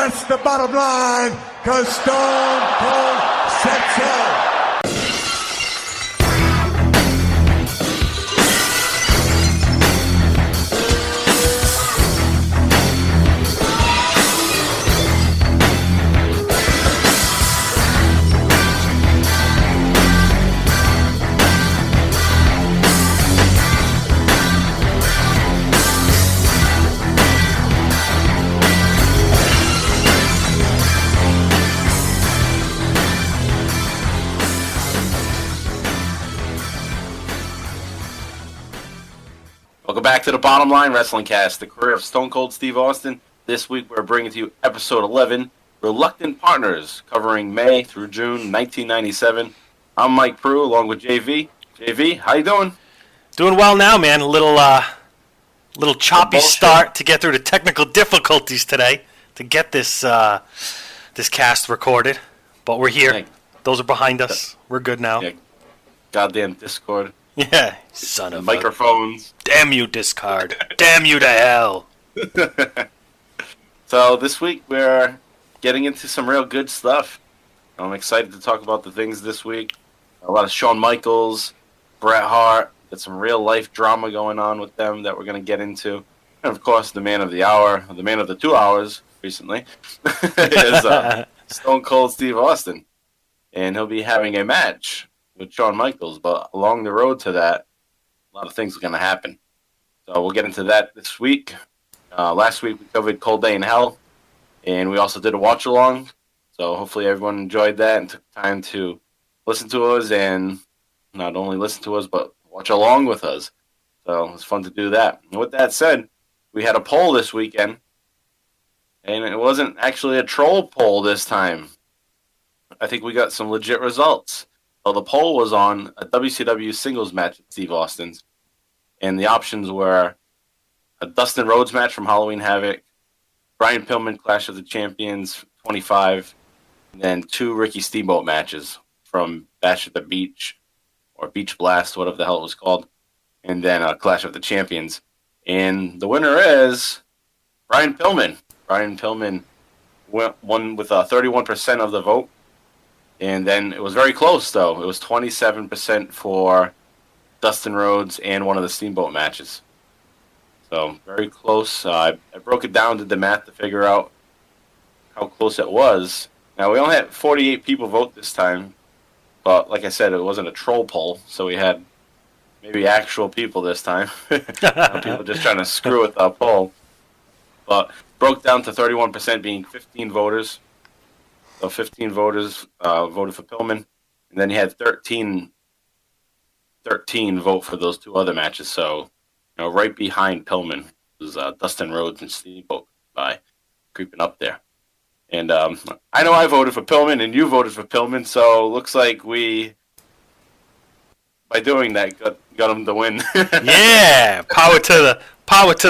that's the bottom line, because Stone Cold said so. Welcome back to the Bottom Line Wrestling Cast, the career of Stone Cold Steve Austin. This week we're bringing to you episode 11, Reluctant Partners, covering May through June 1997. I'm Mike Prue along with JV. JV, how you doing? Doing well now, man. A little choppy start to get through the technical difficulties today to get this this cast recorded, but we're here. Those are behind us. We're good now. Yeah. Goddamn Discord. Yeah, son of microphones. Damn you, Discard. Damn you to hell. So this week we're getting into some real good stuff. I'm excited to talk about the things this week. A lot of Shawn Michaels, Bret Hart. Got some real life drama going on with them that we're going to get into. And of course, the man of the hour, the man of the 2 hours recently, is Stone Cold Steve Austin. And he'll be having a match with Shawn Michaels, but along the road to that, a lot of things are going to happen. So we'll get into that this week. Last week we covered Cold Day in Hell, and we also did a watch-along. So hopefully everyone enjoyed that and took time to listen to us, and not only listen to us, but watch along with us. So it was fun to do that. And with that said, we had a poll this weekend, and it wasn't actually a troll poll this time. I think we got some legit results. So the poll was on a WCW singles match at Steve Austin's, and the options were a Dustin Rhodes match from Halloween Havoc, Brian Pillman Clash of the Champions 25, and then 2 Ricky Steamboat matches from Bash at the Beach, or Beach Blast, whatever the hell it was called, and then Clash of the Champions. And the winner is Brian Pillman. Brian Pillman won with 31% of the vote. And then it was very close, though. It was 27% for Dustin Rhodes and one of the Steamboat matches. So, very close. I broke it down, did the math to figure out how close it was. Now, we only had 48 people vote this time. But, like I said, it wasn't a troll poll. So, we had maybe actual people this time. People just trying to screw with the poll. But broke down to 31% being 15 voters. So 15 voters voted for Pillman, and then he had 13 vote for those 2 other matches. So, right behind Pillman was Dustin Rhodes and Steamboat by creeping up there. And I know I voted for Pillman, and you voted for Pillman. So looks like we, by doing that, got him to win. Yeah, power to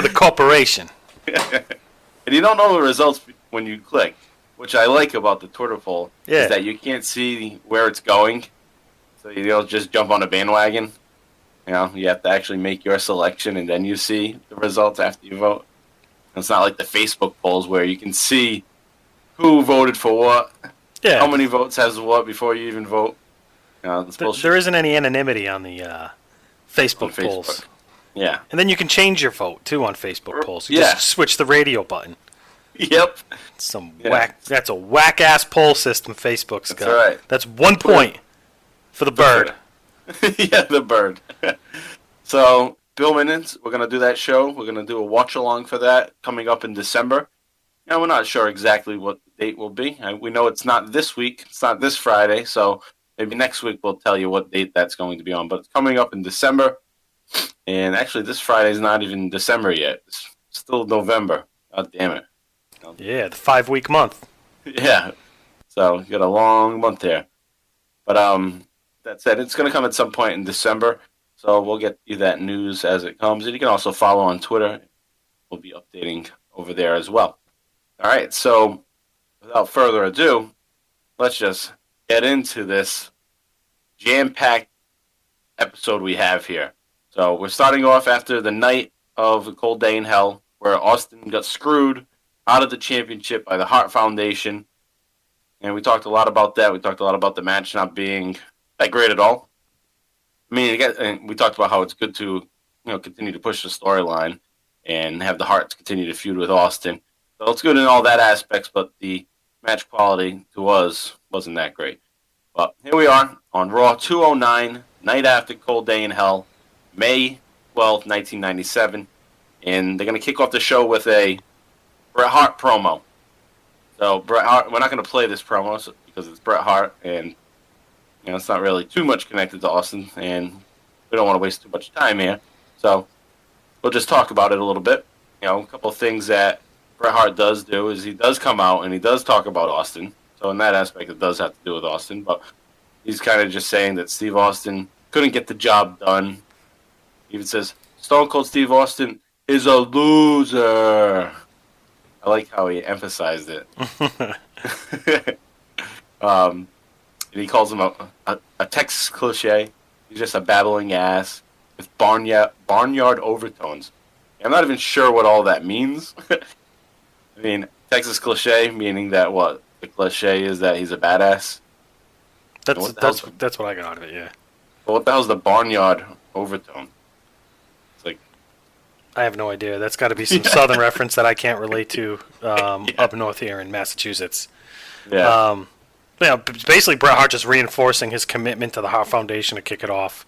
the corporation. And you don't know the results when you click. Which I like about the Twitter poll is that you can't see where it's going, so you don't just jump on a bandwagon. You have to actually make your selection, and then you see the results after you vote. It's not like the Facebook polls where you can see who voted for what, how many votes has what before you even vote. There isn't any anonymity on the Facebook polls. Yeah, and then you can change your vote too on Facebook polls. You just switch the radio button. Yep. That's a whack ass poll system Facebook's got. That's right. That's 1 point for the bird. Yeah, the bird. So, Bill Minutes, we're gonna do that show. We're gonna do a watch along for that coming up in December. Now we're not sure exactly what the date will be. We know it's not this week, it's not this Friday, so maybe next week we'll tell you what date that's going to be on. But it's coming up in December. And actually this Friday's not even December yet. It's still November. God damn it. Yeah, the 5-week month. Yeah, so you got a long month there. But that said, it's going to come at some point in December, so we'll get you that news as it comes. And you can also follow on Twitter. We'll be updating over there as well. All right, so without further ado, let's just get into this jam-packed episode we have here. So we're starting off after the night of the Cold Day in Hell, where Austin got screwed out of the championship by the Hart Foundation. And we talked a lot about that. We talked a lot about the match not being that great at all. I mean, and we talked about how it's good to continue to push the storyline and have the Harts continue to feud with Austin. So it's good in all that aspects, but the match quality to us wasn't that great. But here we are on Raw 209, night after Cold Day in Hell, May 12th, 1997. And they're going to kick off the show with a Bret Hart promo. So Bret Hart, we're not going to play this promo because it's Bret Hart, and it's not really too much connected to Austin, and we don't want to waste too much time here. So we'll just talk about it a little bit. A couple of things that Bret Hart does do is he does come out and he does talk about Austin. So in that aspect, it does have to do with Austin, but he's kind of just saying that Steve Austin couldn't get the job done. He even says, Stone Cold Steve Austin is a loser. I like how he emphasized it. And he calls him a Texas cliche. He's just a babbling ass with barnyard overtones. I'm not even sure what all that means. I mean, Texas cliche, meaning that what? The cliche is that he's a badass? That's what I got out of it, yeah. Well, what the hell's the barnyard overtone? It's like... I have no idea. That's got to be some southern reference that I can't relate to up north here in Massachusetts. Yeah. Basically Bret Hart just reinforcing his commitment to the Hart Foundation to kick it off.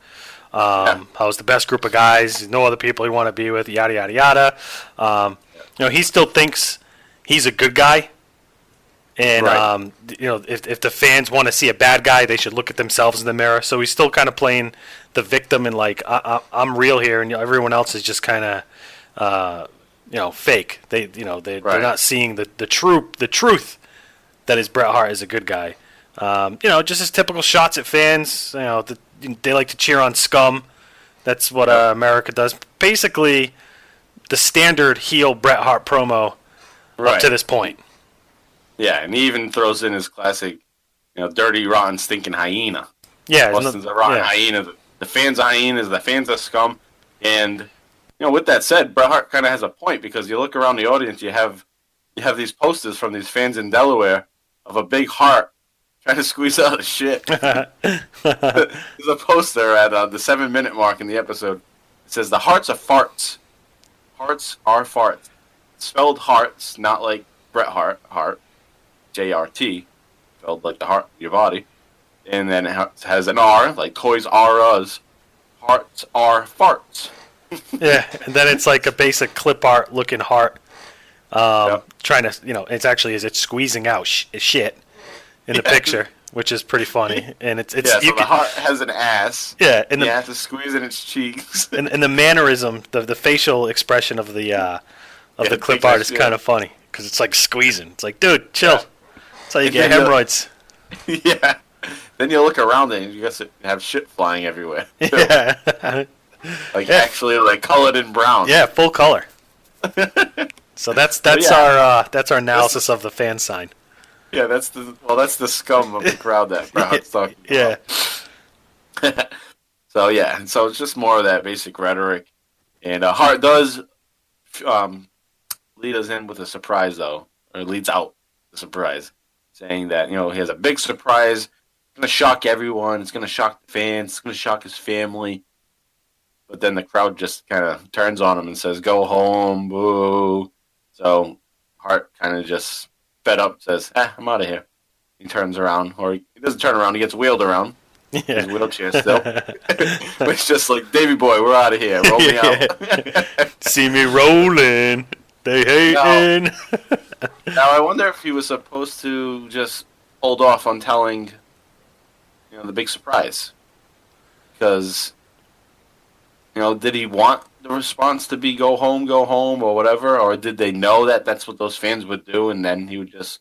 How it's the best group of guys, no other people he want to be with, yada, yada, yada. He still thinks he's a good guy. And, right. If the fans want to see a bad guy, they should look at themselves in the mirror. So he's still kind of playing the victim and like, I'm real here, and everyone else is just kind of, fake. They're not seeing the truth that is Bret Hart is a good guy. Just his typical shots at fans. They like to cheer on scum. That's what America does. Basically, the standard heel Bret Hart promo up to this point. Yeah, and he even throws in his classic, dirty, rotten, stinking hyena. Yeah, Austin's a rotten hyena. The fans are hyenas. The fans are scum. And with that said, Bret Hart kind of has a point because you look around the audience, you have these posters from these fans in Delaware of a big heart trying to squeeze out of shit. There's a poster at the 7-minute mark in the episode. It says, "The hearts are farts. Hearts are farts." It's spelled hearts, not like Bret Hart, heart, JRT, spelled like the heart of your body. And then it has an R, like Toys R Us. Hearts are farts. Yeah, and then it's like a basic clip art looking heart. Trying to, it's squeezing out shit in the picture, which is pretty funny. And it's so the heart has an ass. Yeah, and the ass is squeezing its cheeks. And the mannerism, the facial expression of the clip art is kind of funny because it's like squeezing. It's like, dude, chill. That's how you get hemorrhoids. Yeah. Then you look around and you guys have shit flying everywhere. Too. Yeah. Actually, like colored in brown. Yeah, full color. So that's our analysis of the fan sign. Yeah, that's the scum of the crowd that Bret Hart's talking about. Yeah. So it's just more of that basic rhetoric, and Hart does lead us in with a surprise though, or leads out the surprise, saying that he has a big surprise. It's gonna shock everyone. It's gonna shock the fans. It's gonna shock his family. But then the crowd just kind of turns on him and says, "Go home, boo." So Hart kind of just fed up, says, "I'm out of here." He turns around, or he doesn't turn around. He gets wheeled around. Yeah. His wheelchair still. It's just like, "Davey boy, we're out of here. Roll me out." See me rolling. They hating. Now I wonder if he was supposed to just hold off on telling, the big surprise, because. Did he want the response to be go home, or whatever? Or did they know that that's what those fans would do, and then he would just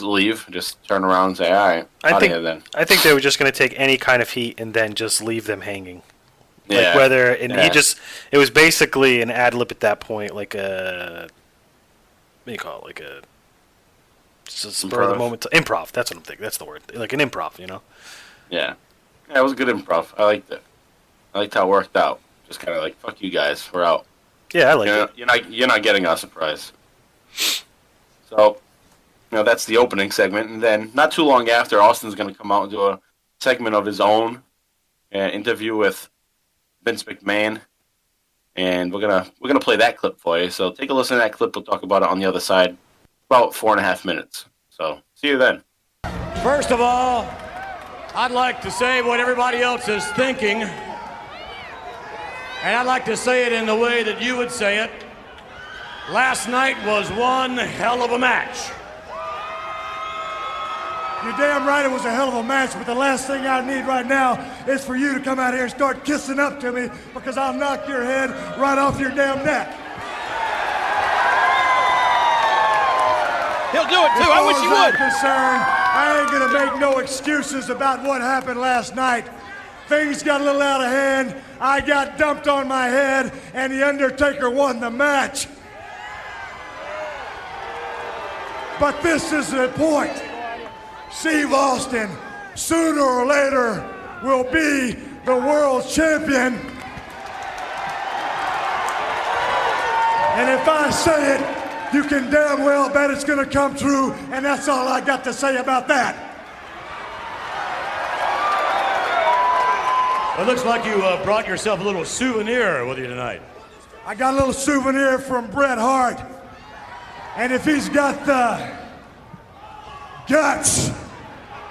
leave, just turn around and say, all right, out of here then? I think they were just going to take any kind of heat and then just leave them hanging. Yeah. It was basically an ad lib at that point, like a, what do you call it, like a, just a spur of the moment. Improv, that's what I'm thinking, that's the word. Like an improv, Yeah. Yeah, it was a good improv. I liked it. I liked how it worked out. Just kind of like, fuck you guys, we're out. Yeah, I like it. You're not getting our surprise. So, that's the opening segment, and then not too long after, Austin's going to come out and do a segment of his own, an interview with Vince McMahon, and we're gonna play that clip for you. So take a listen to that clip. We'll talk about it on the other side, about 4.5 minutes. So see you then. First of all, I'd like to say what everybody else is thinking, and I'd like to say it in the way that you would say it. Last night was one hell of a match. You're damn right it was a hell of a match, but the last thing I need right now is for you to come out here and start kissing up to me, because I'll knock your head right off your damn neck. He'll do it too. I wish he would. As far as I'm concerned, I ain't gonna make no excuses about what happened last night. Things got a little out of hand. I got dumped on my head, and The Undertaker won the match. But this is the point. Steve Austin, sooner or later, will be the world champion. And if I say it, you can damn well bet it's gonna come true, and that's all I got to say about that. It looks like you brought yourself a little souvenir with you tonight. I got a little souvenir from Bret Hart. And if he's got the guts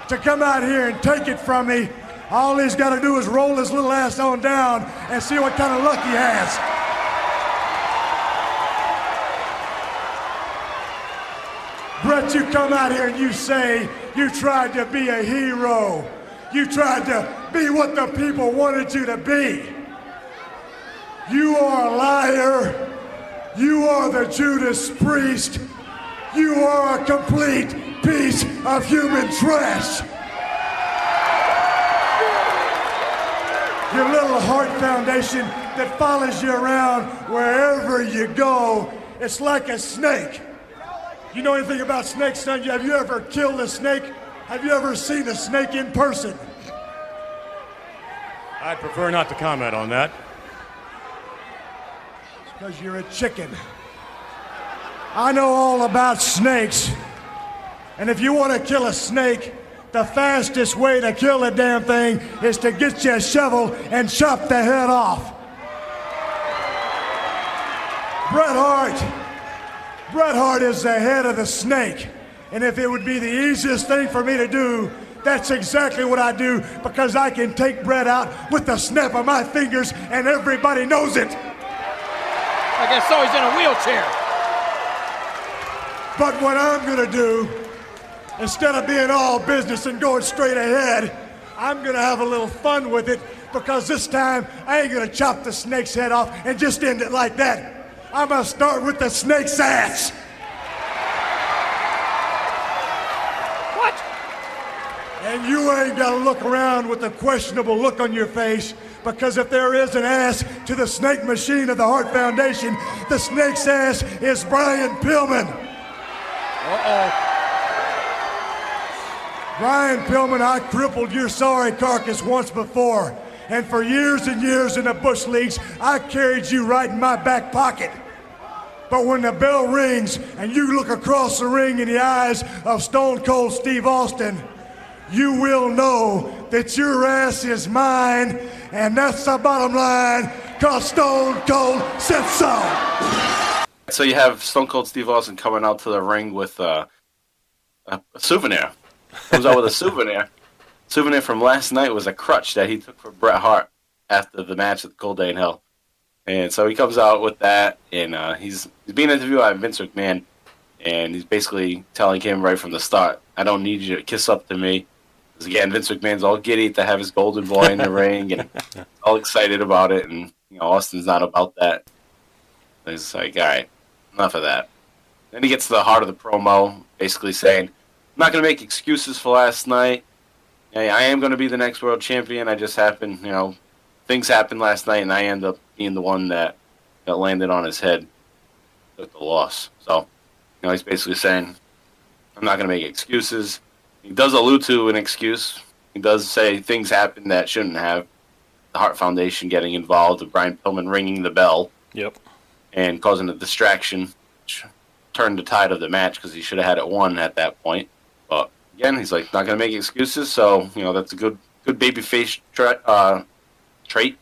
to come out here and take it from me, all he's got to do is roll his little ass on down and see what kind of luck he has. Bret, you come out here and you say you tried to be a hero. You tried to be what the people wanted you to be. You are a liar. You are the Judas Priest. You are a complete piece of human trash. Your little heart foundation that follows you around wherever you go, it's like a snake. You know anything about snakes, son? Have you ever killed a snake? Have you ever seen a snake in person? I'd prefer not to comment on that. It's because you're a chicken. I know all about snakes. And if you want to kill a snake, the fastest way to kill a damn thing is to get you a shovel and chop the head off. Bret Hart is the head of the snake. And if it would be the easiest thing for me to do, that's exactly what I do, because I can take Bret out with the snap of my fingers and everybody knows it. I guess so, he's in a wheelchair. But what I'm gonna do, instead of being all business and going straight ahead, I'm gonna have a little fun with it, because this time I ain't gonna chop the snake's head off and just end it like that. I'm gonna start with the snake's ass. What? And you ain't gotta look around with a questionable look on your face, because if there is an ass to the snake machine of the Hart Foundation, the snake's ass is Brian Pillman. Brian Pillman, I crippled your sorry carcass once before, and for years and years in the Bush Leagues, I carried you right in my back pocket. But when the bell rings and you look across the ring in the eyes of Stone Cold Steve Austin, you will know that your ass is mine, and that's the bottom line, 'cause Stone Cold said so. So you have Stone Cold Steve Austin coming out to the ring with a souvenir. Comes out with a souvenir. Souvenir from last night was a crutch that he took for Bret Hart after the match at the Cold Day in Hell. And so he comes out with that, and he's being interviewed by Vince McMahon, and he's basically telling him right from the start, I don't need you to kiss up to me. Because again, Vince McMahon's all giddy to have his golden boy in the ring, and all excited about it, and Austin's not about that. And he's like, all right, enough of that. Then he gets to the heart of the promo, basically saying, I'm not going to make excuses for last night. I am going to be the next world champion. I just happened, things happened last night, and I end up being the one that landed on his head, took the loss. So, he's basically saying, I'm not going to make excuses. He does allude to an excuse. He does say things happened that shouldn't have. The Hart Foundation getting involved, with Brian Pillman ringing the bell. Yep. And causing a distraction, which turned the tide of the match because he should have had it won at that point. But again, he's like not going to make excuses. So that's a good babyface trait,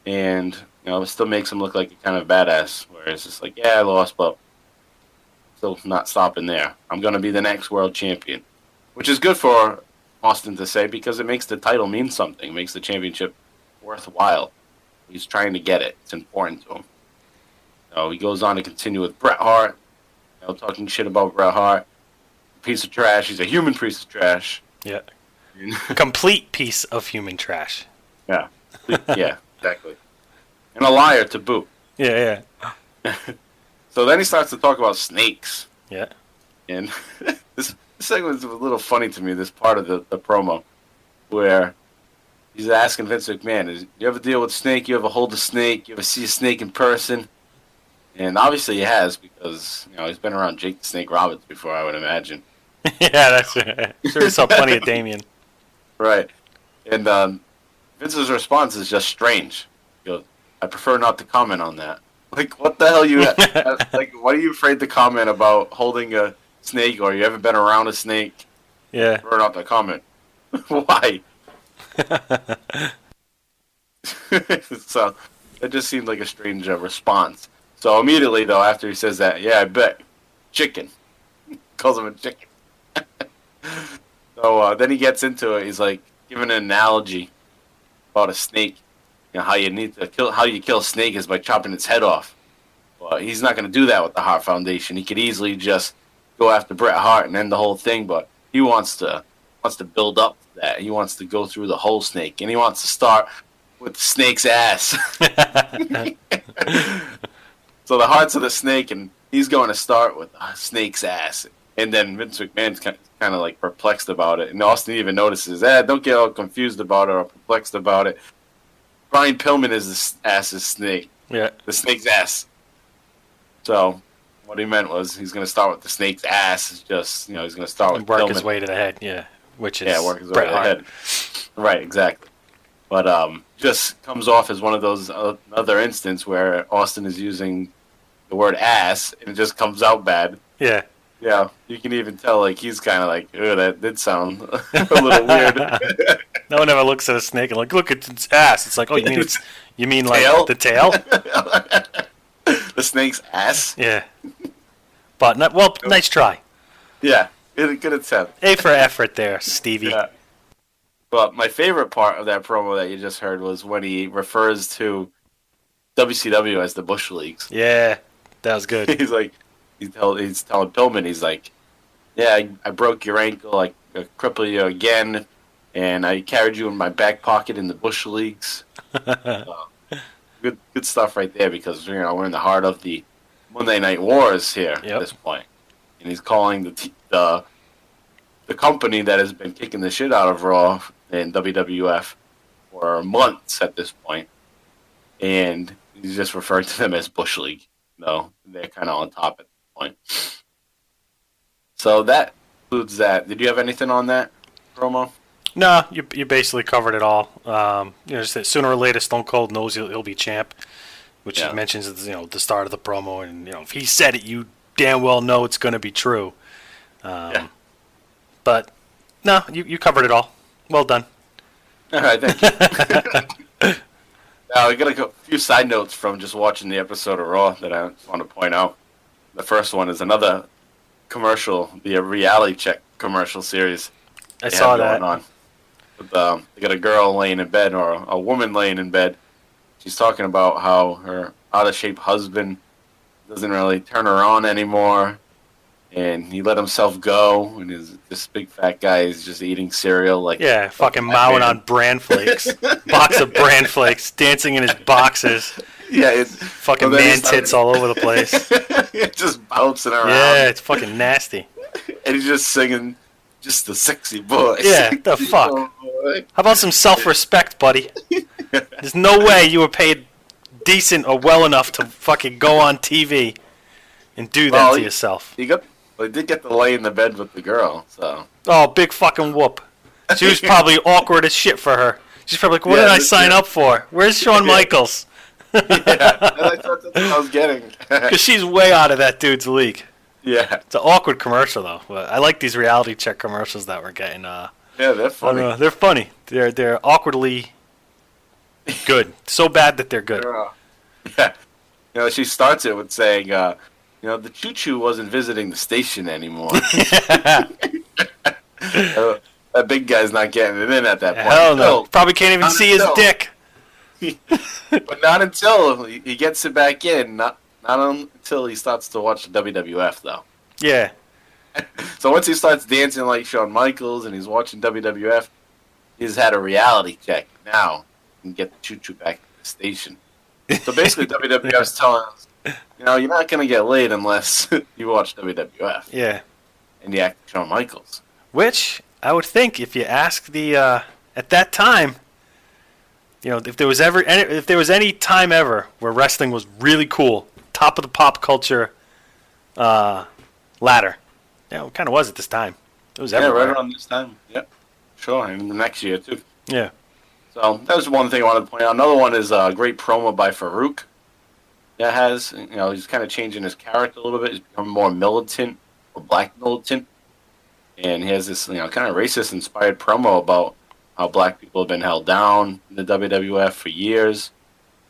and it still makes him look like a kind of badass. Whereas it's like, yeah, I lost, but still not stopping there. I'm going to be the next world champion, which is good for Austin to say because it makes the title mean something. It makes the championship worthwhile. He's trying to get it. It's important to him. So he goes on to continue with Bret Hart, talking shit about Bret Hart. Piece of trash. He's a human piece of trash. Yeah. Complete piece of human trash. Yeah. Yeah, exactly. And a liar to boot. Yeah. So then he starts to talk about snakes. Yeah. And this segment's a little funny to me, this part of the promo, where he's asking Vince McMahon, you ever deal with a snake? You ever hold a snake? You ever see a snake in person? And obviously he has, because he's been around Jake the Snake Roberts before, I would imagine. Yeah, that's right. Sure, he saw plenty of Damien. Right. And Vince's response is just strange. He goes, I prefer not to comment on that. Like, what the hell like, what are you afraid to comment about holding a snake, or you haven't been around a snake? Yeah. I prefer not to comment. Why? So, it just seemed like a strange response. So immediately, though, after he says that, yeah, I bet. Chicken. Calls him a chicken. So then he gets into it. He's like giving an analogy about a snake. How you kill a snake is by chopping its head off. Well, he's not going to do that with the Hart Foundation. He could easily just go after Bret Hart and end the whole thing, but he wants to build up to that. He wants to go through the whole snake, and he wants to start with the snake's ass. So the heart's of the snake, and he's going to start with the snake's ass. And then Vince McMahon's kind of like perplexed about it. And Austin even notices, don't get all confused about it or perplexed about it. Brian Pillman is the ass's snake. Yeah. The snake's ass. So what he meant was he's going to start with the snake's ass. It's just, he's going to start with work Pillman. His way to the head, yeah. Which is work his way Bret to the Hart. head. Right, exactly. But just comes off as one of those another instance where Austin is using the word ass, and it just comes out bad. Yeah. Yeah, you can even tell, like, he's kind of like, oh, that did sound a little weird. No one ever looks at a snake and like, look at its ass. It's like, oh, you mean like Tail? the tail? The snake's ass? Yeah. But, nice try. Yeah, good attempt. A for effort there, Stevie. Yeah. But my favorite part of that promo that you just heard was when he refers to WCW as the Bush Leagues. Yeah, that was good. He's like, he's telling Pillman, he's like, yeah, I broke your ankle, I crippled you again, and I carried you in my back pocket in the Bush Leagues. Good stuff right there, because we're in the heart of the Monday Night Wars here at this point. And he's calling the company that has been kicking the shit out of Raw and WWF for months at this point. And he's just referring to them as Bush League. No, they're kind of on top at this point. So that includes that. Did you have anything on that promo? No, you basically covered it all. Just that sooner or later Stone Cold knows he'll be champ, which he mentions at the start of the promo. And if he said it, you damn well know it's going to be true. But no, you covered it all. Well done. All right, thank you. Now, I got a few side notes from just watching the episode of Raw that I want to point out. The first one is another commercial, the reality check commercial series. I saw that. On. With, they got a girl laying in bed, or a woman laying in bed. She's talking about how her out-of-shape husband doesn't really turn her on anymore, and he let himself go, and this big fat guy is just eating cereal like fucking mowing on bran flakes, box of bran flakes, dancing in his boxes. Yeah, it's fucking man tits all over the place. It's just bouncing around. Yeah, it's fucking nasty. And he's just singing just the sexy voice. Yeah, the fuck. How about some self-respect, buddy? There's no way you were paid decent or well enough to fucking go on TV and do that to yourself. He did get to lay in the bed with the girl, so. Oh, big fucking whoop. She was probably awkward as shit for her. She's probably like, what did I sign up for? Where's Shawn Michaels? Yeah, I thought that's what I was getting. Because she's way out of that dude's league. Yeah. It's an awkward commercial though. But I like these reality check commercials that we're getting. Yeah, they're I funny. don't know, they're funny. They're awkwardly good. So bad that they're good. Yeah. She starts it with saying, the choo-choo wasn't visiting the station anymore. That big guy's not getting it in at that point. Hell no. Probably can't even see his dick. But not until he gets it back in. Not until he starts to watch the WWF, though. Yeah. So once he starts dancing like Shawn Michaels and he's watching WWF, he's had a reality check. Now he can get the choo-choo back to the station. So basically, WWF's telling us, you're not going to get laid unless you watch WWF. Yeah. And you act like Shawn Michaels. Which I would think, if you ask the at that time, if there was any time ever where wrestling was really cool, top of the pop culture ladder. Yeah, it kind of was at this time. It was everywhere. Right around this time. Yep. Sure, and the next year too. Yeah. So that was one thing I wanted to point out. Another one is a great promo by Farouk. That has, he's kind of changing his character a little bit. He's becoming more militant, or black militant. And he has this, kind of racist-inspired promo about how black people have been held down in the WWF for years.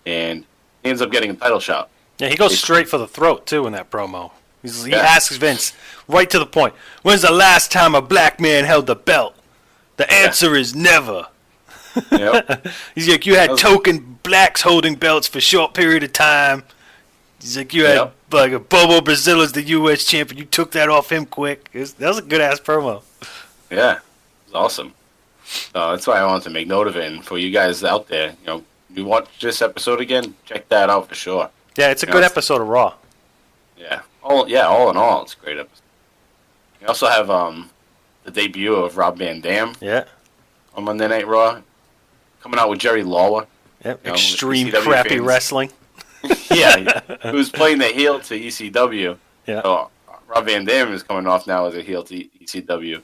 And he ends up getting a title shot. Yeah, he goes straight for the throat, too, in that promo. He asks Vince, right to the point, when's the last time a black man held the belt? The answer is never. Yep. He's like, you had token blacks holding belts for a short period of time. He's like, you had like a Bobo Brazilla's the U.S. champion. You took that off him quick. That was a good-ass promo. Yeah, it was awesome. That's why I wanted to make note of it. And for you guys out there, you watch this episode again, check that out for sure. Yeah, it's a good episode of Raw. Yeah. All in all, it's a great episode. We also have the debut of Rob Van Dam. Yeah. On Monday Night Raw. Coming out with Jerry Lawler. Yep. Extreme crappy fans. Wrestling. Yeah. Who's playing the heel to ECW. Yeah. So Rob Van Dam is coming off now as a heel to ECW.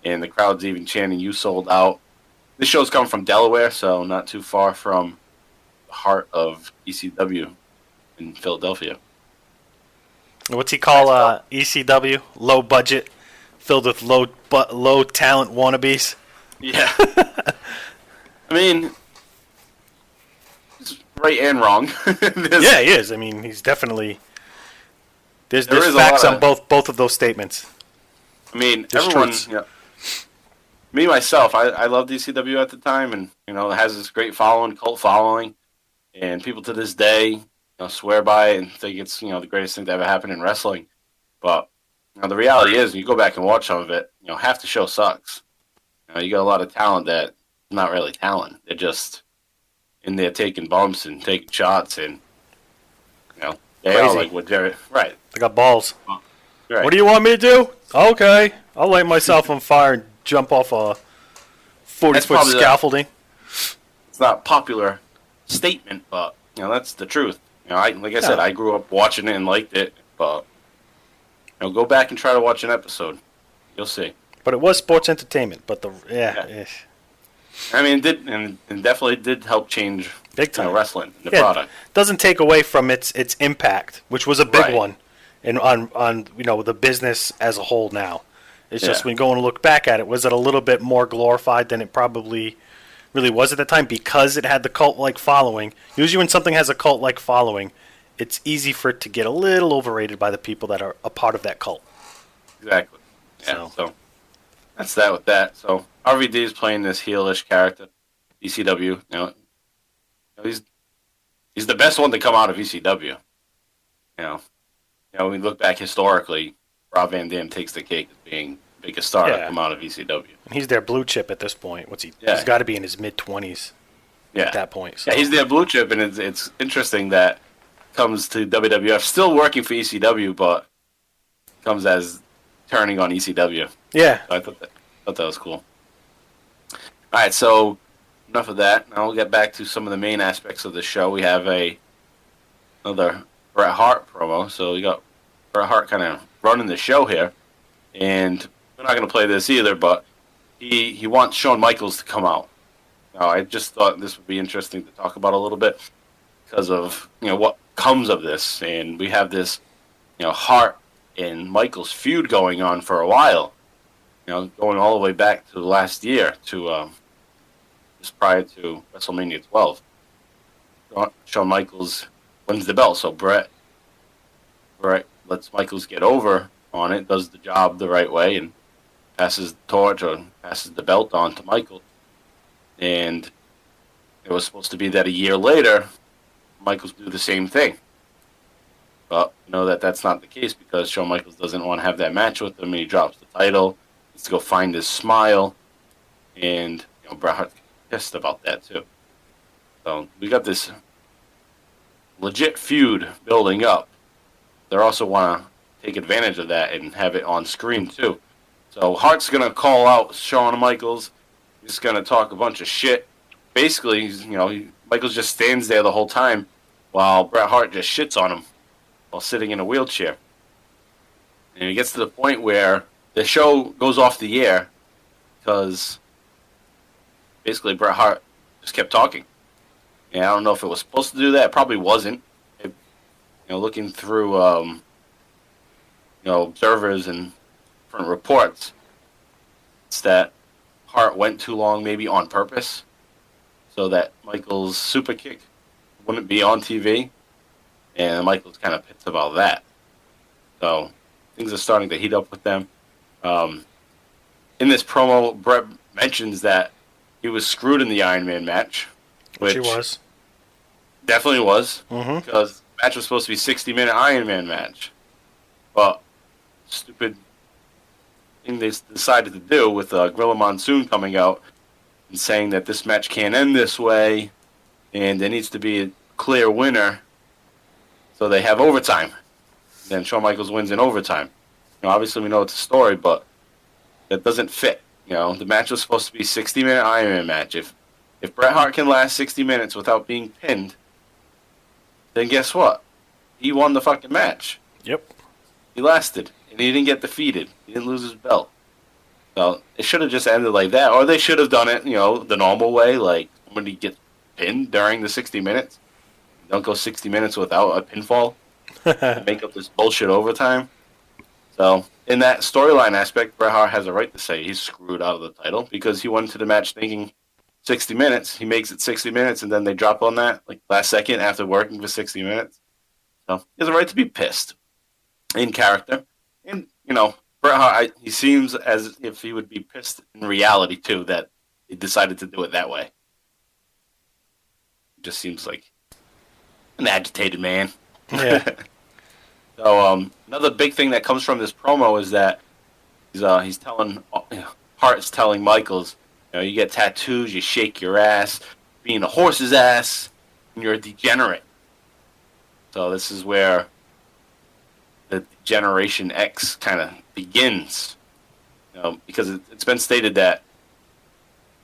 And the crowd's even chanting, "You sold out." This show's coming from Delaware, so not too far from the heart of ECW in Philadelphia. What's he call ECW? Low budget, filled with low talent wannabes. Yeah. I mean, it's right and wrong. Yeah, he is. I mean, he's definitely. There's facts on both of those statements. I mean, everyone. Me myself, I loved ECW at the time, and it has this great cult following, and people to this day swear by it and think it's the greatest thing to ever happen in wrestling. But the reality is, when you go back and watch some of it, half the show sucks. You got a lot of talent that's not really talent. They're just in there taking bumps and taking shots, and they all like what they're right. They got balls. Right. What do you want me to do? Okay, I'll light myself on fire and jump off a 40-foot scaffolding. It's not a popular statement, but that's the truth. Like I said, I grew up watching it and liked it, but go back and try to watch an episode. You'll see. But it was sports entertainment. But I mean, it did and definitely did help change big time wrestling, the product. Doesn't take away from its impact, which was a big one, and on the business as a whole. Now, it's just when you go and look back at it, was it a little bit more glorified than it probably really was at the time because it had the cult-like following. Usually when something has a cult-like following, it's easy for it to get a little overrated by the people that are a part of that cult. Exactly. Yeah, so that's that with that. So RVD is playing this heelish character, ECW. He's the best one to come out of ECW. We look back historically, Rob Van Dam takes the cake as being the biggest star to come out of ECW. And he's their blue chip at this point. What's he? Yeah. He's got to be in his mid-20s at that point. So. Yeah, he's their blue chip, and it's interesting that comes to WWF, still working for ECW, but comes as turning on ECW. Yeah. So I thought that was cool. All right, so enough of that. Now we'll get back to some of the main aspects of the show. We have another Bret Hart promo. So we got Bret Hart kind of running the show here. And we're not going to play this either, but he wants Shawn Michaels to come out. Now, I just thought this would be interesting to talk about a little bit because of what comes of this. And we have this Hart and Michaels feud going on for a while. Going all the way back to last year, to just prior to WrestleMania 12. Shawn Michaels wins the belt, so Brett lets Michaels get over on it, does the job the right way, and passes the torch or passes the belt on to Michaels. And it was supposed to be that a year later, Michaels do the same thing. But that's not the case because Shawn Michaels doesn't want to have that match with him. He drops the title. He's to go find his smile. And Bret Hart's pissed about that too. So we got this legit feud building up. They also want to take advantage of that and have it on screen too. So Hart's going to call out Shawn Michaels. He's going to talk a bunch of shit. Basically, Michaels just stands there the whole time while Bret Hart just shits on him while sitting in a wheelchair. And it gets to the point where the show goes off the air because basically Bret Hart just kept talking. And I don't know if it was supposed to do that. It probably wasn't. Looking through observers and different reports, it's that Hart went too long, maybe on purpose, so that Michaels' super kick wouldn't be on TV, and Michaels kind of pissed about that. So things are starting to heat up with them. In this promo, Bret mentions that he was screwed in the Iron Man match, which he was. Definitely was, Mm-hmm. because the match was supposed to be a 60-minute Iron Man match. But stupid thing they decided to do with Gorilla Monsoon coming out and saying that this match can't end this way and there needs to be a clear winner, so they have overtime. Then Shawn Michaels wins in overtime. Obviously we know it's a story, but that doesn't fit. The match was supposed to be a 60-minute Iron Man match. If Bret Hart can last 60 minutes without being pinned, then guess what? He won the fucking match. Yep. He lasted, and he didn't get defeated. He didn't lose his belt. So it should have just ended like that, or they should have done it, the normal way, like somebody gets pinned during the 60 minutes. Don't go 60 minutes without a pinfall. Make up this bullshit overtime. So in that storyline aspect, Bret Hart has a right to say he's screwed out of the title because he went into the match thinking 60 minutes. He makes it 60 minutes, and then they drop on that like last second after working for 60 minutes. So he has a right to be pissed in character. And, Bret Hart, he seems as if he would be pissed in reality, too, that he decided to do it that way. Just seems like an agitated man. Yeah. So another big thing that comes from this promo is that he's telling Hart's telling Michaels, you get tattoos, you shake your ass, being a horse's ass, and you're a degenerate. So this is where the Generation X kind of begins, because it's been stated that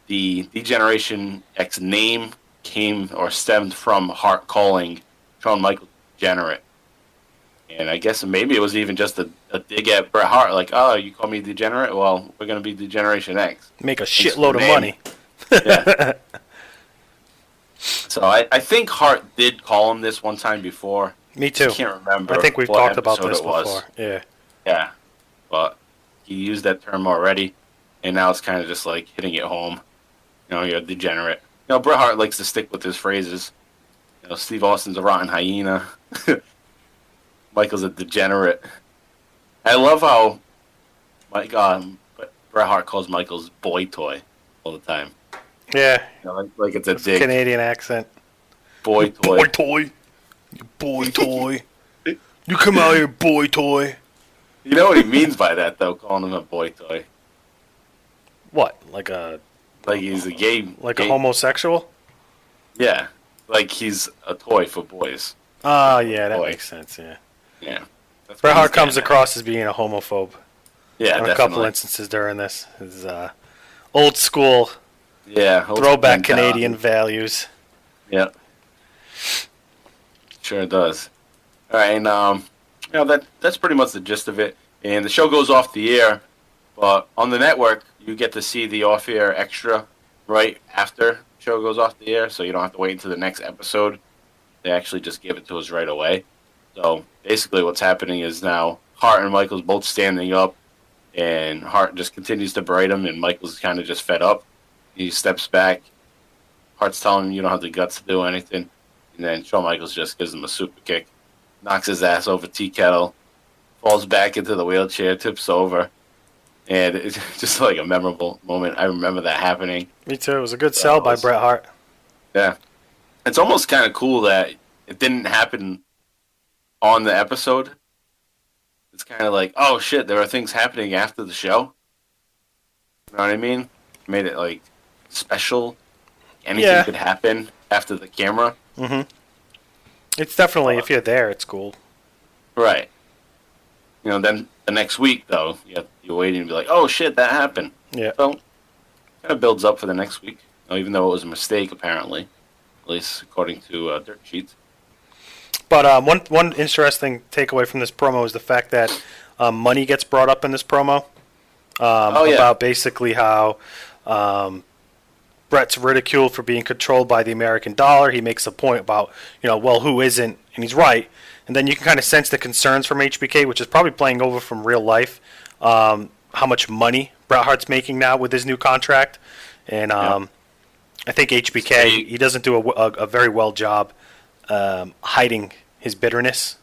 the Generation X name came or stemmed from Hart calling Shawn Michaels degenerate. And I guess maybe it was even just a dig at Bret Hart, like, oh, you call me degenerate? Well, we're going to be the Generation X. Make a shitload of money. Yeah. So I think Hart did call him this one time before. Me too. I can't remember. I think we've what talked about episode this it was. before. Yeah. Yeah. But he used that term already, and now it's kind of just like hitting it home. You're a degenerate. Bret Hart likes to stick with his phrases. Steve Austin's a rotten hyena. Michael's a degenerate. I love how Bret Hart calls Michaels boy toy all the time. Yeah. Like it's a dig. Canadian accent. Boy toy. Boy toy. You boy toy. You come out here, boy toy. You know what he means by that, though, calling him a boy toy. What? Like he's a gay... Like a homosexual? Yeah. Like he's a toy for boys. Oh, yeah, that makes sense, yeah. Yeah. Bret Hart comes across as being a homophobe. Yeah, on a couple instances during this. His old school, throwback Canadian values. Yep. Sure does. All right, and that's pretty much the gist of it. And the show goes off the air, but on the network you get to see the off-air extra right after the show goes off the air, so you don't have to wait until the next episode. They actually just give it to us right away. So basically what's happening is now Hart and Michaels both standing up, and Hart just continues to berate him, and Michaels is kind of just fed up. He steps back. Hart's telling him you don't have the guts to do anything, and then Shawn Michaels just gives him a super kick, knocks his ass over tea kettle, falls back into the wheelchair, tips over, and it's just like a memorable moment. I remember that happening. Me too. It was a good sell by Bret Hart. Yeah. It's almost kind of cool that it didn't happen on the episode. It's kind of like, oh shit, there are things happening after the show. You know what I mean? Made it like special. Anything could happen after the camera. Mm-hmm. It's definitely, if you're there, it's cool. Right. You know, then the next week, though, you're waiting to be like, oh shit, that happened. Yeah. So, kind of builds up for the next week. Even though it was a mistake, apparently. At least according to Dirt Sheets. But one interesting takeaway from this promo is the fact that money gets brought up in this promo. About basically how Bret's ridiculed for being controlled by the American dollar. He makes a point about, well, who isn't? And he's right. And then you can kind of sense the concerns from HBK, which is probably playing over from real life, how much money Bret Hart's making now with his new contract. And I think HBK, he doesn't do a very well job hiding his bitterness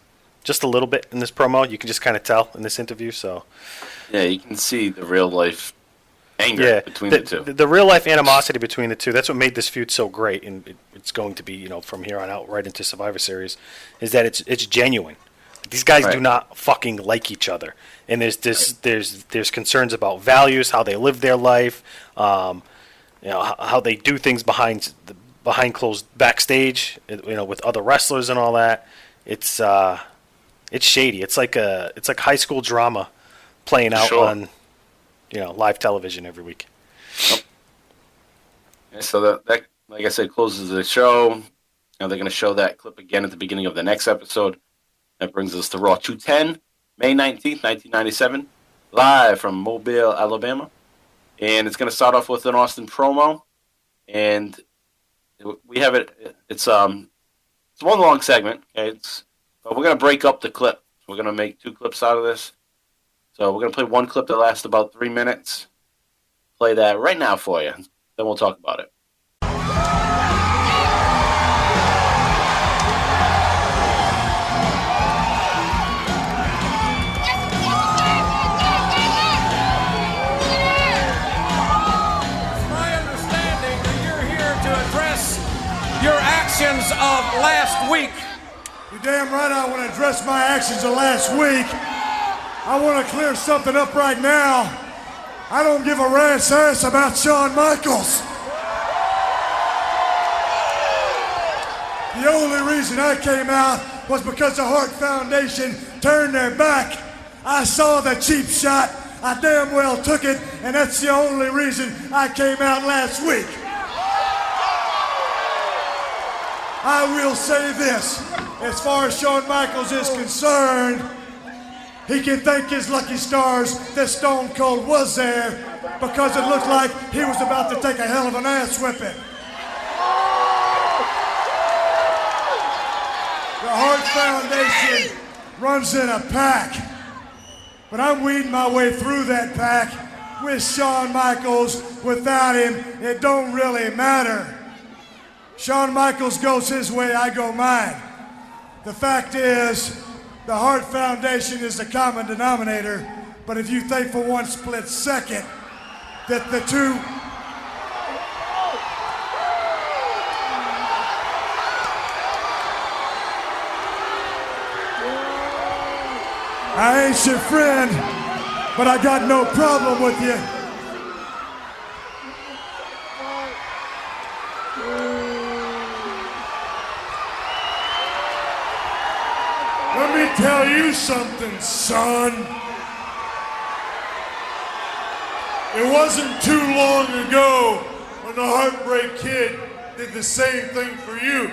just a little bit in this promo. You can just kind of tell in this interview. So yeah, you can see the real life anger between the two. The real life animosity between the two. That's what made this feud so great, and it's going to be from here on out right into Survivor Series. Is that it's genuine. These guys do not fucking like each other, and there's concerns about values, how they live their life. How they do things behind closed backstage, with other wrestlers and all that. It's shady. It's like high school drama playing out on live television every week. Yep. Yeah, so that like I said closes the show. Now they're going to show that clip again at the beginning of the next episode. That brings us to Raw 210, May 19th, 1997, live from Mobile, Alabama. And it's going to start off with an Austin promo, and we have it. It's one long segment. Okay, but we're going to break up the clip. We're going to make 2 clips out of this. So we're going to play one clip that lasts about 3 minutes. Play that right now for you. Then we'll talk about it. Your actions of last week. You're damn right I want to address my actions of last week. I want to clear something up right now. I don't give a rat's ass about Shawn Michaels. The only reason I came out was because the Hart Foundation turned their back. I saw the cheap shot. I damn well took it, and that's the only reason I came out last week. I will say this, as far as Shawn Michaels is concerned, he can thank his lucky stars that Stone Cold was there because it looked like he was about to take a hell of an ass whipping. The Hart Foundation runs in a pack, but I'm weeding my way through that pack with Shawn Michaels. Without him, it don't really matter. Shawn Michaels goes his way, I go mine. The fact is, the Hart Foundation is the common denominator, but if you think for one split second that the two... I ain't your friend, but I got no problem with you. Let me tell you something, son. It wasn't too long ago when the Heartbreak Kid did the same thing for you.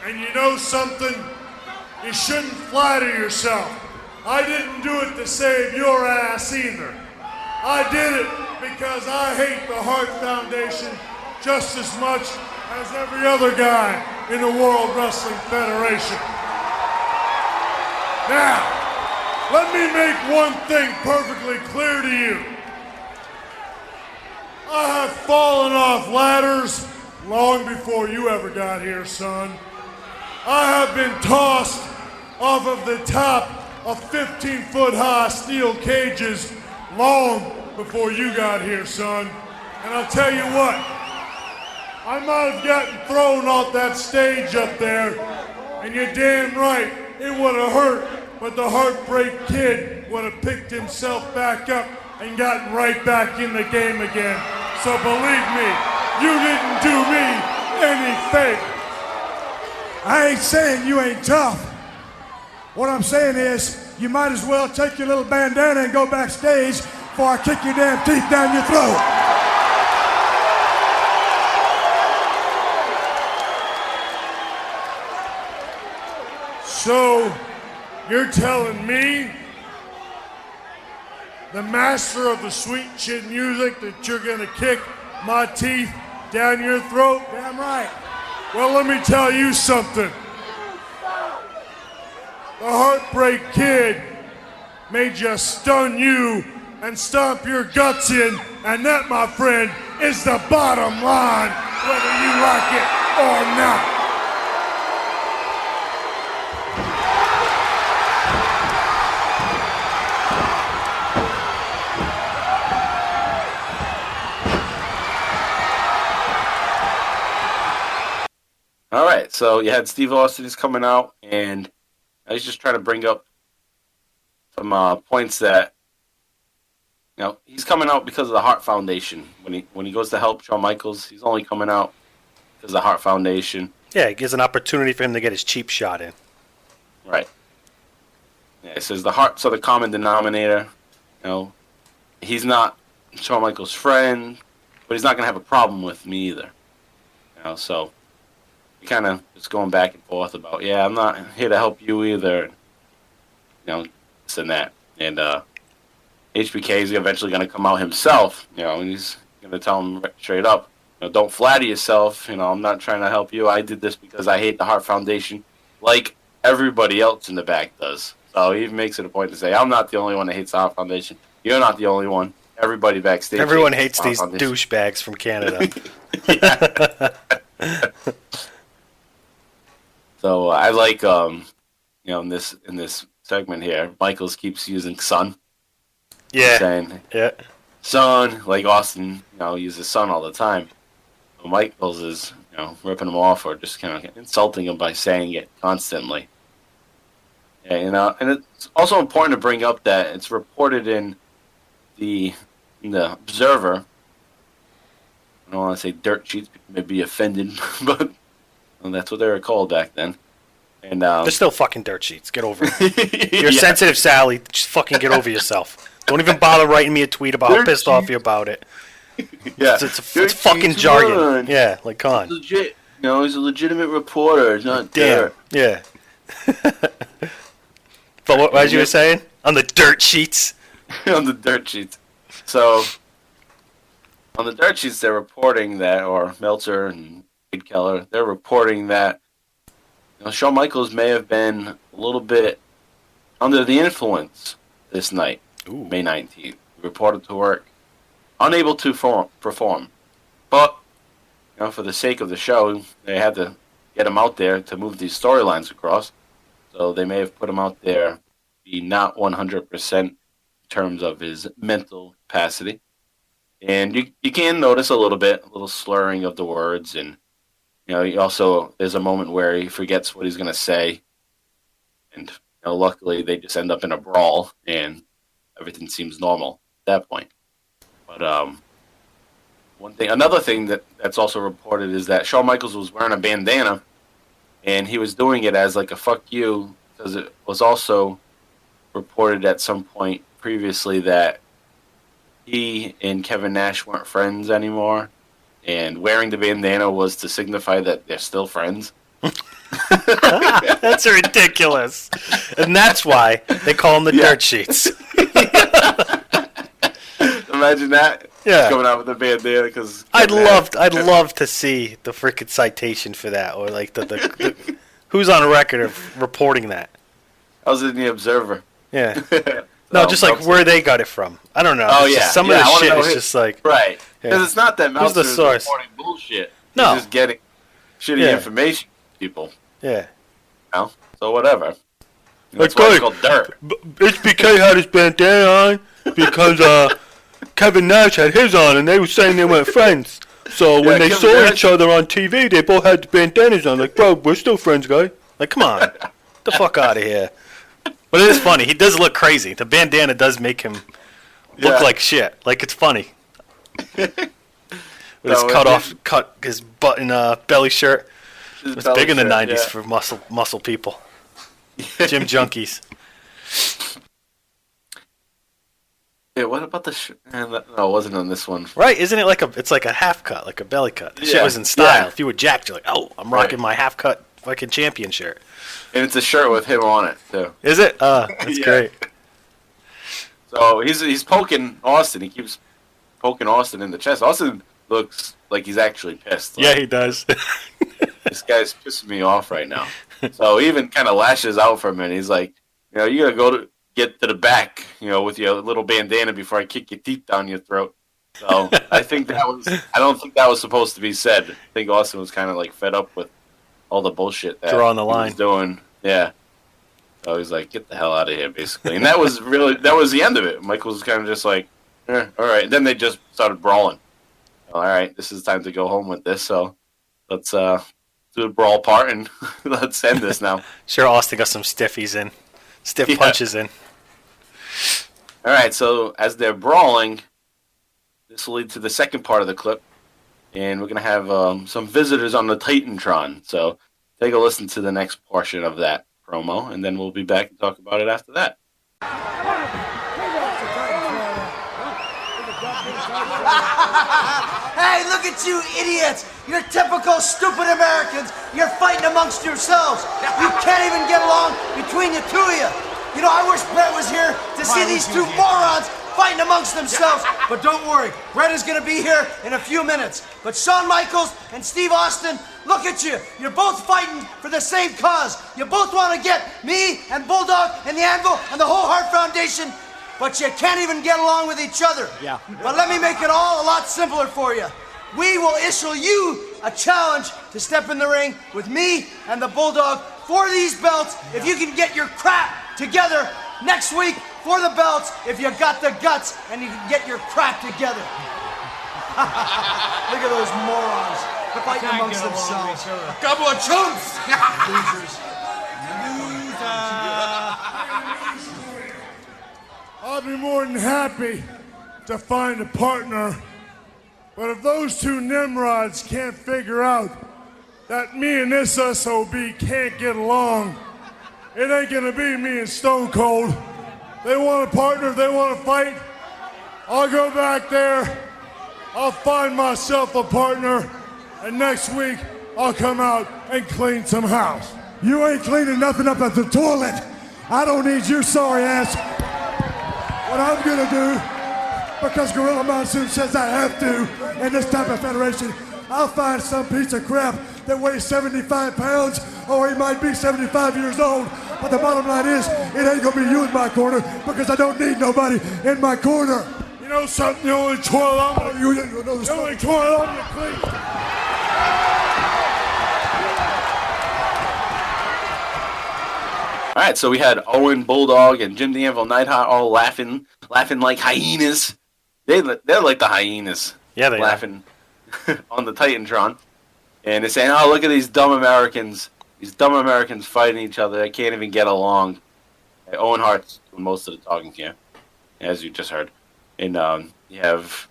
And you know something? You shouldn't flatter yourself. I didn't do it to save your ass either. I did it because I hate the Hart Foundation just as much as every other guy in the World Wrestling Federation. Now, Let me make one thing perfectly clear to you. I have fallen off ladders long before you ever got here, son. I have been tossed off of the top of 15-foot high steel cages long before you got here, son. And I'll tell you what, I might have gotten thrown off that stage up there, and you're damn right, it would have hurt, but the Heartbreak Kid would have picked himself back up and gotten right back in the game again. So believe me, you didn't do me any favor. I ain't saying you ain't tough. What I'm saying is, you might as well take your little bandana and go backstage before I kick your damn teeth down your throat. So, you're telling me, the master of the sweet chin music, that you're gonna kick my teeth down your throat? Damn right. Well, let me tell you something. The Heartbreak Kid may just stun you and stomp your guts in, and that, my friend, is the bottom line, whether you like it or not. All right, so you had Steve Austin is coming out, and I was just trying to bring up some points that, you know, he's coming out because of the Heart Foundation. When he goes to help Shawn Michaels, he's only coming out because of the Heart Foundation. Yeah, it gives an opportunity for him to get his cheap shot in. Right. Yeah, it says the hearts are the common denominator. You know, he's not Shawn Michaels' friend, but he's not going to have a problem with me either. You know, so kind of just going back and forth about, yeah, I'm not here to help you either. You know, this and that. And HBK is eventually going to come out himself. You know, and he's going to tell him straight up, you know, don't flatter yourself. You know, I'm not trying to help you. I did this because I hate the Heart Foundation, like everybody else in the back does. So he makes it a point to say, I'm not the only one that hates the Heart Foundation. You're not the only one. Everybody backstage. Everyone hates these douchebags from Canada. So I like, you know, in this segment here, Michaels keeps using son. Yeah. Saying, yeah. Son, like Austin, you know, uses son all the time. But Michaels is, you know, ripping him off or just kind of insulting him by saying it constantly. Yeah, you know, and it's also important to bring up that it's reported in the Observer. I don't want to say dirt sheets, people may be offended, but well, that's what they were called back then. And they're still fucking dirt sheets. Get over it. You're sensitive, Sally. Just fucking get over yourself. Don't even bother writing me a tweet about how pissed off you about it. Yeah, it's fucking jargon. Run. Yeah, like come on. Legit. You know, he's a legitimate reporter. It's not dirt. Yeah. But what as you were saying? On the dirt sheets? On the dirt sheets. So, on the dirt sheets, they're reporting that, or Meltzer and Wade Keller, they're reporting that, you know, Shawn Michaels may have been a little bit under the influence this night, May 19th. Reported to work, unable to perform. But, you know, for the sake of the show, they had to get him out there to move these storylines across. So they may have put him out there be not 100% in terms of his mental capacity. And you can notice a little slurring of the words. And, you know, he also, there's a moment where he forgets what he's going to say. And, you know, luckily they just end up in a brawl and everything seems normal at that point. But another thing that's also reported is that Shawn Michaels was wearing a bandana, and he was doing it as like a fuck you, because it was also reported at some point previously that he and Kevin Nash weren't friends anymore, and wearing the bandana was to signify that they're still friends. That's ridiculous. And that's why they call them the dirt sheets. Imagine that. Yeah. Coming out with a bandana because I'd love to see the frickin' citation for that, or like the who's on record of reporting that. I was in the Observer. Yeah. No, just like where they got it from. I don't know. Oh, It's yeah. just some of the shit is just like... Right. Yeah. Because it's not that Who's the Meltzer's source? reporting bullshit. No. He's just getting shitty information from people. Yeah. You know? So whatever. That's Like, why it's called dirt. HBK had his bandana on because Kevin Nash had his on, and they were saying they weren't friends. So when they Kevin saw Nash- each other on TV, they both had the bandanas on. Like, bro, we're still friends, guy. Like, come on. Get the fuck out of here. But it is funny. He does look crazy. The bandana does make him look like shit. Like, it's funny. With his cut his button belly shirt. It was big in the 90s for muscle people. Gym junkies. Yeah, what about the shirt? No, it wasn't on this one. Right, isn't it it's like a half cut, like a belly cut. That shit was in style. Yeah. If you were jacked, you're like, oh, I'm rocking my half cut fucking champion shirt. And it's a shirt with him on it, too. Is it? That's great. So he's poking Austin. He keeps poking Austin in the chest. Austin looks like he's actually pissed. Like, Yeah, he does. this guy's pissing me off right now. So he even kind of lashes out for a minute. He's like, you gotta get to the back, with your little bandana before I kick your teeth down your throat. So I don't think that was supposed to be said. I think Austin was kind of like fed up with all the bullshit that Drawing the he line. was doing. Yeah. So he's like, get the hell out of here, basically. And that was the end of it. Michael was kind of just like, all right. And then they just started brawling. All right, this is time to go home with this. So let's do the brawl part and let's end this now. Sure, Austin got some stiffies in. Stiff punches in. All right, so as they're brawling, this will lead to the second part of the clip. And we're going to have some visitors on the Titantron. So take a listen to the next portion of that promo, and then we'll be back to talk about it after that. Hey, look at you idiots! You're typical stupid Americans. You're fighting amongst yourselves. You can't even get along between the two of you. I wish Brett was here to see these two morons fighting amongst themselves. But don't worry, Brett is going to be here in a few minutes. But Shawn Michaels and Steve Austin, look at you. You're both fighting for the same cause. You both want to get me and Bulldog and the Anvil and the whole Heart Foundation, but you can't even get along with each other. Yeah. But let me make it all a lot simpler for you. We will issue you a challenge to step in the ring with me and the Bulldog for these belts if you can get your crap together next week for the belts if you got the guts and you can get your crap together. Look at those morons fighting amongst themselves. A couple of chumps! Losers. I'll be more than happy to find a partner, but if those two Nimrods can't figure out that me and this SOB can't get along, it ain't gonna be me and Stone Cold. They want a partner, they want to fight. I'll go back there, I'll find myself a partner, and next week I'll come out and clean some house. You ain't cleaning nothing up at the toilet. I don't need your sorry ass. What I'm gonna do, because Gorilla Monsoon says I have to in this type of federation, I'll find some piece of crap that weighs 75 pounds, or he might be 75 years old. But the bottom line is, it ain't gonna be you in my corner, because I don't need nobody in my corner. You know something, the only toilet I'm gonna the only toilet I'm gonna clean. All right, so we had Owen, Bulldog, and Jim the Anvil Neidhart all laughing like hyenas. They're like the hyenas. Yeah, they laughing on the Titantron. And they're saying, oh, look at these dumb Americans. These dumb Americans fighting each other. They can't even get along. Owen Hart's doing most of the talking here, as you just heard. And you have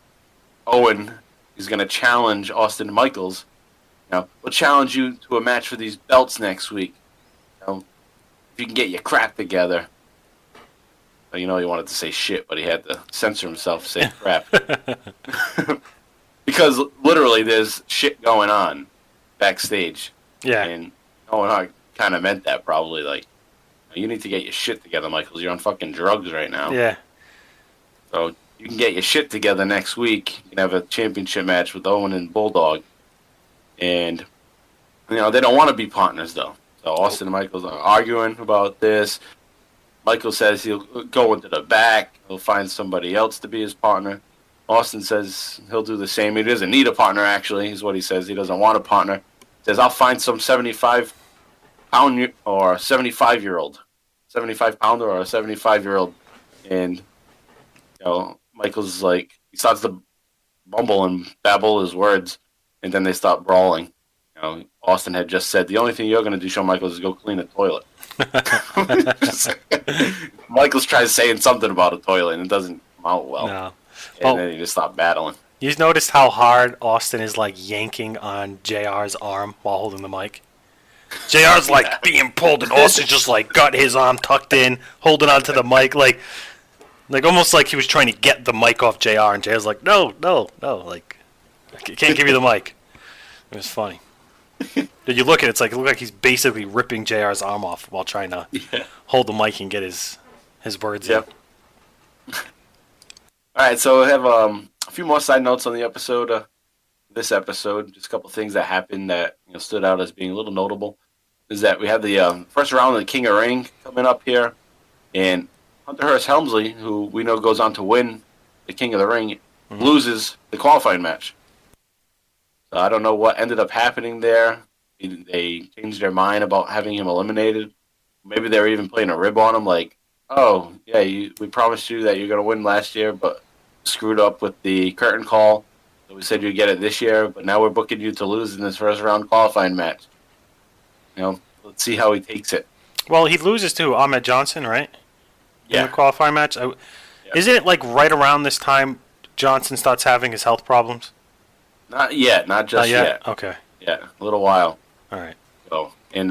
Owen, who's going to challenge Austin Michaels. We'll challenge you to a match for these belts next week. If you can get your crap together. He wanted to say shit, but he had to censor himself saying crap. Because literally there's shit going on backstage. Yeah. And Owen Hart kind of meant that probably. Like, you need to get your shit together, Michaels. You're on fucking drugs right now. Yeah. So you can get your shit together next week. You can have a championship match with Owen and Bulldog. And, they don't want to be partners, though. So Austin and Michaels are arguing about this. Michael says he'll go into the back. He'll find somebody else to be his partner. Austin says he'll do the same. He doesn't need a partner, actually, is what he says. He doesn't want a partner. He says, I'll find some 75-pound or 75-year-old. 75-pounder or a 75-year-old. And, Michael's like, he starts to mumble and babble his words, and then they stop brawling. Austin had just said, the only thing you're going to do, Shawn Michaels, is go clean the toilet. Michaels tries saying something about a toilet, and it doesn't come out well. No. And then he just stopped battling. You've noticed how hard Austin is, like, yanking on JR's arm while holding the mic? JR's, like, being pulled, and Austin's just, like, got his arm tucked in, holding onto the mic, like almost like he was trying to get the mic off JR, and JR's like, no, like, I can't give you the mic. It was funny. Did you look at it? It looked like he's basically ripping JR's arm off while trying to hold the mic and get his words in. All right, so we have a few more side notes on the episode. This episode, just a couple things that happened that stood out as being a little notable. Is that we have the first round of the King of Ring coming up here, and Hunter Hearst Helmsley, who we know goes on to win the King of the Ring, loses the qualifying match. So I don't know what ended up happening there. They changed their mind about having him eliminated. Maybe they were even playing a rib on him, like, oh, yeah, we promised you that you're going to win last year, but screwed up with the curtain call. So we said you'd get it this year, but now we're booking you to lose in this first round qualifying match. Let's see how he takes it. Well, he loses to Ahmed Johnson, right? Yeah. In the qualifying match? Isn't it like right around this time Johnson starts having his health problems? Not yet. Not just yet. Okay. Yeah, a little while. All right. So, and,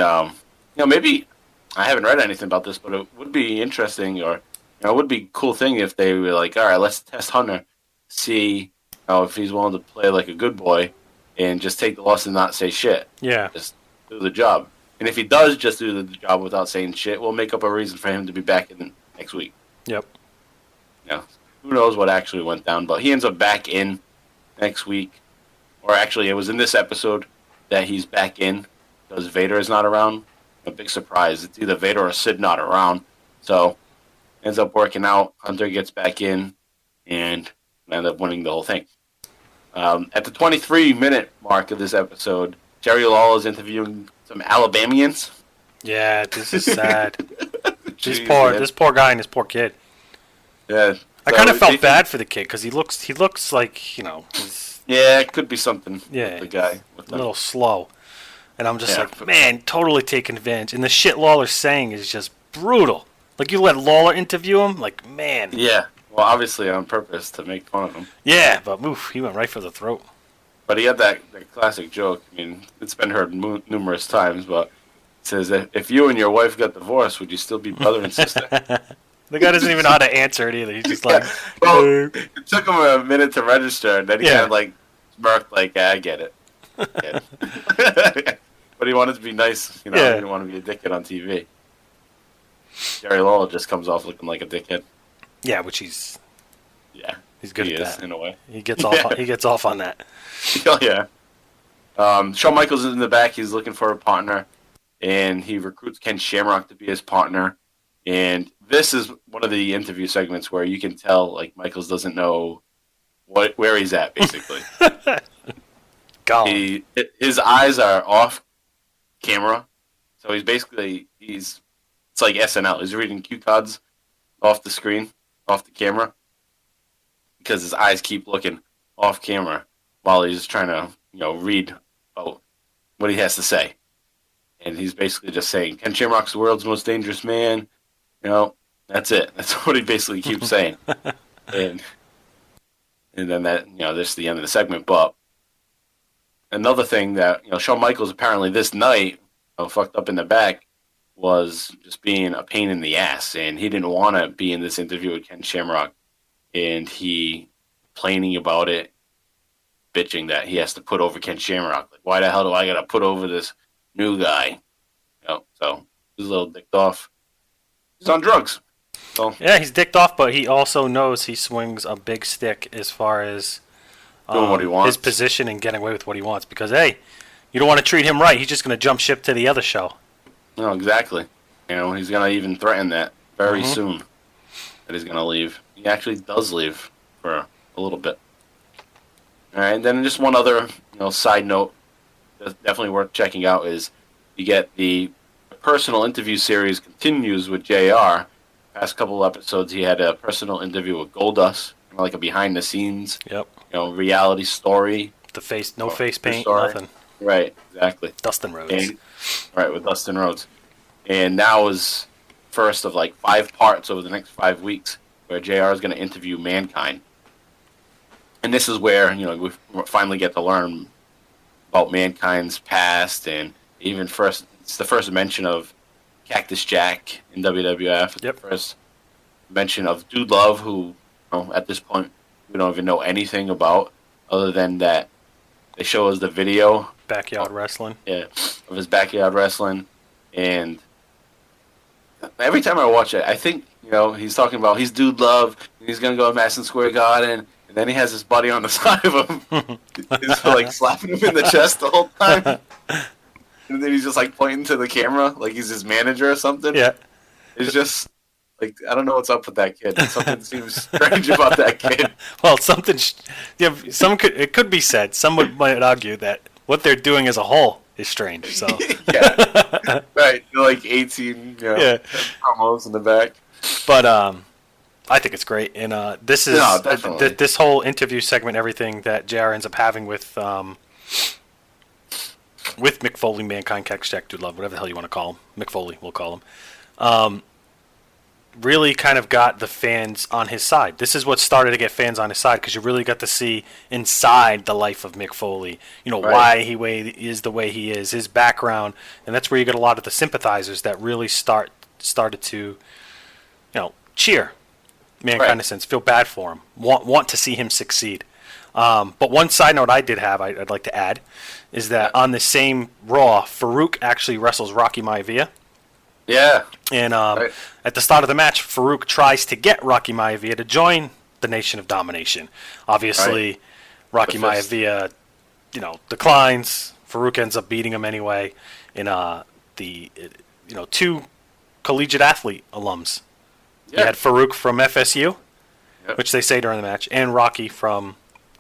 maybe, I haven't read anything about this, but it would be interesting, or, it would be a cool thing if they were like, all right, let's test Hunter, see if he's willing to play like a good boy and just take the loss and not say shit. Yeah. Just do the job. And if he does just do the job without saying shit, we'll make up a reason for him to be back in next week. Yep. Who knows what actually went down, but he ends up back in next week. Or actually, it was in this episode that he's back in because Vader is not around. A big surprise. It's either Vader or Sid not around. So, ends up working out. Hunter gets back in and ends up winning the whole thing. At the 23-minute mark of this episode, Jerry Lawler's interviewing some Alabamians. Yeah, this is sad. This poor guy and this poor kid. Yeah. I kind of felt bad for the kid because he looks like, he's... Yeah, it could be something Yeah, with the guy. A little slow. And I'm just like, man, totally taking advantage. And the shit Lawler's saying is just brutal. Like, you let Lawler interview him? Like, man. Yeah. Well, obviously on purpose to make fun of him. Yeah, but oof, he went right for the throat. But he had that classic joke. I mean, it's been heard numerous times, but it says that if you and your wife got divorced, would you still be brother and sister? The guy doesn't even know how to answer it either. He's just like... Well, it took him a minute to register, and then he kind of smirked like, I get it. But he wanted to be nice. He didn't want to be a dickhead on TV. Jerry Lawler just comes off looking like a dickhead. Yeah, which he's... Yeah. He's good at that. In a way. He gets off. He gets off on that. Oh, yeah. Shawn Michaels is in the back. He's looking for a partner, and he recruits Ken Shamrock to be his partner. And this is one of the interview segments where you can tell, like, Michaels doesn't know where he's at, basically. His eyes are off camera, so he's basically it's like SNL. He's reading cue cards off the screen, off the camera, because his eyes keep looking off camera while he's trying to read about what he has to say. And he's basically just saying, Ken Shamrock's the world's most dangerous man. That's it. That's what he basically keeps saying. And then that, this is the end of the segment. But another thing that, Shawn Michaels apparently this night, fucked up in the back, was just being a pain in the ass. And he didn't want to be in this interview with Ken Shamrock. And he complaining about it, bitching that he has to put over Ken Shamrock. Like, why the hell do I got to put over this new guy? So he's a little dicked off. He's on drugs. So. Yeah, he's dicked off, but he also knows he swings a big stick as far as doing what he wants. His position and getting away with what he wants. Because, hey, you don't want to treat him right. He's just going to jump ship to the other show. No, exactly. He's going to even threaten that very soon that he's going to leave. He actually does leave for a little bit. All right, and then just one other side note that's definitely worth checking out is you get the personal interview series continues with JR. Past couple episodes, he had a personal interview with Goldust, like a behind-the-scenes, reality story. No face paint, story. nothing. Right, exactly. Dustin Rhodes. Right, with Dustin Rhodes. And now is first of like 5 parts over the next 5 weeks where JR is going to interview Mankind. And this is where, we finally get to learn about Mankind's past, and even it's the first mention of Cactus Jack in WWF. Yep. The first mention of Dude Love, who at this point we don't even know anything about, other than that they show us the video. Backyard wrestling. Yeah, of his backyard wrestling. And every time I watch it, I think, he's talking about he's Dude Love, and he's going to go to Madison Square Garden, and then he has his buddy on the side of him. He's like slapping him in the chest the whole time. And then he's just like pointing to the camera like he's his manager or something. Yeah. It's just like, I don't know what's up with that kid. Something seems strange about that kid. Well, it could be said. Some might argue that what they're doing as a whole is strange. So yeah, right. They're like 18, promos in the back. But I think it's great, and this is definitely. This whole interview segment, everything that JR ends up having with Mick Foley, Mankind, Cactus Jack, Dude Love, whatever the hell you want to call him, Mick Foley, we'll call him. Really kind of got the fans on his side. This is what started to get fans on his side, because you really got to see inside the life of Mick Foley. Right. Why he is the way he is, his background, and that's where you get a lot of the sympathizers that really started to, cheer Mankind in a sense, feel bad for him, want to see him succeed. But one side note I did have, I'd like to add, is that on the same Raw, Farouk actually wrestles Rocky Maivia. Yeah. And at the start of the match, Farouk tries to get Rocky Maivia to join the Nation of Domination. Obviously, Rocky Maivia, declines. Farouk ends up beating him anyway. And two collegiate athlete alums. You had Farouk from FSU, which they say during the match, and Rocky from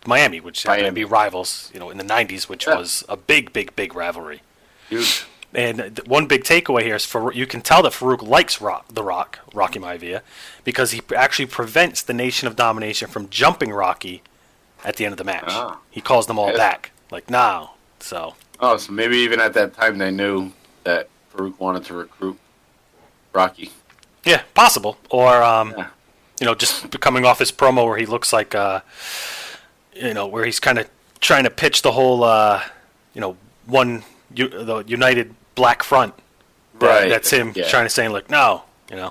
Miami, which happened to be rivals, in the 90s, which was a big, big, big rivalry. Huge. And one big takeaway here is you can tell that Farouk likes Rocky Maivia, because he actually prevents the Nation of Domination from jumping Rocky at the end of the match. Oh. He calls them all back, like, no. So maybe even at that time they knew that Farouk wanted to recruit Rocky. Yeah, possible. Or, just coming off his promo where he looks like, where he's kind of trying to pitch the whole, the united black front. Right. That's him trying to say, like, no, Yeah,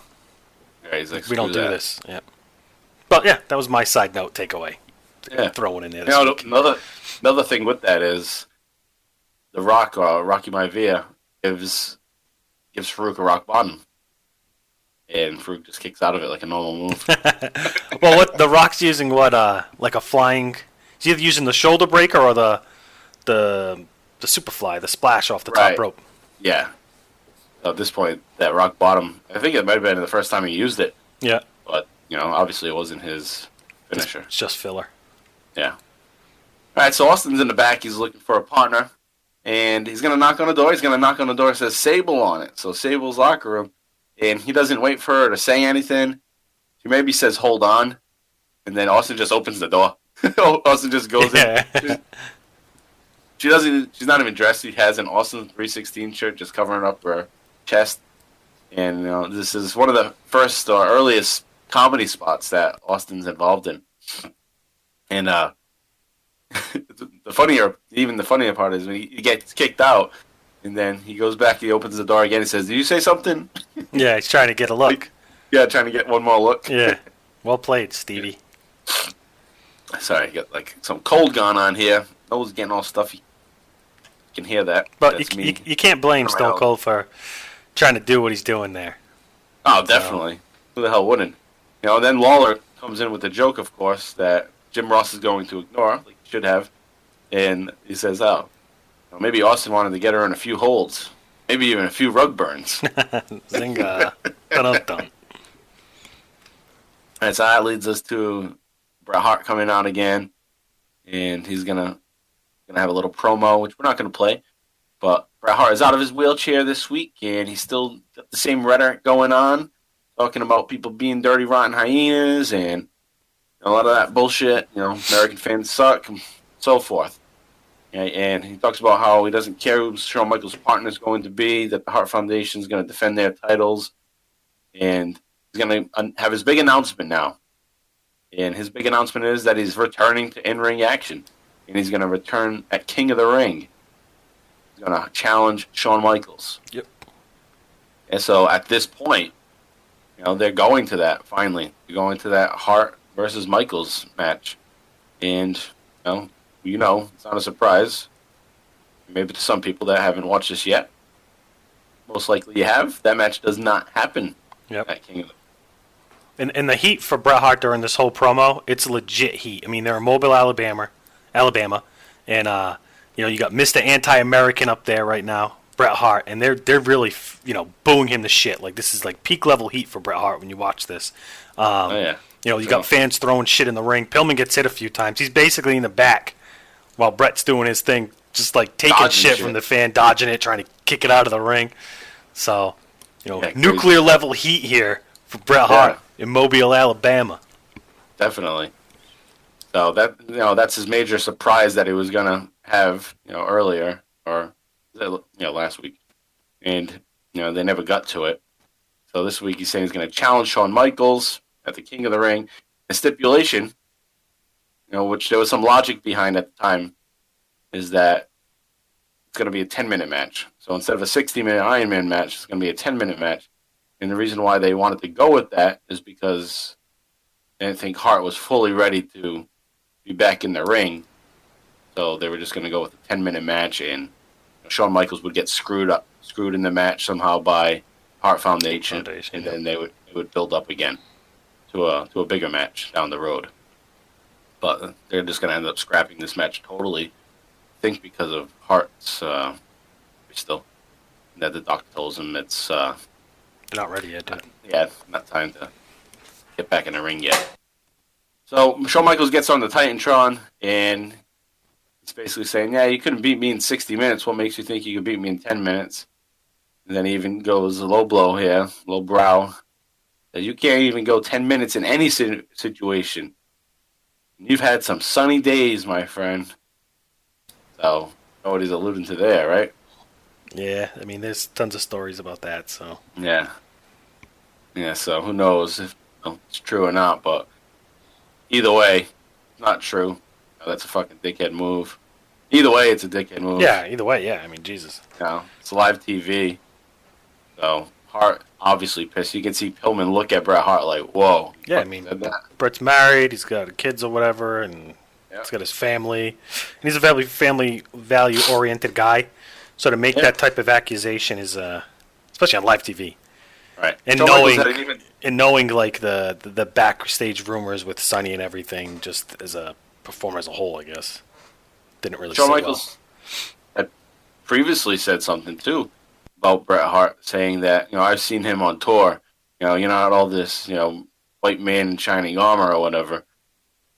he's like, we don't do this. Yeah. But, that was my side note takeaway. Yeah. Throw it in there this week. Another thing with that is The Rock, Rocky Maivia, gives Farouk a rock bottom. And Farouk just kicks out of it like a normal move. Well, what the Rock's using? Like a flying? He's either using the shoulder breaker or the superfly, the splash off the top rope. Yeah. At this point, that rock bottom, I think it might have been the first time he used it. Yeah. But obviously it wasn't his finisher. It's just filler. Yeah. All right. So Austin's in the back. He's looking for a partner, and he's gonna knock on the door. He's gonna knock on the door. It says Sable on it. So Sable's locker room. And he doesn't wait for her to say anything. She maybe says, hold on. And then Austin just opens the door. Austin just goes in. She's not even dressed. She has an Austin 316 shirt just covering up her chest. And this is one of the first or earliest comedy spots that Austin's involved in. And the funnier part is when he gets kicked out. And then he goes back, he opens the door again, he says, did you say something? Yeah, he's trying to get a look. Trying to get one more look. Yeah. Well played, Stevie. Sorry, I got some cold going on here. Nose getting all stuffy. You can hear that. But you can't blame Stone Cold for trying to do what he's doing there. Oh, definitely. Who the hell wouldn't? Then Lawler comes in with the joke, of course, that Jim Ross is going to ignore, like he should have. And he says, maybe Austin wanted to get her in a few holds. Maybe even a few rug burns. Zinga. Dun-dun-dun. And so that leads us to Bret Hart coming out again, and he's gonna have a little promo, which we're not gonna play. But Bret Hart is out of his wheelchair this week, and he's still got the same rhetoric going on, talking about people being dirty, rotten hyenas, and a lot of that bullshit. American fans suck, and so forth. And he talks about how he doesn't care who Shawn Michaels' partner is going to be, that the Hart Foundation is going to defend their titles, and he's going to have his big announcement now. And his big announcement is that he's returning to in-ring action, and he's going to return at King of the Ring. He's going to challenge Shawn Michaels. Yep. And so at this point, they're going to that finally. They're going to that Hart versus Michaels match, and it's not a surprise. Maybe to some people that haven't watched this yet. Most likely you have. That match does not happen at King of the And the heat for Bret Hart during this whole promo, it's legit heat. I mean, they're in Mobile, Alabama, and you got Mr. Anti-American up there right now, Bret Hart, and they're really booing him to shit. Like, this is like peak level heat for Bret Hart when you watch this. You got fans throwing shit in the ring. Pillman gets hit a few times. He's basically in the back while Bret's doing his thing, just like taking dodging shit from the fan, dodging it, trying to kick it out of the ring. So, nuclear level heat here for Bret Hart in Mobile, Alabama. Definitely. So that's his major surprise that he was gonna have earlier or last week, and they never got to it. So this week he's saying he's gonna challenge Shawn Michaels at the King of the Ring. A stipulation, which there was some logic behind at the time, is that it's going to be a 10-minute match. So instead of a 60-minute Iron Man match, it's going to be a 10-minute match. And the reason why they wanted to go with that is because they didn't think Hart was fully ready to be back in the ring. So they were just going to go with a 10-minute match, and Shawn Michaels would get screwed in the match somehow by Hart Foundation, and then it would build up again to a bigger match down the road. But they're just going to end up scrapping this match totally. I think because of Hart's still that the doctor tells him it's they're not ready yet, dude. Not time to get back in the ring yet. So Shawn Michaels gets on the Titantron, and he's basically saying, you couldn't beat me in 60 minutes. What makes you think you could beat me in 10 minutes? And then he even goes a low blow here, low brow. That you can't even go 10 minutes in any situation. You've had some sunny days, my friend. So, know what he's alluding to there, right? Yeah, I mean, there's tons of stories about that, so. Yeah, so who knows if it's true or not, but either way, not true. That's a fucking dickhead move. Either way, it's a dickhead move. Yeah, either way, yeah. I mean, Jesus. It's live TV. So, Hart obviously pissed. You can see Pillman look at Bret Hart like, whoa. Yeah, I mean, Bret's married, he's got kids or whatever, and he's got his family. And he's a very family value-oriented guy. So to make that type of accusation is, especially on live TV. Right. And knowing like the backstage rumors with Sonny and everything, just as a performer as a whole, I guess, didn't really. Shawn Michaels had previously said something too about Bret Hart, saying that I've seen him on tour. You're not all this white man in shining armor or whatever,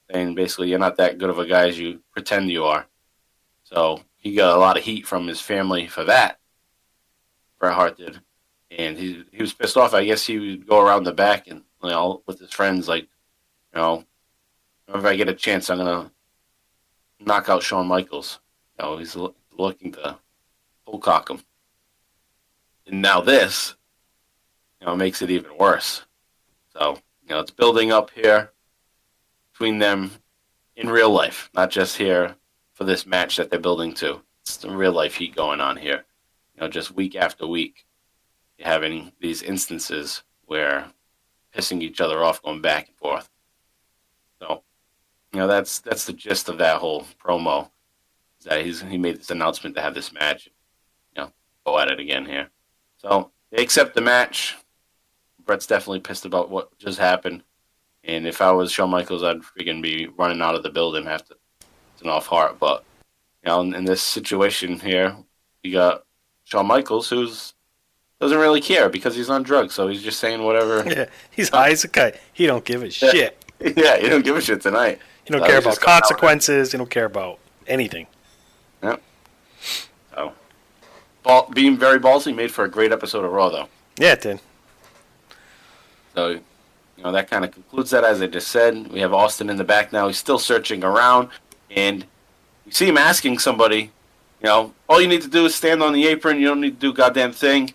and basically you're not that good of a guy as you pretend you are. So he got a lot of heat from his family for that. Bret Hart did. And he was pissed off. I guess he would go around the back and with his friends, like, if I get a chance, I'm gonna knock out Shawn Michaels. He's looking to full cock him. And now this, makes it even worse. So it's building up here between them in real life, not just here for this match that they're building to. It's the real life heat going on here. Just week after week. You're having these instances where pissing each other off, going back and forth. So, that's the gist of that whole promo. Is that he made this announcement to have this match. Go at it again here. So they accept the match. Bret's definitely pissed about what just happened. And if I was Shawn Michaels, I'd freaking be running out of the building after it's an off Hart. But in this situation here, you got Shawn Michaels, who's doesn't really care because he's on drugs, so he's just saying whatever. Yeah, he's high as a kite. He don't give a shit. Yeah, he don't give a shit tonight. He don't care about consequences. He don't care about anything. Yep. So, being very ballsy made for a great episode of Raw, though. Yeah, it did. So, that kind of concludes that, as I just said. We have Austin in the back now. He's still searching around, and you see him asking somebody, all you need to do is stand on the apron. You don't need to do a goddamn thing.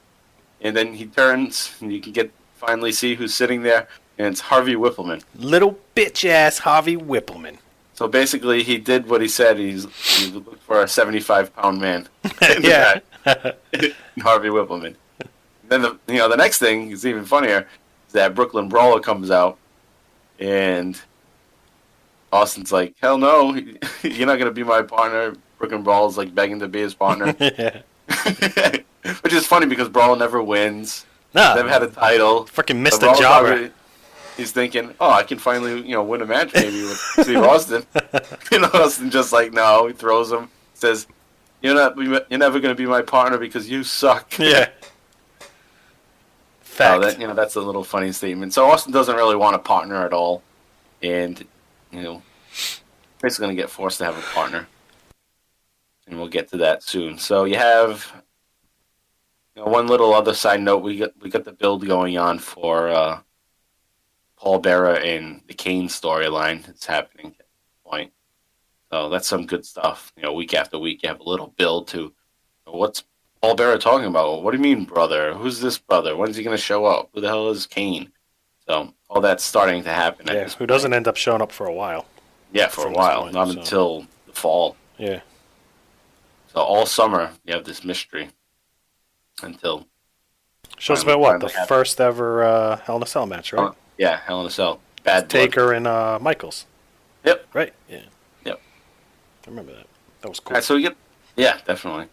And then he turns, and you can finally see who's sitting there, and it's Harvey Whippleman. Little bitch-ass Harvey Whippleman. So basically, he did what he said. He looked for a 75-pound man. Yeah. Harvey Whippleman. Then the next thing is even funnier. That Brooklyn Brawler comes out, and Austin's like, hell no, you're not going to be my partner. Brooklyn Brawler's like begging to be his partner. Which is funny because Brawler never wins. No. Never had a title. Freaking missed the job. He's thinking, I can finally, win a match maybe with Steve Austin. Austin just like, no, he throws him, says, you're never going to be my partner because you suck. Yeah. Fact. That's a little funny statement. So Austin doesn't really want a partner at all, and basically going to get forced to have a partner, and we'll get to that soon. So you have one little other side note. We got the build going on for Paul Bearer and the Kane storyline. It's happening at this point, so that's some good stuff. Week after week, you have a little build to what's Paul Bearer talking about. What do you mean, brother? Who's this brother? When's he going to show up? Who the hell is Kane? So all that's starting to happen. Yeah, who doesn't end up showing up for a while. Yeah, for a while. Not until the fall. Yeah. So all summer, you have this mystery until... Shows about what? The first ever Hell in a Cell match, right? Yeah, Hell in a Cell. Bad Taker and Michaels. Yep. Right? Yeah. Yep. I remember that. That was cool. All right, so yeah, definitely.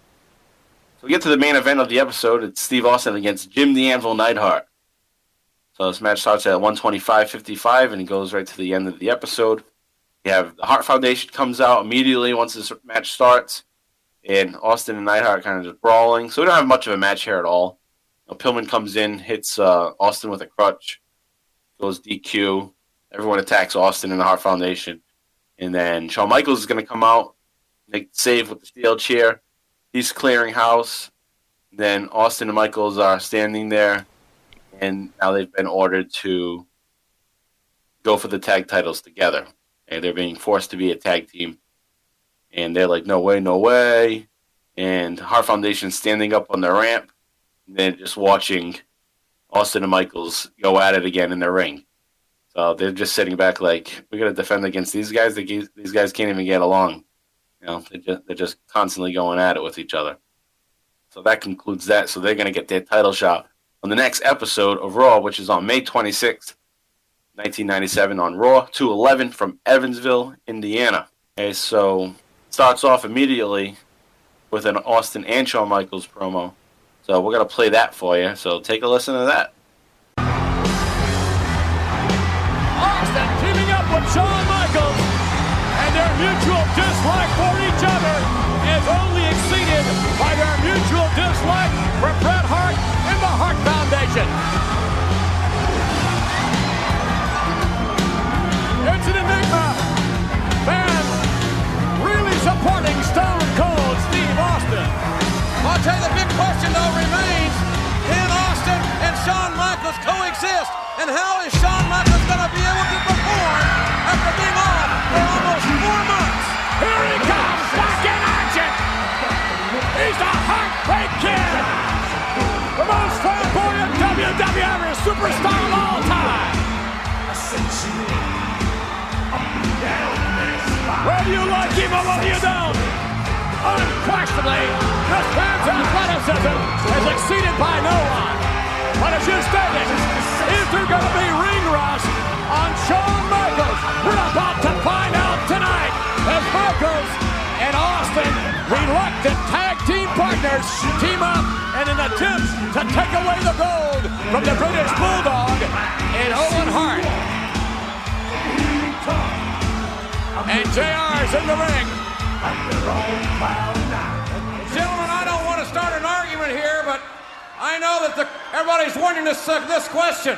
So we get to the main event of the episode. It's Steve Austin against Jim the Anvil Neidhart. So this match starts at 125.55 and it goes right to the end of the episode. You have the Hart Foundation comes out immediately once this match starts. And Austin and Neidhart kind of just brawling. So we don't have much of a match here at all. Pillman comes in, hits Austin with a crutch. Goes DQ. Everyone attacks Austin and the Hart Foundation. And then Shawn Michaels is going to come out, make the save with the steel chair. He's clearing house. Then Austin and Michaels are standing there, and now they've been ordered to go for the tag titles together. And they're being forced to be a tag team. And they're like, no way, no way. And Hart Foundation's standing up on the ramp, and they're just watching Austin and Michaels go at it again in the ring. So they're just sitting back like, we're going to defend against these guys. These guys can't even get along. They're just constantly going at it with each other. So that concludes that. So they're going to get their title shot on the next episode of Raw, which is on May 26th, 1997 on Raw 211 from Evansville, Indiana. Okay, so it starts off immediately with an Austin and Shawn Michaels promo. So we're going to play that for you. So take a listen to that. Austin teaming up with Shawn Michaels. Their mutual dislike for each other is only exceeded by their mutual dislike for Bret Hart and the Hart Foundation. It's an enigma. Fans really supporting Stone Cold Steve Austin. I'll tell you the big question though remains, can Austin and Shawn Michaels coexist? And how is Shawn Michaels going to be able to perform after being off for almost 4 months? Here he comes, back in action! He's the Heartbreak Kid! The most flamboyant WWF superstar of all time! Whether you like him or whether you don't, unquestionably, this man's athleticism is exceeded by no one. But as you stated, is there going to be ring rust on Shawn Michaels? We're about to find out tonight as Michaels and Austin, reluctant tag team partners, team up in an attempt to take away the gold from the British Bulldog and Owen Hart. And JR's in the ring. Gentlemen, I don't want to start an argument here, but I I know that everybody's wondering this question.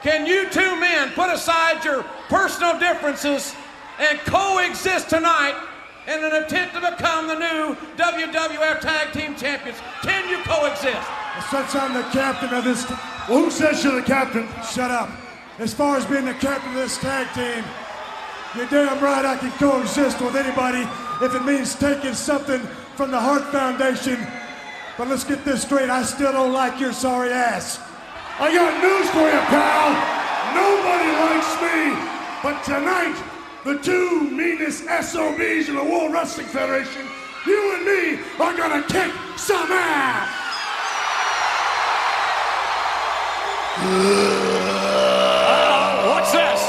Can you two men put aside your personal differences and coexist tonight in an attempt to become the new WWF Tag Team Champions? Can you coexist? Since I'm the captain of this... Well, who says you're the captain? Shut up. As far as being the captain of this tag team, you're damn right I can coexist with anybody if it means taking something from the Hart Foundation. But let's get this straight, I still don't like your sorry ass. I got news for you, pal. Nobody likes me. But tonight, the two meanest SOBs in the World Wrestling Federation, you and me, are gonna kick some ass. What's this?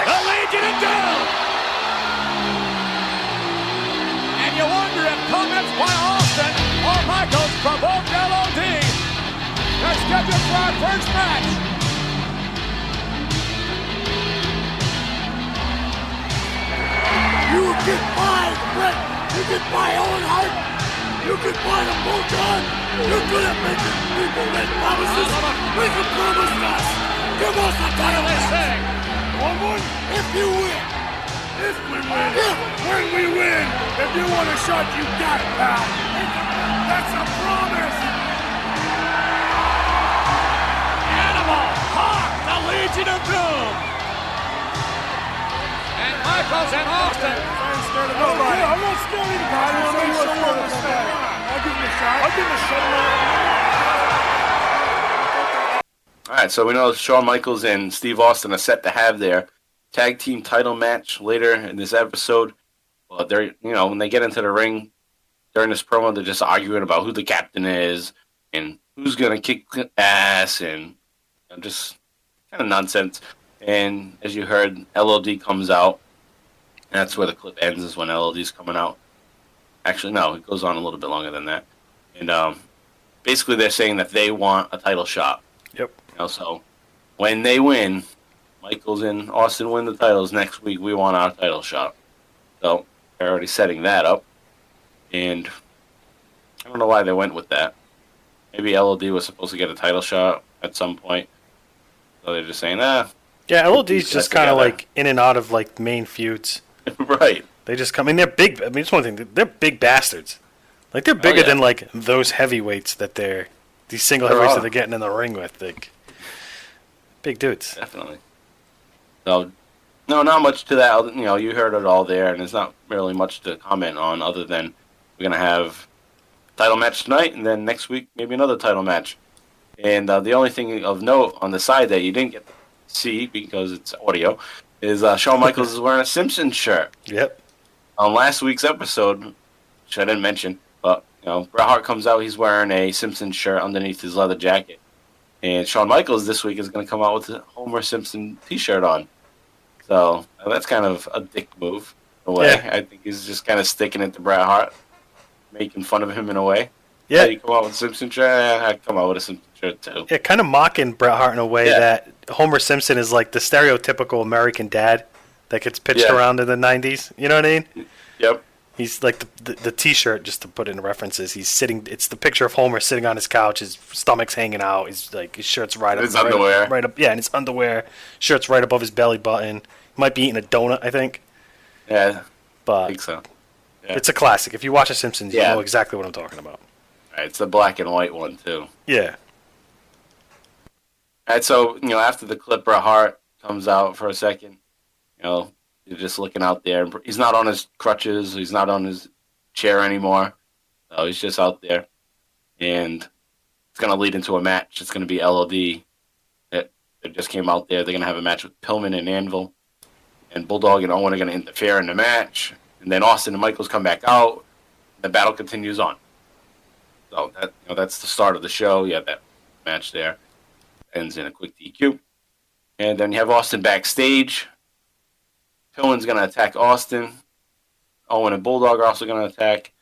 The Legion of Doom! And you wonder if comments by Austin or Michaels provoked LOD. They're scheduled for our first match. You get by, Brett. You get by Owen Hart. You get by the Bulldog. You're good at making people make promises. Make them promise us. Give us a title. One more. If you win. If we win. If. When we win. If you want a shot, you got it, pal. That's a promise. Animal Hawk, the Legion of Doom. And Michaels and Austin. Nobody. I'm not scared of anybody. I'll give him a shot. I'll give him a shot. All right, so we know Shawn Michaels and Steve Austin are set to have their tag team title match later in this episode. But they're, when they get into the ring during this promo, they're just arguing about who the captain is and who's gonna kick ass and just kind of nonsense. And as you heard, LOD comes out. And that's where the clip ends, is when LOD's coming out. Actually, no, it goes on a little bit longer than that. And basically they're saying that they want a title shot. Yep. So when they win, Michaels and Austin win the titles next week, we want our title shot. So they're already setting that up. And I don't know why they went with that. Maybe LOD was supposed to get a title shot at some point. So they're just saying, Yeah, LOD's just kind of like in and out of like main feuds. Right. They just come. I mean, they're big. I mean, it's one thing. They're big bastards. Like they're bigger than like those heavyweights that these single heavyweights that they're getting in the ring with. Like big dudes. Definitely. So, no, not much to that. You heard it all there, and there's not really much to comment on other than we're gonna have a title match tonight, and then next week maybe another title match. And the only thing of note on the side that you didn't get to see because it's audio is Shawn Michaels is wearing a Simpsons shirt. Yep. On last week's episode, which I didn't mention, but Bret Hart comes out, he's wearing a Simpsons shirt underneath his leather jacket. And Shawn Michaels this week is going to come out with a Homer Simpson t-shirt on. So that's kind of a dick move in a way. Yeah. I think he's just kind of sticking it to Bret Hart, making fun of him in a way. Yeah. You come out with a Simpson shirt, I come out with a Simpson shirt too. Yeah, kind of mocking Bret Hart in a way that Homer Simpson is like the stereotypical American dad that gets pitched around in the 90s. You know what I mean? Yep. He's like the T-shirt, just to put it in references. He's sitting. It's the picture of Homer sitting on his couch. His stomach's hanging out. He's like his shirt's right up. His underwear. Right up. Yeah, and his underwear. Shirt's right above his belly button. He might be eating a donut, I think. Yeah. But I think so. Yeah. It's a classic. If you watch The Simpsons, you know exactly what I'm talking about. Right, it's the black and white one too. Yeah. All right, so after the clip, Bret Hart comes out for a second. You're just looking out there. He's not on his crutches. He's not on his chair anymore. So he's just out there. And it's going to lead into a match. It's going to be LOD. They just came out there. They're going to have a match with Pillman and Anvil. And Bulldog and Owen are going to interfere in the match. And then Austin and Michaels come back out. The battle continues on. So that's the start of the show. You have that match there. Ends in a quick DQ. And then you have Austin backstage. Pillman's going to attack Austin. Owen and Bulldog are also going to attack.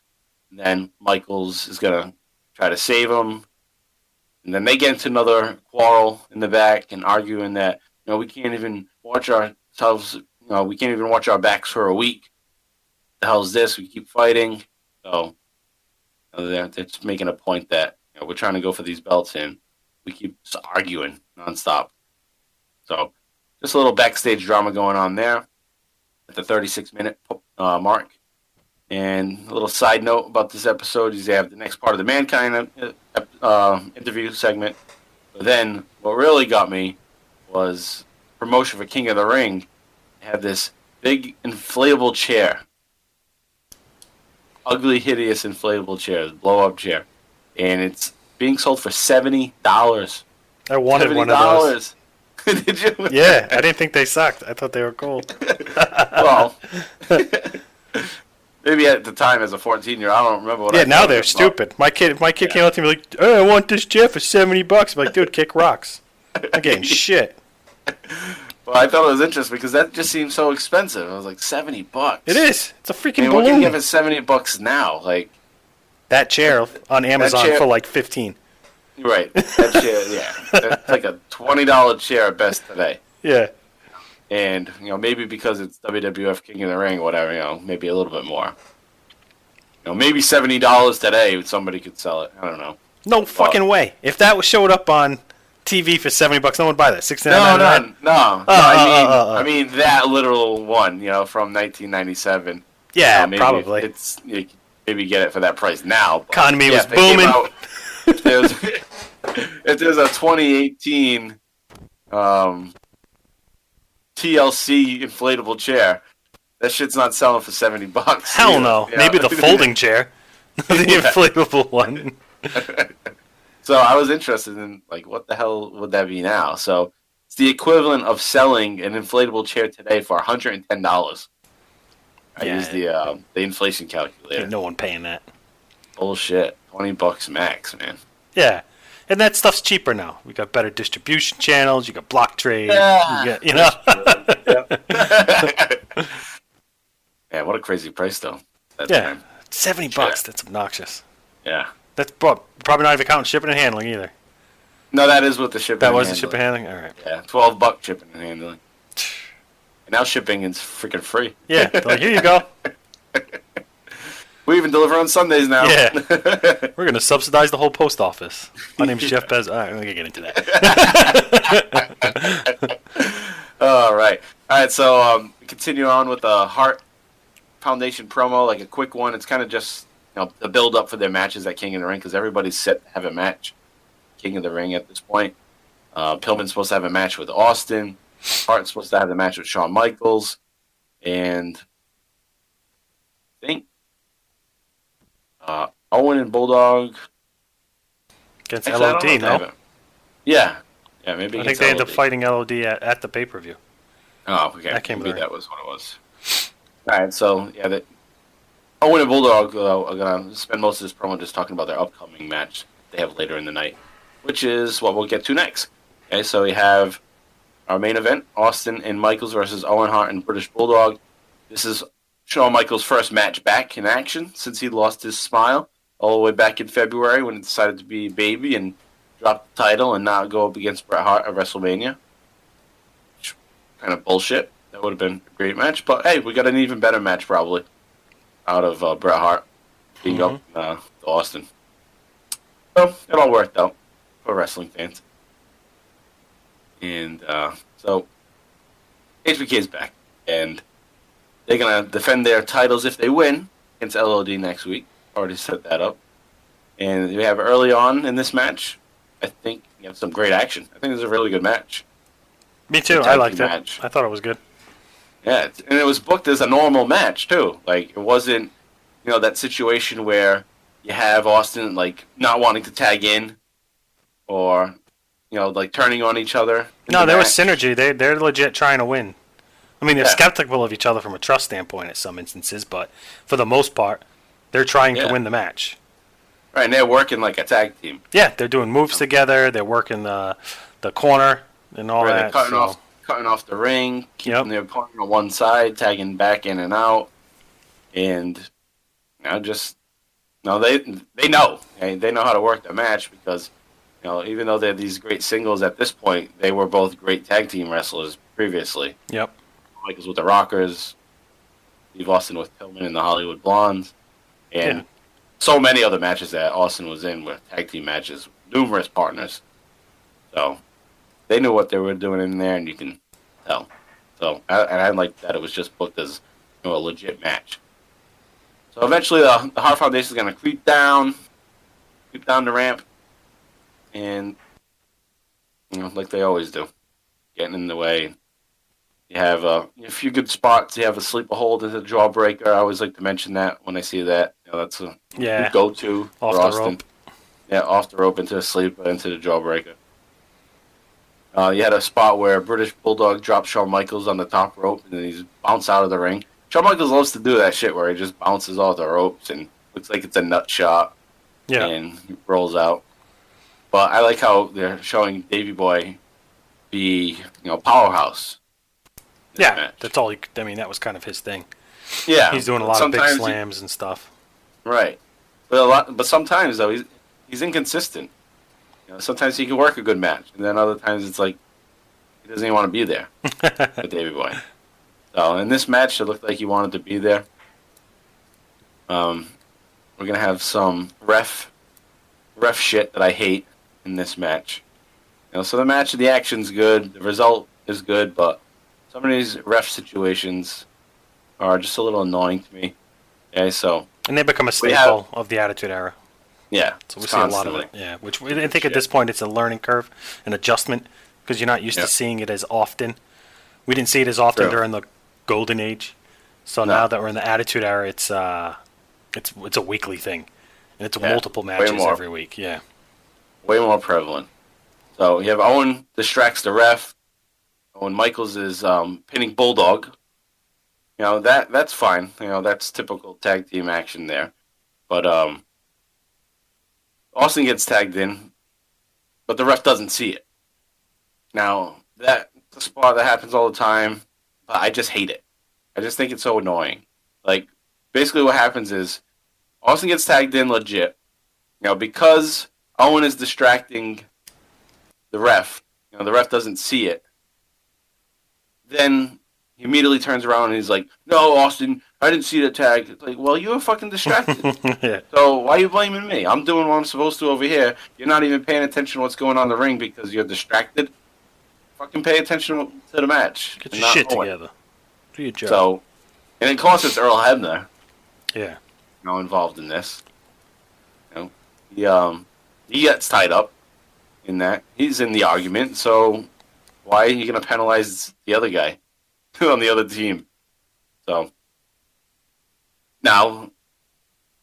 And then Michaels is going to try to save him. And then they get into another quarrel in the back and arguing that, we can't even watch ourselves, we can't even watch our backs for a week. The hell is this? We keep fighting. So they're just making a point that we're trying to go for these belts, and we keep just arguing nonstop. So, just a little backstage drama going on there at the 36-minute mark. And a little side note about this episode is they have the next part of the Mankind interview segment. But then what really got me was promotion for King of the Ring. They have this big inflatable chair. Ugly, hideous inflatable chair, blow-up chair. And it's being sold for $70. I wanted one of those. Did you? Yeah, I didn't think they sucked. I thought they were cool. Well, maybe at the time as a 14-year-old, I don't remember what. Yeah, now they're stupid. My kid came up to me like, "Hey, I want this chair for $70." I'm like, "Dude, kick rocks." I'm getting shit. Well, I thought it was interesting because that just seems so expensive. I was like, $70. It is. It's a freaking What can balloon. you give it $70 now? Like that chair on Amazon for like 15. Right. That chair, yeah. It's like a $20 chair at best today. Yeah. And, maybe because it's WWF King of the Ring or whatever, maybe a little bit more. Maybe $70 today, somebody could sell it. I don't know. No fucking way. If that showed up on TV for $70, no one would buy that. $69.99. No. I mean that literal one, from 1997. Yeah, maybe probably. You could maybe get it for that price now. But, Economy was booming. If there's a 2018 TLC inflatable chair, that shit's not selling for $70. Hell no. Maybe the folding chair. The inflatable one. So I was interested in, what the hell would that be now? So it's the equivalent of selling an inflatable chair today for $110. I used the inflation calculator. Ain't no one paying that. Bullshit. $20 max, man. Yeah. And that stuff's cheaper now. We got better distribution channels. You got block trade. Yeah. Yeah, what a crazy price, though. Time. $70. That's obnoxious. Yeah. That's probably not even counting shipping and handling either. No, that is with the shipping. That was the shipping and handling? All right. Yeah, $12 shipping and handling. And now shipping is freaking free. Yeah, they're like, here you go. We even deliver on Sundays now. Yeah. We're going to subsidize the whole post office. My name's Jeff Bez. All right, I'm going to get into that. All right. So continue on with the Heart Foundation promo, like a quick one. It's kind of just the build up for their matches at King of the Ring because everybody's set to have a match. King of the Ring at this point. Pillman's supposed to have a match with Austin. Hart's supposed to have the match with Shawn Michaels. And I think Owen and Bulldog against LOD, no? Yeah, maybe. I think they ended up fighting LOD at the pay-per-view. Oh, okay. Maybe that was what it was. All right, so Owen and Bulldog are going to spend most of this promo just talking about their upcoming match they have later in the night, which is what we'll get to next. Okay, so we have our main event, Austin and Michaels versus Owen Hart and British Bulldog. This is Shawn Michaels' first match back in action since he lost his smile all the way back in February when he decided to be a baby and drop the title and not go up against Bret Hart at WrestleMania. Which, kind of bullshit. That would have been a great match. But, hey, we got an even better match probably out of Bret Hart being up to Austin. So, it all worked out for wrestling fans. And so, HBK is back. And they're going to defend their titles if they win against LOD next week. Already set that up. And we have early on in this match, I think you have some great action. I think it's a really good match. Me too. I liked it. I thought it was good. Yeah, and it was booked as a normal match, too. Like, it wasn't, that situation where you have Austin, not wanting to tag in or, turning on each other. No, there was synergy. They're legit trying to win. I mean, they're skeptical of each other from a trust standpoint in some instances, but for the most part, they're trying to win the match. Right, and they're working like a tag team. Yeah, they're doing moves together. They're working the corner and all that. They're cutting off the ring, keeping their opponent on one side, tagging back in and out, and they know. They know how to work the match because even though they're these great singles at this point, they were both great tag team wrestlers previously. Yep. Michaels with the Rockers, Steve Austin with Pillman and the Hollywood Blondes, and so many other matches that Austin was in were tag team matches, numerous partners. So they knew what they were doing in there, and you can tell. So I like that it was just booked as a legit match. So eventually, the Hart Foundation is going to creep down the ramp, and like they always do, getting in the way. You have a few good spots. You have a sleeper hold into the jawbreaker. I always like to mention that when I see that. That's a good go-to off for the Austin. rope. Yeah, off the rope into the sleeper, into the jawbreaker. You had a spot where British Bulldog dropped Shawn Michaels on the top rope, and then he's bounced out of the ring. Shawn Michaels loves to do that shit where he just bounces off the ropes and looks like it's a nut shot, and he rolls out. But I like how they're showing Davey Boy be, powerhouse. Yeah, match. that's all. That was kind of his thing. Yeah, he's doing a lot of big slams and stuff. Right, but sometimes though he's inconsistent. Sometimes he can work a good match, and then other times it's like he doesn't even want to be there with Davey Boy. So in this match, it looked like he wanted to be there. We're gonna have some ref shit that I hate in this match. So the match, the action's good, the result is good, but some of these ref situations are just a little annoying to me. Okay, so and they become a staple of the Attitude Era. Yeah, so we see a lot of it. Yeah, which I think at this point it's a learning curve, an adjustment, because you're not used to seeing it as often. We didn't see it as often during the Golden Age, so now that we're in the Attitude Era, it's a weekly thing, and it's multiple matches every week. Yeah, way more prevalent. So you have Owen distracts the ref. Owen Michaels is pinning Bulldog. That's fine. That's typical tag team action there. But Austin gets tagged in, but the ref doesn't see it. Now, that's a spot that happens all the time, but I just hate it. I just think it's so annoying. Like, basically what happens is Austin gets tagged in legit. Because Owen is distracting the ref, the ref doesn't see it. Then he immediately turns around and he's like, "No, Austin, I didn't see the tag." It's like, well, you were fucking distracted. Yeah. So why are you blaming me? I'm doing what I'm supposed to over here. You're not even paying attention to what's going on in the ring because you're distracted. Fucking pay attention to the match. Get your shit together. Do your job. So, and of course it's Earl Hebner. Yeah. Involved in this. He gets tied up in that. He's in the argument, so why are you going to penalize the other guy on the other team? So, now,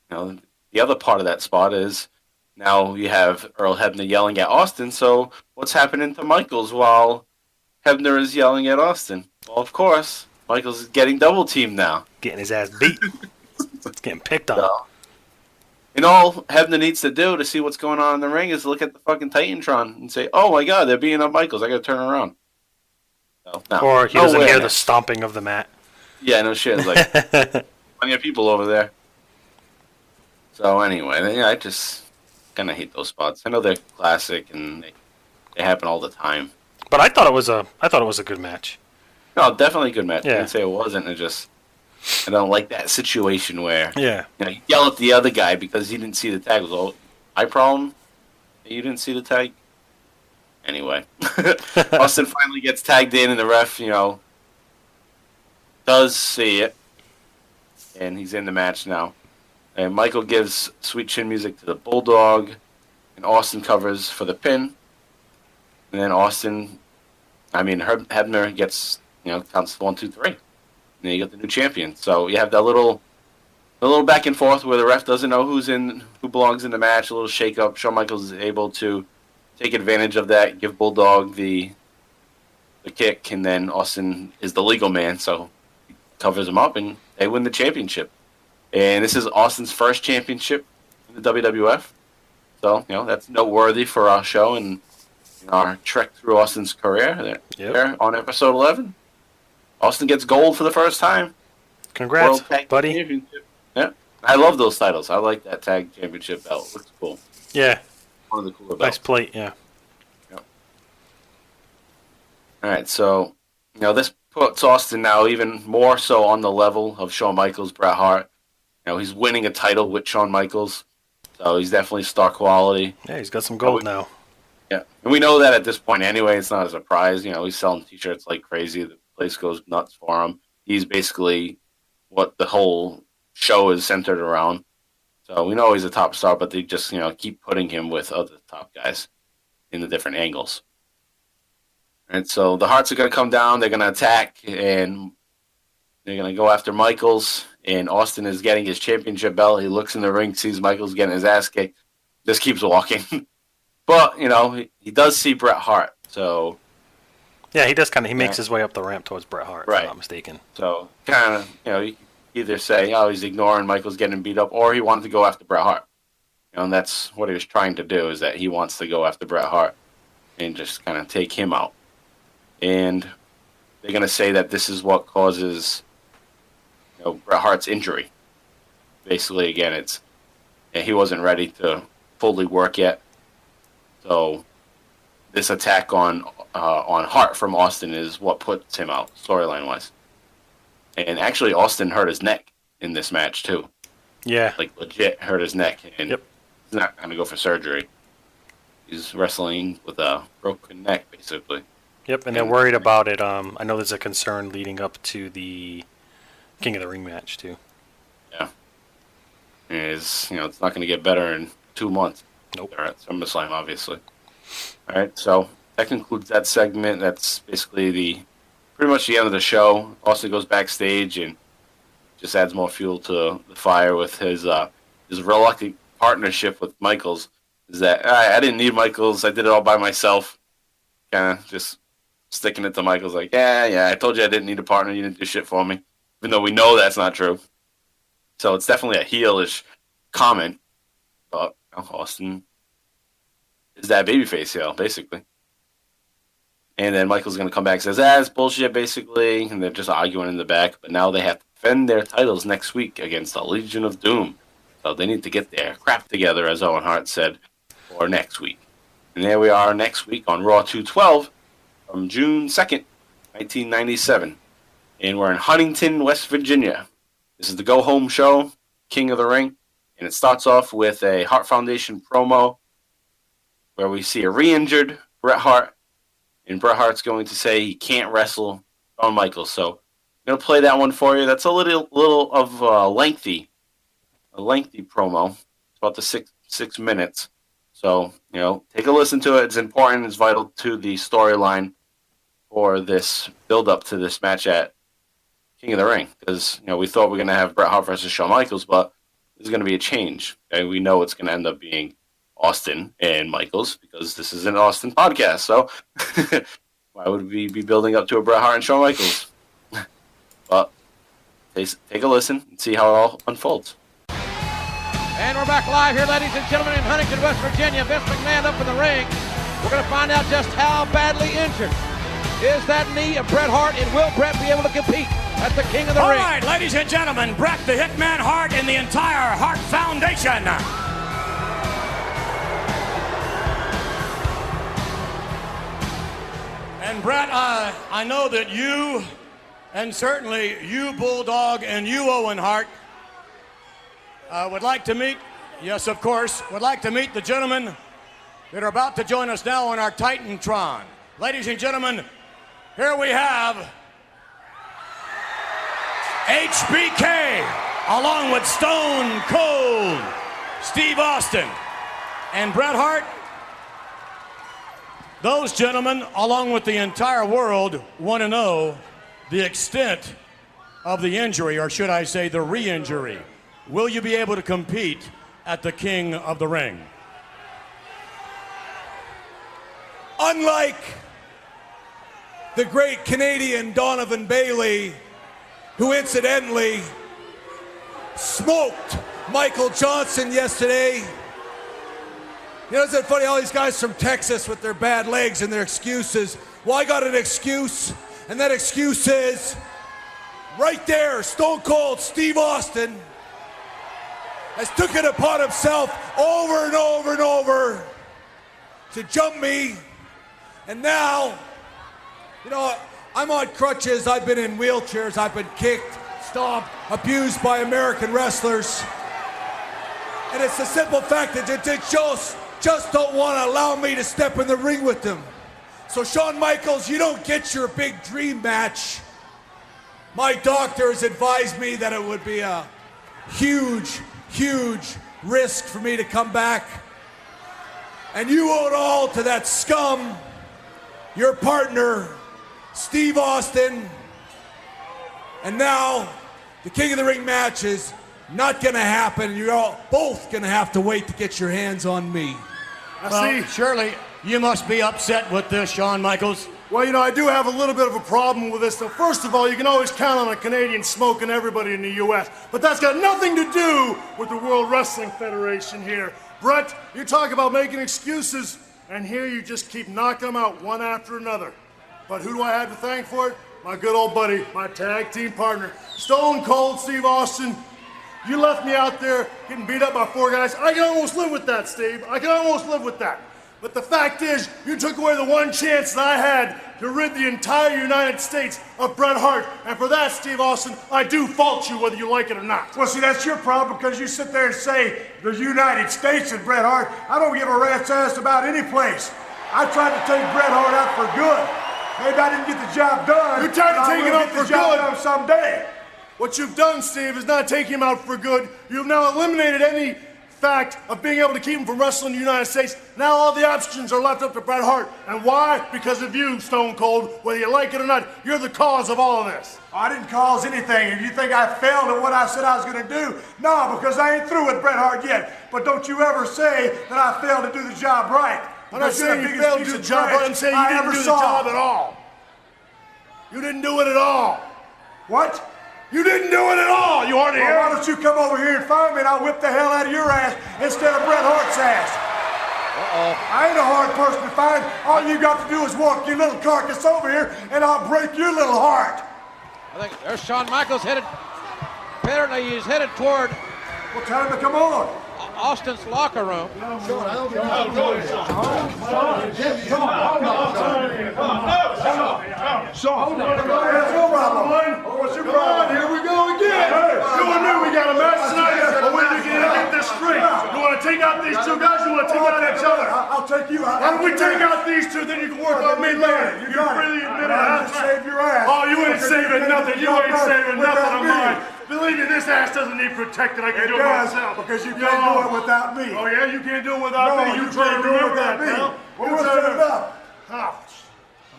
the other part of that spot is now you have Earl Hebner yelling at Austin, so what's happening to Michaels while Hebner is yelling at Austin? Well, of course, Michaels is getting double teamed now. Getting his ass beat. Getting picked on. So, and all Hebner needs to do to see what's going on in the ring is look at the fucking Titantron and say, "Oh my God, they're beating up Michaels. I got to turn around." No, or he doesn't hear the stomping of the mat. Yeah, no shit. It's like plenty of people over there. So anyway, I just kind of hate those spots. I know they're classic and they happen all the time. But I thought it was a good match. No, definitely a good match. Yeah. I didn't say it wasn't. I don't like that situation where you yell at the other guy because he didn't see the tag. Was my problem that you didn't see the tag? Anyway, Austin finally gets tagged in, and the ref, does see it, and he's in the match now. And Michael gives sweet chin music to the Bulldog, and Austin covers for the pin. And then Hebner gets, counts 1, 2, 3. And then you got the new champion. So you have that little back and forth where the ref doesn't know who belongs in the match, a little shake up. Shawn Michaels is able to take advantage of that, give Bulldog the kick, and then Austin is the legal man, so he covers him up, and they win the championship. And this is Austin's first championship in the WWF. So, that's noteworthy for our show and our trek through Austin's career there on episode 11. Austin gets gold for the first time. Congrats, buddy. Yeah, I love those titles. I like that tag championship belt. Looks cool. Yeah. One of the cooler belts. Nice plate, yeah. Yep. All right, so this puts Austin now even more so on the level of Shawn Michaels, Bret Hart, he's winning a title with Shawn Michaels, so he's definitely star quality. Yeah, he's got some gold now. Yeah, and we know that at this point anyway. It's not a surprise. He's selling T-shirts like crazy. The place goes nuts for him. He's basically what the whole show is centered around. So we know he's a top star, but they just keep putting him with other top guys in the different angles. And so the Hearts are going to come down. They're going to attack, and they're going to go after Michaels. And Austin is getting his championship belt. He looks in the ring, sees Michaels getting his ass kicked, just keeps walking. But, he does see Bret Hart. So yeah, he does he makes his way up the ramp towards Bret Hart, if I'm not mistaken. So kind of, you can either say, oh, he's ignoring Michaels getting beat up, or he wanted to go after Bret Hart. And that's what he was trying to do, is that he wants to go after Bret Hart and just kind of take him out. And they're going to say that this is what causes Bret Hart's injury. Basically, again, he wasn't ready to fully work yet. So this attack on Hart from Austin is what puts him out, storyline-wise. And actually, Austin hurt his neck in this match, too. Yeah. Like, legit hurt his neck. And he's not going to go for surgery. He's wrestling with a broken neck, basically. Yep, and they're worried about it. I know there's a concern leading up to the King of the Ring match, too. Yeah. It's not going to get better in 2 months. Nope. They're at SummerSlam, obviously. All right, so that concludes that segment. That's basically pretty much the end of the show. Austin goes backstage and just adds more fuel to the fire with his reluctant partnership with Michaels. Is that I didn't need Michaels. I did it all by myself. Kind of just sticking it to Michaels, like, yeah, I told you I didn't need a partner. You didn't do shit for me. Even though we know that's not true. So it's definitely a heelish comment. But Austin is that babyface heel, basically. And then Michael's going to come back and says, it's bullshit, basically. And they're just arguing in the back. But now they have to defend their titles next week against the Legion of Doom. So they need to get their crap together, as Owen Hart said, for next week. And there we are next week on Raw 212 from June 2nd, 1997. And we're in Huntington, West Virginia. This is the go-home show, King of the Ring. And it starts off with a Hart Foundation promo where we see a re-injured Bret Hart. And Bret Hart's going to say he can't wrestle Shawn Michaels. So I'm going to play that one for you. That's a little of a lengthy promo. It's about the six minutes. So, take a listen to it. It's important. It's vital to the storyline for this build-up to this match at King of the Ring. Because, we thought we were going to have Bret Hart versus Shawn Michaels, but there's going to be a change. Okay? We know it's going to end up being Austin and Michaels because this is an Austin podcast. So, why would we be building up to a Bret Hart and Shawn Michaels? But take a listen and see how it all unfolds. And we're back live here, ladies and gentlemen, in Huntington, West Virginia. Vince McMahon up in the ring. We're going to find out just how badly injured is that knee of Bret Hart, and will Bret be able to compete at the King of the Ring? All right, ladies and gentlemen, Bret the Hitman Hart and the entire Hart Foundation. And Bret, I know that you, and certainly you, Bulldog, and you, Owen Hart, would like to meet, yes, of course, would like to meet the gentlemen that are about to join us now on our Titantron. Ladies and gentlemen, here we have HBK, along with Stone Cold Steve Austin and Bret Hart. Those gentlemen, along with the entire world, want to know the extent of the injury, or should I say the re-injury. Will you be able to compete at the King of the Ring? Unlike the great Canadian Donovan Bailey, who incidentally smoked Michael Johnson yesterday. Isn't it funny, all these guys from Texas with their bad legs and their excuses? Well, I got an excuse, and that excuse is right there, Stone Cold Steve Austin has took it upon himself over and over and over to jump me. And now, I'm on crutches, I've been in wheelchairs, I've been kicked, stomped, abused by American wrestlers. And it's the simple fact that they just don't want to allow me to step in the ring with them. So Shawn Michaels, you don't get your big dream match. My doctor has advised me that it would be a huge, huge risk for me to come back. And you owe it all to that scum, your partner, Steve Austin. And now, the King of the Ring match is not gonna happen. You're all both gonna have to wait to get your hands on me. Well, surely you must be upset with this, Shawn Michaels. Well, you know, I do have a little bit of a problem with this. So first of all, you can always count on a Canadian smoking everybody in the U.S., but that's got nothing to do with the World Wrestling Federation here. Brett, you talk about making excuses, and here you just keep knocking them out one after another. But who do I have to thank for it? My good old buddy, my tag team partner, Stone Cold Steve Austin. You left me out there getting beat up by 4 guys. I can almost live with that, Steve. I can almost live with that. But the fact is, you took away the one chance that I had to rid the entire United States of Bret Hart. And for that, Steve Austin, I do fault you whether you like it or not. Well, see, that's your problem because you sit there and say the United States and Bret Hart. I don't give a rat's ass about any place. I tried to take Bret Hart out for good. Maybe I didn't get the job done. You tried to take him out for good someday. What you've done, Steve, is not take him out for good. You've now eliminated any fact of being able to keep him from wrestling in the United States. Now all the options are left up to Bret Hart. And why? Because of you, Stone Cold. Whether you like it or not, you're the cause of all of this. I didn't cause anything. If you think I failed at what I said I was going to do, no, because I ain't through with Bret Hart yet. But don't you ever say that I failed to do the job right. I'm not saying you failed to do the job right. I'm saying you didn't do the job at all. You didn't do it at all. What? You didn't do it at all. You hardly hear. Why don't you come over here and find me and I'll whip the hell out of your ass instead of Bret Hart's ass. I ain't a hard person to find. All you got to do is walk your little carcass over here and I'll break your little heart. I think there's Shawn Michaels headed. Apparently he's headed toward. Well, tell him to come on. Austin's locker room. What's your problem? Here we go again. You and me, we got a match tonight, but we're going to get this straight. You want to take out these 2 guys? You want to take out each other? I'll take you out. Why don't we take out these 2, then you can work on me later. You really admit it, huh? Save your ass. Oh, you ain't saving nothing. You ain't saving nothing of mine. Believe me, this ass doesn't need protecting. I can do it myself. Because you can't do it without me. Oh, yeah? You can't do it without me? You can't do it without me. Well, we'll set it up.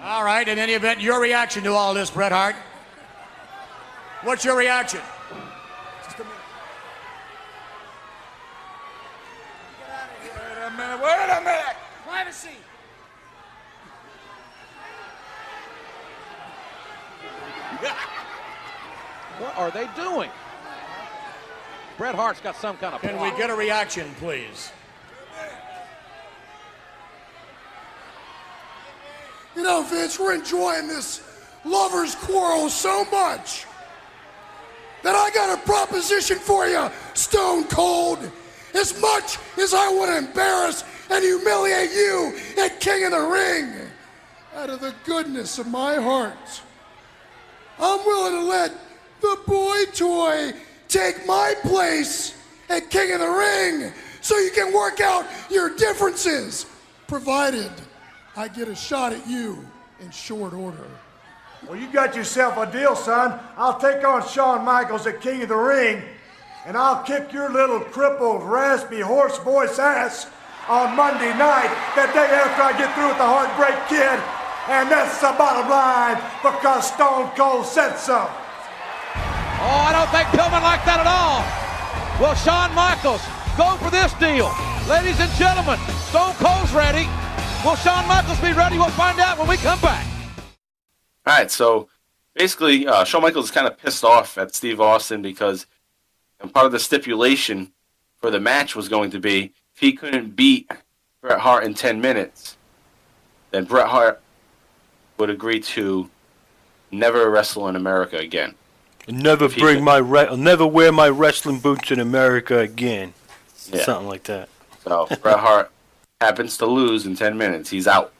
All right, in any event, your reaction to all this, Bret Hart? What's your reaction? Just a minute. Wait a minute. Privacy. What are they doing? Bret Hart's got some kind of Can we get a reaction, please? You know, Vince, we're enjoying this lovers' quarrel so much that I got a proposition for you, Stone Cold. As much as I want to embarrass and humiliate you at King of the Ring, out of the goodness of my heart, I'm willing to let the boy toy take my place at King of the Ring so you can work out your differences, provided I get a shot at you in short order. Well, you got yourself a deal, son. I'll take on Shawn Michaels at King of the Ring, and I'll kick your little crippled, raspy, hoarse voice ass on Monday night, that day after I get through with the Heartbreak Kid. And that's the bottom line, because Stone Cold said so. Oh, I don't think Pillman liked that at all. Will Shawn Michaels go for this deal? Ladies and gentlemen, Stone Cold's ready. Will Shawn Michaels be ready? We'll find out when we come back. All right, so basically, Shawn Michaels is kind of pissed off at Steve Austin because part of the stipulation for the match was going to be if he couldn't beat Bret Hart in 10 minutes, then Bret Hart would agree to never wrestle in America again. Never never wear my wrestling boots in America again. Yeah. Something like that. So Bret Hart happens to lose in 10 minutes. He's out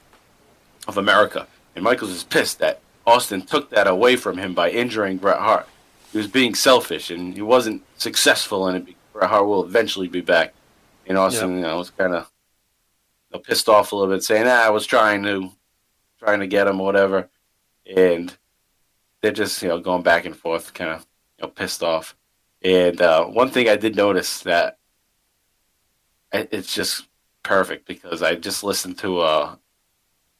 of America. And Michaels is pissed that Austin took that away from him by injuring Bret Hart. he was being selfish and he wasn't successful in it. Bret Hart will eventually be back. And Austin, was kind of pissed off a little bit, saying, I was trying to get him or whatever. And they're just, going back and forth, kind of, pissed off. And one thing I did notice that it's just perfect because I just listened to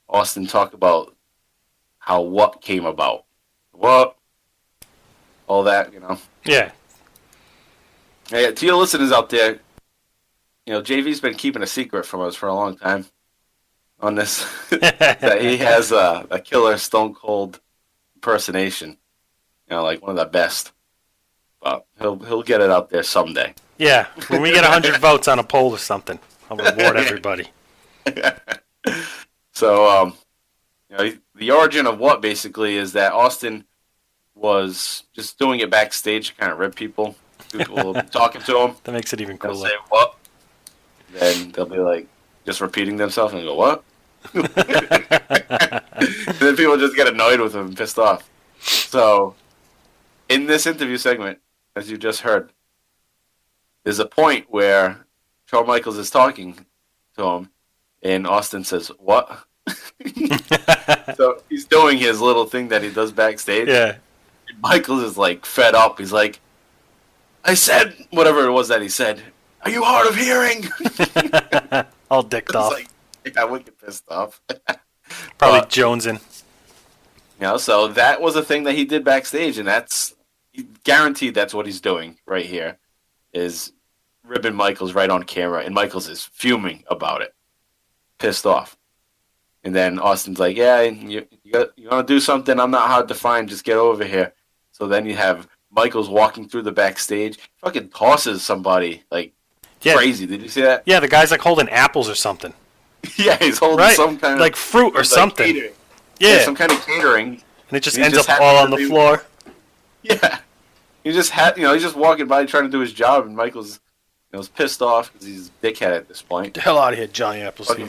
Austin talk about how what came about. What? All that, Yeah. Hey, to your listeners out there, JV's been keeping a secret from us for a long time on this. That he has a killer Stone Cold impersonation. Like one of the best. But he'll get it out there someday. Yeah, when we get 100 votes on a poll or something, I'll reward everybody. So, the origin of what basically is that Austin was just doing it backstage to kind of rib people. People will be talking to him. That makes it even cooler. They'll say, what? Then they'll be like, just repeating themselves and go, what? And then people just get annoyed with him and pissed off. So, in this interview segment, as you just heard, there's a point where Shawn Michaels is talking to him, and Austin says, what? So, he's doing his little thing that he does backstage. Yeah. And Michaels is, like, fed up. He's like, I said, whatever it was that he said, are you hard of hearing? All dicked off. Like, I would get pissed off. Probably jonesing. So that was a thing that he did backstage, and that's guaranteed that's what he's doing right here, is ribbing Michaels right on camera, and Michaels is fuming about it, pissed off. And then Austin's like, yeah, you want to do something? I'm not hard to find. Just get over here. So then you have Michaels walking through the backstage, fucking tosses somebody like crazy. Did you see that? Yeah, the guy's like holding apples or something. Yeah, he's holding some kind of like fruit or something. Catering. Yeah, some kind of catering, and it just ends up all on the floor. Yeah, he's just walking by trying to do his job, and Michaels, was pissed off because he's a dickhead at this point. Get the hell out of here, Johnny Appleseed.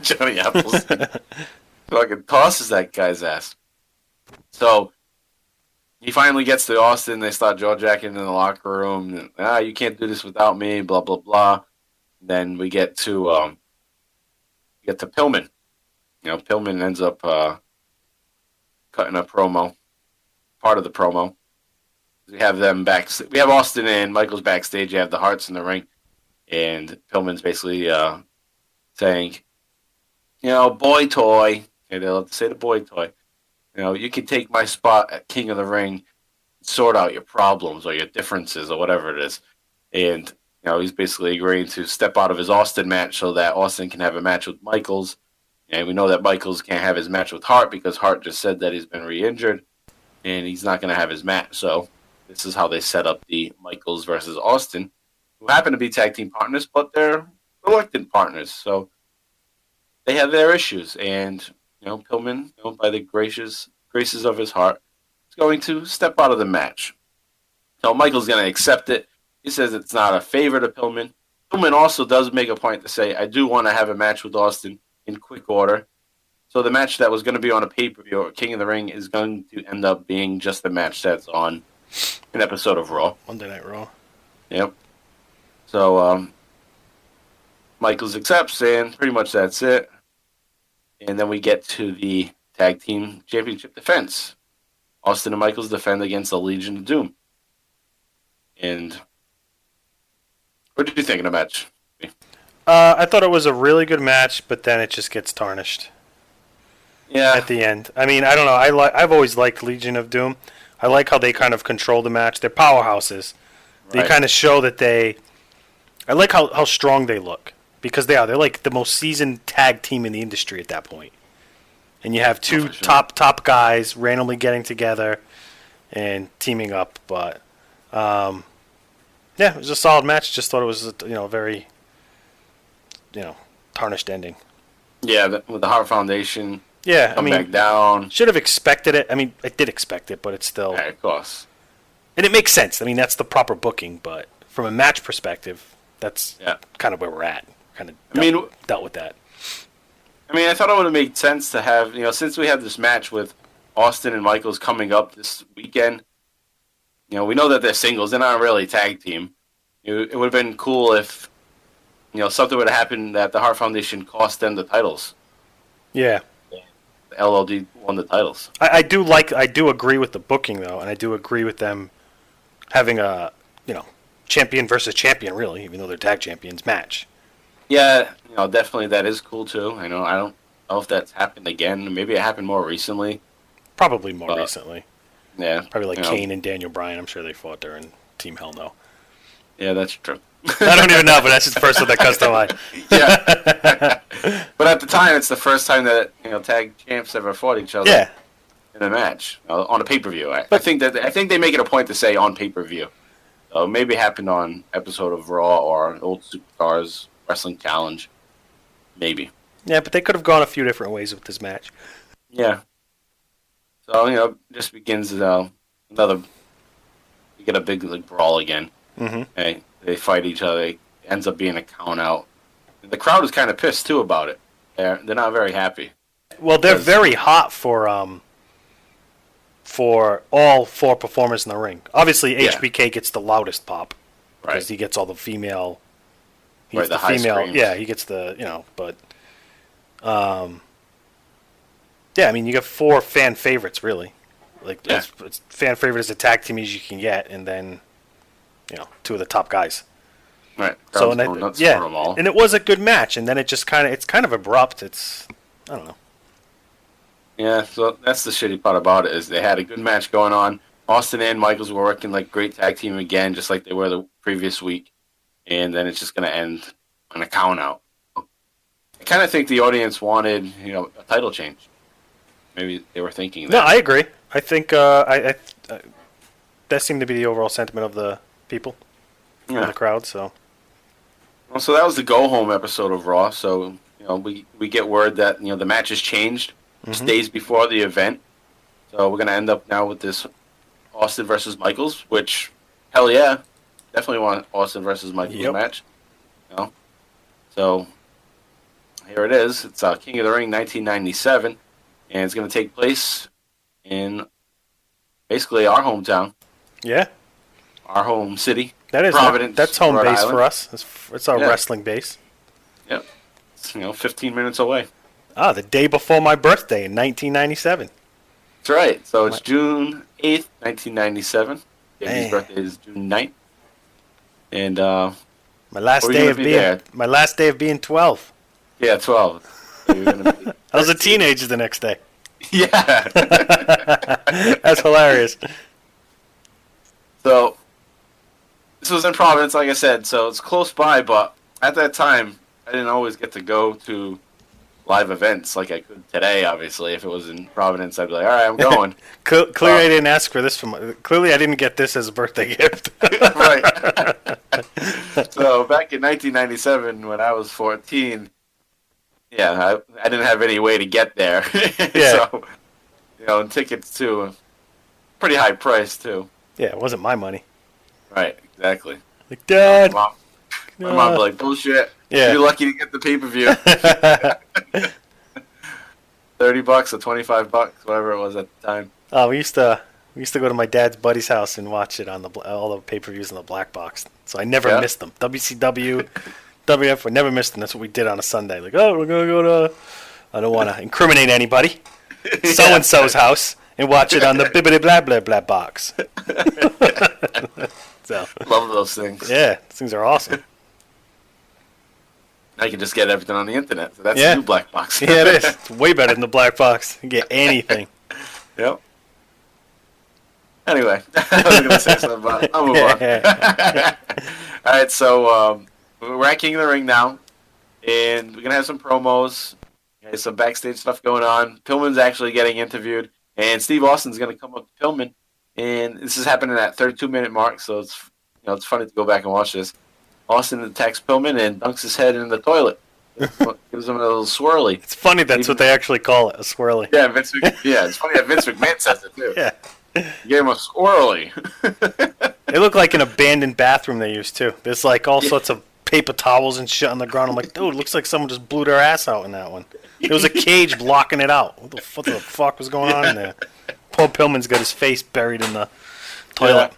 Johnny Appleseed. Fucking tosses that guy's ass. So he finally gets to Austin. They start jawjacking in the locker room. You can't do this without me. Blah blah blah. Then we get to Pillman. Pillman ends up cutting a promo, part of the promo. We have them back. We have Austin and Michaels backstage. You have the Hearts in the ring, and Pillman's basically saying, boy toy. Okay, they love to say the boy toy. You can take my spot at King of the Ring, sort out your problems or your differences or whatever it is. And, he's basically agreeing to step out of his Austin match so that Austin can have a match with Michaels. And we know that Michaels can't have his match with Hart because Hart just said that he's been re-injured and he's not going to have his match. So this is how they set up the Michaels versus Austin, who happen to be tag team partners, but they're reluctant partners. So they have their issues. And, Pillman, by the graces of his heart, is going to step out of the match. So Michael's going to accept it. He says it's not a favor to Pillman. Pillman also does make a point to say, I do want to have a match with Austin in quick order. So the match that was going to be on a pay-per-view or King of the Ring is going to end up being just a match that's on an episode of Raw. Monday Night Raw. Yep. So Michaels accepts, and pretty much that's it. And then we get to the tag team championship defense. Austin and Michaels defend against the Legion of Doom. And what did you think of the match? I thought it was a really good match, but then it just gets tarnished. Yeah. At the end. I mean, I don't know. I've always liked Legion of Doom. I like how they kind of control the match. They're powerhouses. They kind of show that they... I like how strong they look. Because they are. They're like the most seasoned tag team in the industry at that point. And you have two top guys randomly getting together and teaming up. But, yeah, it was a solid match. Just thought it was, a very, tarnished ending. Yeah, with the Hart Foundation. Yeah, come back down. Should have expected it. I mean, I did expect it, but it's still... Yeah, of course. And it makes sense. I mean, that's the proper booking, but from a match perspective, that's kind of where we're at. Kind of dealt with that. I mean, I thought it would have made sense to have, since we have this match with Austin and Michaels coming up this weekend, we know that they're singles. They're not really a tag team. It would have been cool if, something would have happened that the Hart Foundation cost them the titles. Yeah. The LLD won the titles. I do agree with the booking, though, and I do agree with them having a, champion versus champion, really, even though they're tag champions, match. Yeah, definitely that is cool, too. I don't know if that's happened again. Maybe it happened more recently. Probably more recently. Yeah. Probably like Kane and Daniel Bryan. I'm sure they fought during Team Hell No. Yeah, that's true. I don't even know, but that's just the first one that comes to mind. Yeah. But at the time, it's the first time that tag champs ever fought each other. Yeah. In a match on a pay-per-view. I think they make it a point to say on pay-per-view. So maybe it happened on episode of Raw or Old Superstars Wrestling Challenge. Maybe. Yeah, but they could have gone a few different ways with this match. Yeah. So just begins another. You get a big brawl again. Mm-hmm. They fight each other. It ends up being a count out. The crowd is kind of pissed too about it. They're not very happy. Well, they're very hot for all 4 performers in the ring. Obviously, HBK gets the loudest pop because he gets all the female. He's the female. Screams. Yeah, he gets the but. Yeah, I mean, you got 4 fan favorites, really. It's fan favorite as a tag team as you can get, and then, 2 of the top guys. Right. So and it was a good match, and then it's kind of abrupt. I don't know. Yeah, so that's the shitty part about it is they had a good match going on. Austin and Michaels were working like great tag team again, just like they were the previous week, and then it's just going to end on a count out. I kind of think the audience wanted, a title change. Maybe they were thinking that. No, I agree. I think that seemed to be the overall sentiment of the people in the crowd. So, well, so that was the go home episode of Raw. So we get word that the match has changed. Mm-hmm. Days before the event. So we're going to end up now with this Austin versus Michaels, which, hell yeah, definitely want Austin versus Michaels match. So here it is. It's King of the Ring 1997, and it's going to take place in basically our hometown. Yeah. Our home city. That is Providence. That's home Rhode base Island. for us. It's our wrestling base. Yep. It's 15 minutes away. The day before my birthday in 1997. That's right. So it's June 8th, 1997. His birthday is June 9th. And my last day of being 12. Yeah, 12. So I was a teenager the next day. Yeah. That's hilarious. So this was in Providence, like I said. So it's close by, but at that time, I didn't always get to go to live events like I could today. Obviously, if it was in Providence, I'd be like, all right, I'm going. Clearly, I didn't ask for this clearly, I didn't get this as a birthday gift. Right. So back in 1997, when I was 14, I didn't have any way to get there. Yeah. So, and tickets too, pretty high price too. Yeah, it wasn't my money. Right. Exactly. Like, Dad. My mom was like, bullshit. Yeah. You're lucky to get the pay-per-view. $30 or $25, whatever it was at the time. Oh, we used to go to my dad's buddy's house and watch it on all the pay-per-views in the black box. So I never missed them. WCW, WF, we never missed them. That's what we did on a Sunday. Like, we're gonna go to. I don't want to incriminate anybody. So and so's house and watch it on the bibbidi blah blah blah box. So love those things. Yeah, those things are awesome. I can just get everything on the internet. So that's the new black box. Yeah, it is. It's way better than the black box. You can get anything. Yep. Anyway, I was going to say something about it. I'll move on. All right, so we're at King of the Ring now, and we're going to have some promos, some backstage stuff going on. Pillman's actually getting interviewed, and Steve Austin's going to come up to Pillman, and this is happening at 32-minute mark, so it's funny to go back and watch this. Austin attacks Pillman and dunks his head in the toilet. Gives him a little swirly. It's funny that's what they actually call it, a swirly. Yeah, it's funny that Vince McMahon says it, too. Yeah. He gave him a swirly. It looked like an abandoned bathroom they used, too. There's, like, all sorts of paper towels and shit on the ground. I'm like, dude, it looks like someone just blew their ass out in that one. There was a cage blocking it out. What the fuck was going on in there? Poor Pillman's got his face buried in the toilet.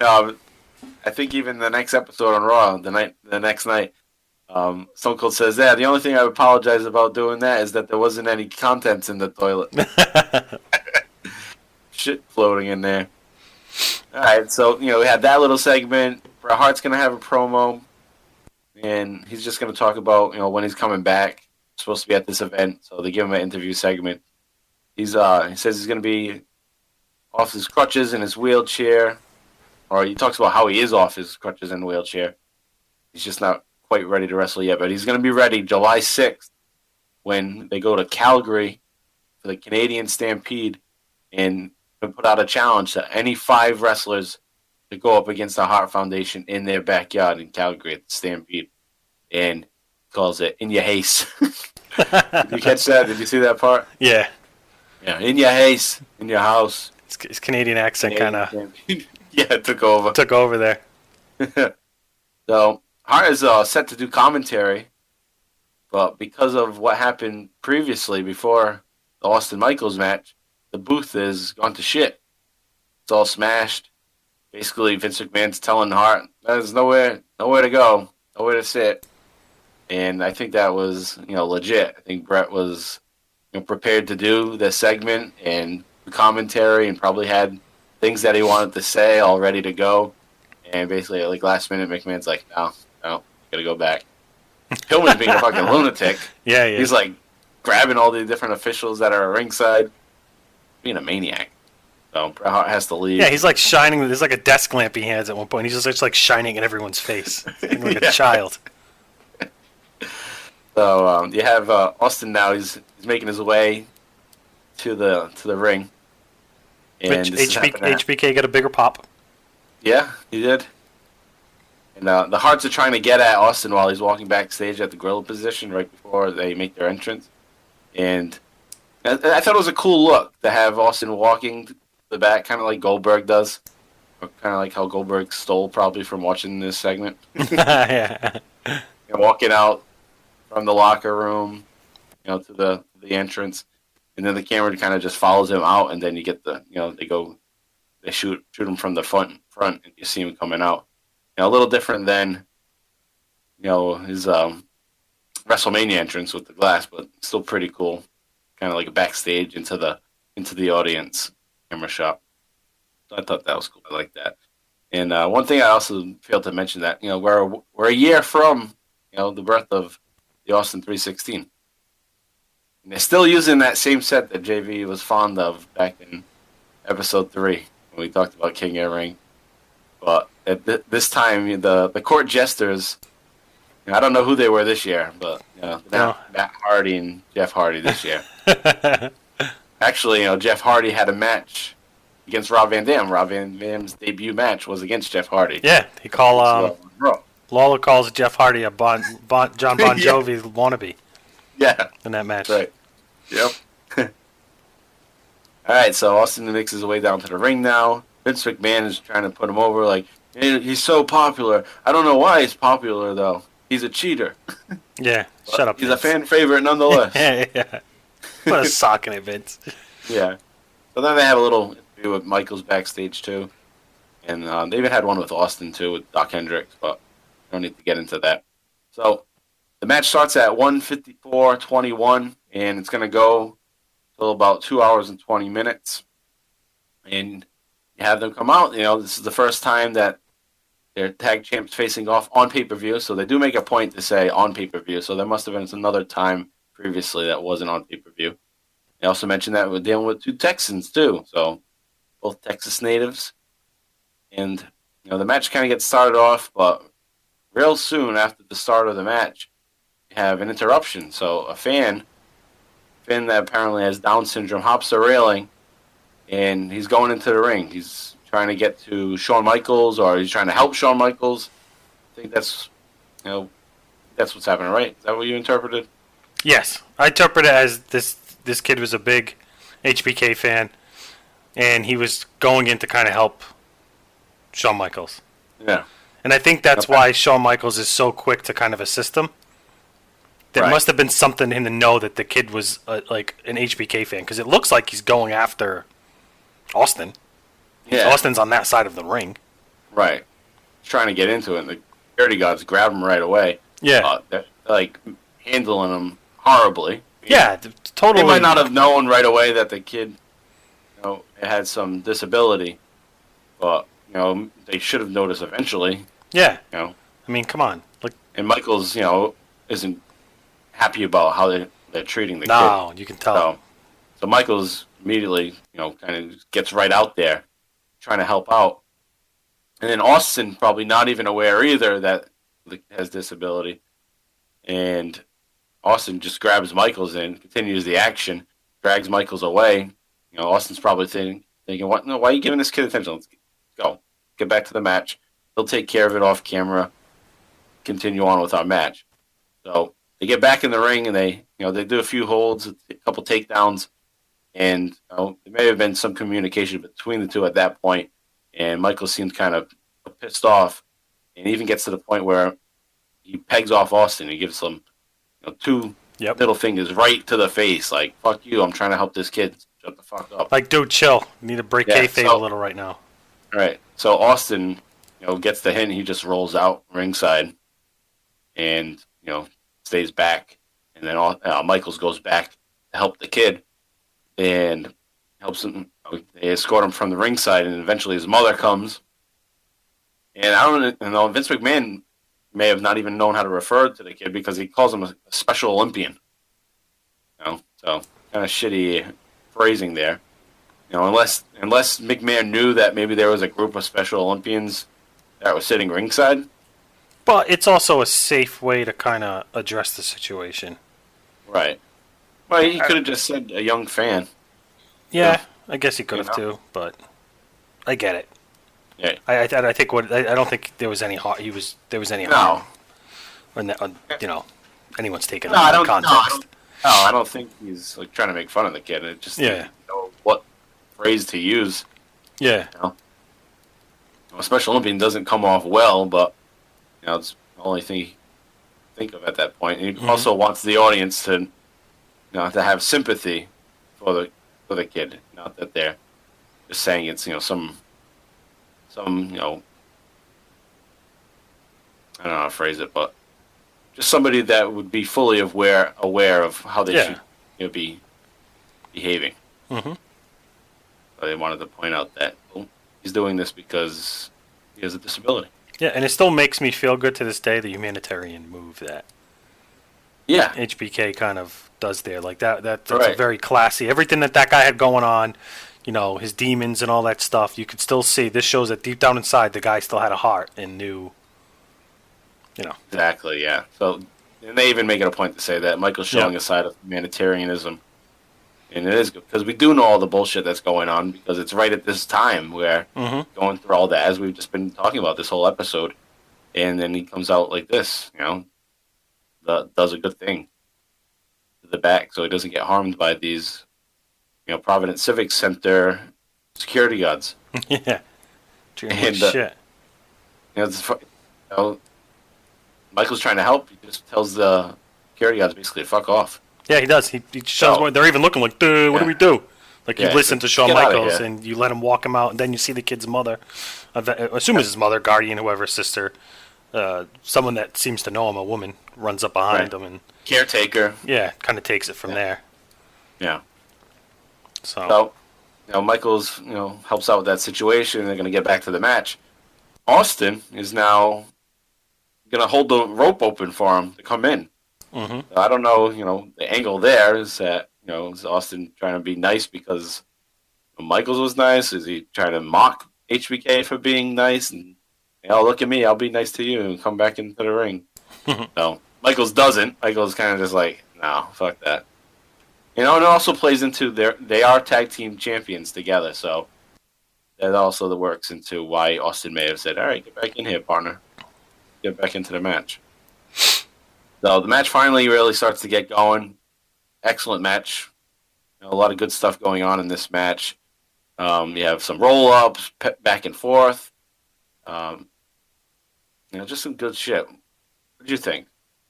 I think even the next episode on Raw, the next night, Stone Cold says, "Yeah, the only thing I apologize about doing that is that there wasn't any contents in the toilet." Shit floating in there. All right, so we had that little segment. Bret Hart's gonna have a promo, and he's just gonna talk about when he's coming back. He's supposed to be at this event, so they give him an interview segment. He says he's gonna be off his crutches in his wheelchair, or he talks about how he is off his crutches in the wheelchair. He's just not quite ready to wrestle yet, but he's gonna be ready July 6th when they go to Calgary for the Canadian Stampede, and put out a challenge to any 5 wrestlers to go up against the Hart Foundation in their backyard in Calgary at the Stampede, and calls it "In Your Haste." Did you catch that? Did you see that part? Yeah. Yeah, in your haste, in your house. His Canadian accent kind of took over. Took over there. So Hart is set to do commentary, but because of what happened previously before the Austin Michaels match, the booth is gone to shit. It's all smashed. Basically, Vince McMahon's telling Hart there's nowhere to go, nowhere to sit. And I think that was legit. I think Bret was prepared to do the segment and the commentary, and probably had things that he wanted to say all ready to go. And basically, like last minute, McMahon's like, no, gotta go back. Pillman's being a fucking lunatic. Yeah. He's like grabbing all the different officials that are ringside, being a maniac. So Bret Hart has to leave. Yeah, he's like shining. There's like a desk lamp he has at one point. He's just like shining in everyone's face, like a child. So you have Austin now. He's making his way to the ring. And HBK got a bigger pop. Yeah, he did. And the Harts are trying to get at Austin while he's walking backstage at the gorilla position right before they make their entrance. And I thought it was a cool look to have Austin walking to the back, kind of like Goldberg does. Or kind of like how Goldberg stole probably from watching this segment. Yeah. And walking out from the locker room, to the entrance. And then the camera kind of just follows him out, and then you get they shoot him from the front, and you see him coming out. A little different than, his WrestleMania entrance with the glass, but still pretty cool. Kind of like a backstage into the audience camera shot. So I thought that was cool. I like that. And one thing I also failed to mention that we're a year from the birth of the Austin 316. And they're still using that same set that JV was fond of back in episode 3 when we talked about King of the Ring. But at this time, the court jesters, I don't know who they were this year, but Matt Hardy and Jeff Hardy this year. Actually, Jeff Hardy had a match against Rob Van Dam. Rob Van Dam's debut match was against Jeff Hardy. Yeah, he called Lawler calls Jeff Hardy a John Bon Jovi wannabe. Yeah, in that match. Right. Yep. All right, so Austin makes his way down to the ring now. Vince McMahon is trying to put him over, like, hey, he's so popular. I don't know why he's popular, though. He's a cheater. Yeah, shut up, He's Vince. a fan favorite nonetheless. Yeah. Put a sock in it, Vince. Yeah. So then they have a little interview with Michaels backstage, too. And they even had one with Austin, too, with Doc Hendricks, but I don't need to get into that. So the match starts at 1:54:21, and it's going to go till about 2 hours and 20 minutes. And you have them come out. This is the first time that they're tag champs facing off on pay-per-view, so they do make a point to say on pay-per-view. So there must have been another time previously that wasn't on pay-per-view. They also mentioned that we're dealing with 2 Texans, too. So both Texas natives. And, the match kind of gets started off, but real soon after the start of the match, you have an interruption. So a fan that apparently has Down syndrome, hops the railing, and he's going into the ring. He's trying to get to Shawn Michaels, or he's trying to help Shawn Michaels. I think that's what's happening, right? Is that what you interpreted? Yes, I interpret it as this kid was a big HBK fan, and he was going in to kind of help Shawn Michaels. Yeah. And I think that's why Shawn Michaels is so quick to kind of assist him. There must have been something in the know that the kid was like an HBK fan, because it looks like he's going after Austin. Yeah. Austin's on that side of the ring. Right. He's trying to get into it, and the security guards grab him right away. Yeah. They're, like, handling him horribly. Yeah, totally. They might not have known right away that the kid, had some disability, but, they should have noticed eventually. Yeah. I mean, come on. And Michaels, isn't happy about how they're treating the kid. No, you can tell. So Michaels immediately, kind of gets right out there, trying to help out. And then Austin probably not even aware either that he has disability. And Austin just grabs Michaels and continues the action, drags Michaels away. Austin's probably thinking, why are you giving this kid attention? Let's go. Get back to the match. He'll take care of it off camera. Continue on with our match. So they get back in the ring and they do a few holds, a couple takedowns, and there may have been some communication between the two at that point. And Michael seems kind of pissed off, and even gets to the point where he pegs off Austin. He gives him two middle fingers right to the face, like "fuck you! I'm trying to help this kid. Shut the fuck up." Like, dude, chill. You need to break kayfabe a little right now. Right. So Austin, gets the hint. He just rolls out ringside, and stays back. And then Michaels goes back to help the kid, and helps him. They escort him from the ringside, and eventually his mother comes. And I don't know. Vince McMahon may have not even known how to refer to the kid because he calls him a Special Olympian. So kind of shitty phrasing there. Unless McMahon knew that maybe there was a group of Special Olympians that was sitting ringside. But it's also a safe way to kind of address the situation. Right. Well, he could have just said a young fan. Yeah, I guess he could have too, but I get it. Yeah. I think I don't think there was any harm. There was any harm. When anyone's taking that out of context. No, I don't think he's trying to make fun of the kid. It just didn't know what phrase to use. Yeah. A Special Olympian doesn't come off well, but it's the only thing you think of at that point. And he also wants the audience to to have sympathy for the kid, not that they're just saying it's some I don't know how to phrase it, but just somebody that would be fully aware of how they should be behaving. Mm-hmm. So they wanted to point out that he's doing this because he has a disability. Yeah, and it still makes me feel good to this day, the humanitarian move that HBK kind of does there. Like that's a very classy. Everything that guy had going on, his demons and all that stuff, you could still see. This shows that deep down inside, the guy still had a heart and knew, Exactly, yeah. So, and they even make it a point to say that Michael's showing a side of humanitarianism. And it is good, because we do know all the bullshit that's going on, because it's right at this time where going through all that, as we've just been talking about this whole episode, and then he comes out like this, does a good thing to the back, so he doesn't get harmed by these, Providence Civic Center security guards. Yeah. And, shit. Michael's trying to help. He just tells the security guards basically to fuck off. Yeah, he does. He shows they're even looking like, dude, what do we do? Like, you listen to Shawn Michaels and you let him walk him out, and then you see the kid's mother. I assume it's his mother, guardian, whoever, sister. Someone that seems to know him, a woman, runs up behind him. And caretaker. Yeah, kind of takes it from there. Yeah. So Michaels, helps out with that situation. They're going to get back to the match. Austin is now going to hold the rope open for him to come in. Mm-hmm. I don't know, the angle there is that, is Austin trying to be nice because Michaels was nice? Is he trying to mock HBK for being nice? And, look at me, I'll be nice to you and come back into the ring. No, Michaels doesn't. Michaels kind of just like, no, fuck that. And it also plays into they are tag team champions together, so that also works into why Austin may have said, all right, get back in here, partner. Get back into the match. So the match finally really starts to get going. Excellent match. A lot of good stuff going on in this match. You have some roll-ups, back and forth. Just some good shit. What did you think?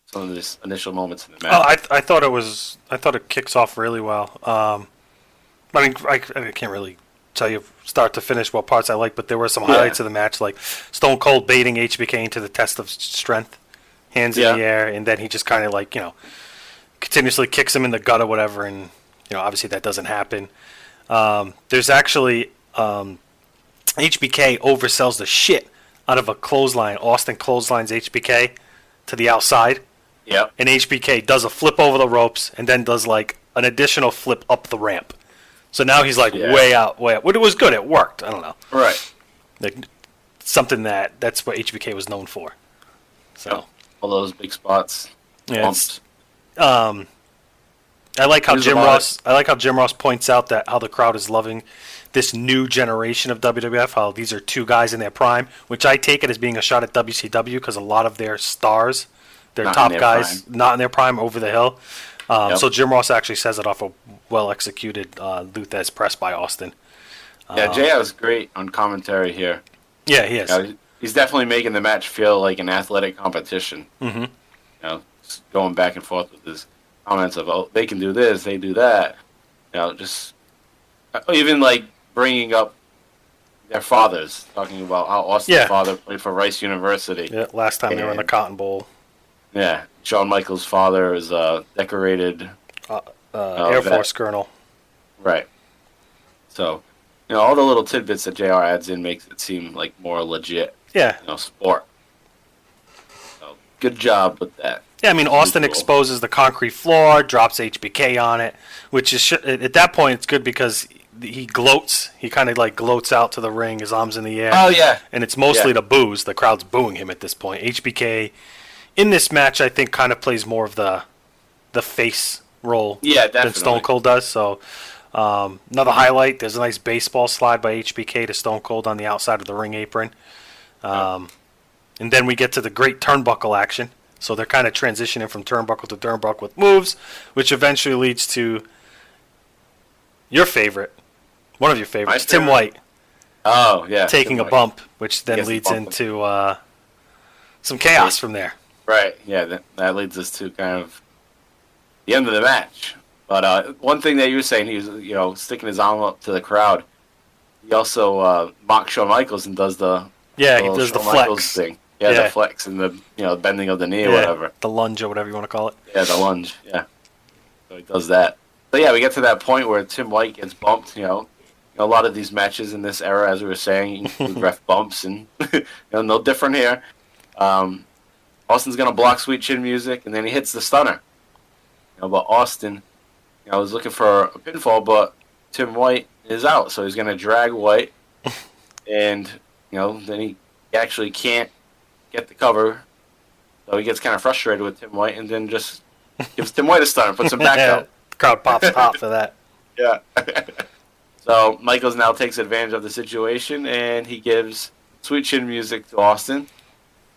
Some of these initial moments in the match. I thought it kicks off really well. I mean, I can't really tell you start to finish what parts I like, but there were some highlights of the match, like Stone Cold baiting HBK into the test of strength, hands in the air, and then he just kind of like, continuously kicks him in the gut or whatever, and obviously that doesn't happen. There's actually HBK oversells the shit out of a clothesline. Austin clotheslines HBK to the outside. Yep. And HBK does a flip over the ropes and then does like an additional flip up the ramp. So now he's like way out. But it was good. It worked. I don't know. Right. Like something that's what HBK was known for. So yep. All those big spots. Yeah. I like how Jim Ross points out that how the crowd is loving this new generation of WWF. How these are two guys in their prime, which I take it as being a shot at WCW because a lot of their stars, their top guys, not in their prime, over the hill. So Jim Ross actually says it off a well-executed Luthez press by Austin. Yeah, JR is great on commentary here. Yeah, he is. He's definitely making the match feel like an athletic competition. Mm-hmm. Going back and forth with his comments of, oh, they can do this, they do that. Just even like bringing up their fathers, talking about how Austin's father played for Rice University. Yeah, last time they were in the Cotton Bowl. Yeah, Shawn Michaels' father is a decorated Air Force colonel. Right. So, all the little tidbits that JR adds in makes it seem like more legit. Yeah. Sport. So, good job with that. Yeah, I mean, Austin exposes the concrete floor, drops HBK on it, which is at that point it's good because he gloats. He kind of like gloats out to the ring, his arms in the air. Oh yeah. And it's mostly the boos. The crowd's booing him at this point. HBK in this match, I think, kind of plays more of the face role than Stone Cold does. So another highlight: there's a nice baseball slide by HBK to Stone Cold on the outside of the ring apron, and then we get to the great turnbuckle action. So they're kind of transitioning from turnbuckle to turnbuckle with moves, which eventually leads to your favorite, one of your favorites, Tim White. Oh, yeah. Taking a bump, which then leads into some chaos from there. Right, yeah, that leads us to kind of the end of the match. But one thing that you were saying, he was, sticking his arm up to the crowd. He also mocks Shawn Michaels and does the he does the flex thing. Yeah, the flex and the bending of the knee or whatever. The lunge or whatever you want to call it. Yeah, the lunge. Yeah. So he does that. So yeah, we get to that point where Tim White gets bumped. A lot of these matches in this era, as we were saying, include ref bumps, and no different here. Austin's gonna block Sweet Chin Music, and then he hits the stunner. But Austin, was looking for a pinfall, but Tim White is out, so he's gonna drag White, and then he actually can't get the cover, so he gets kind of frustrated with Tim White, and then just gives Tim White a stunner, puts him back out. The crowd pops pop for that. Yeah. So Michaels now takes advantage of the situation, and he gives Sweet Chin Music to Austin.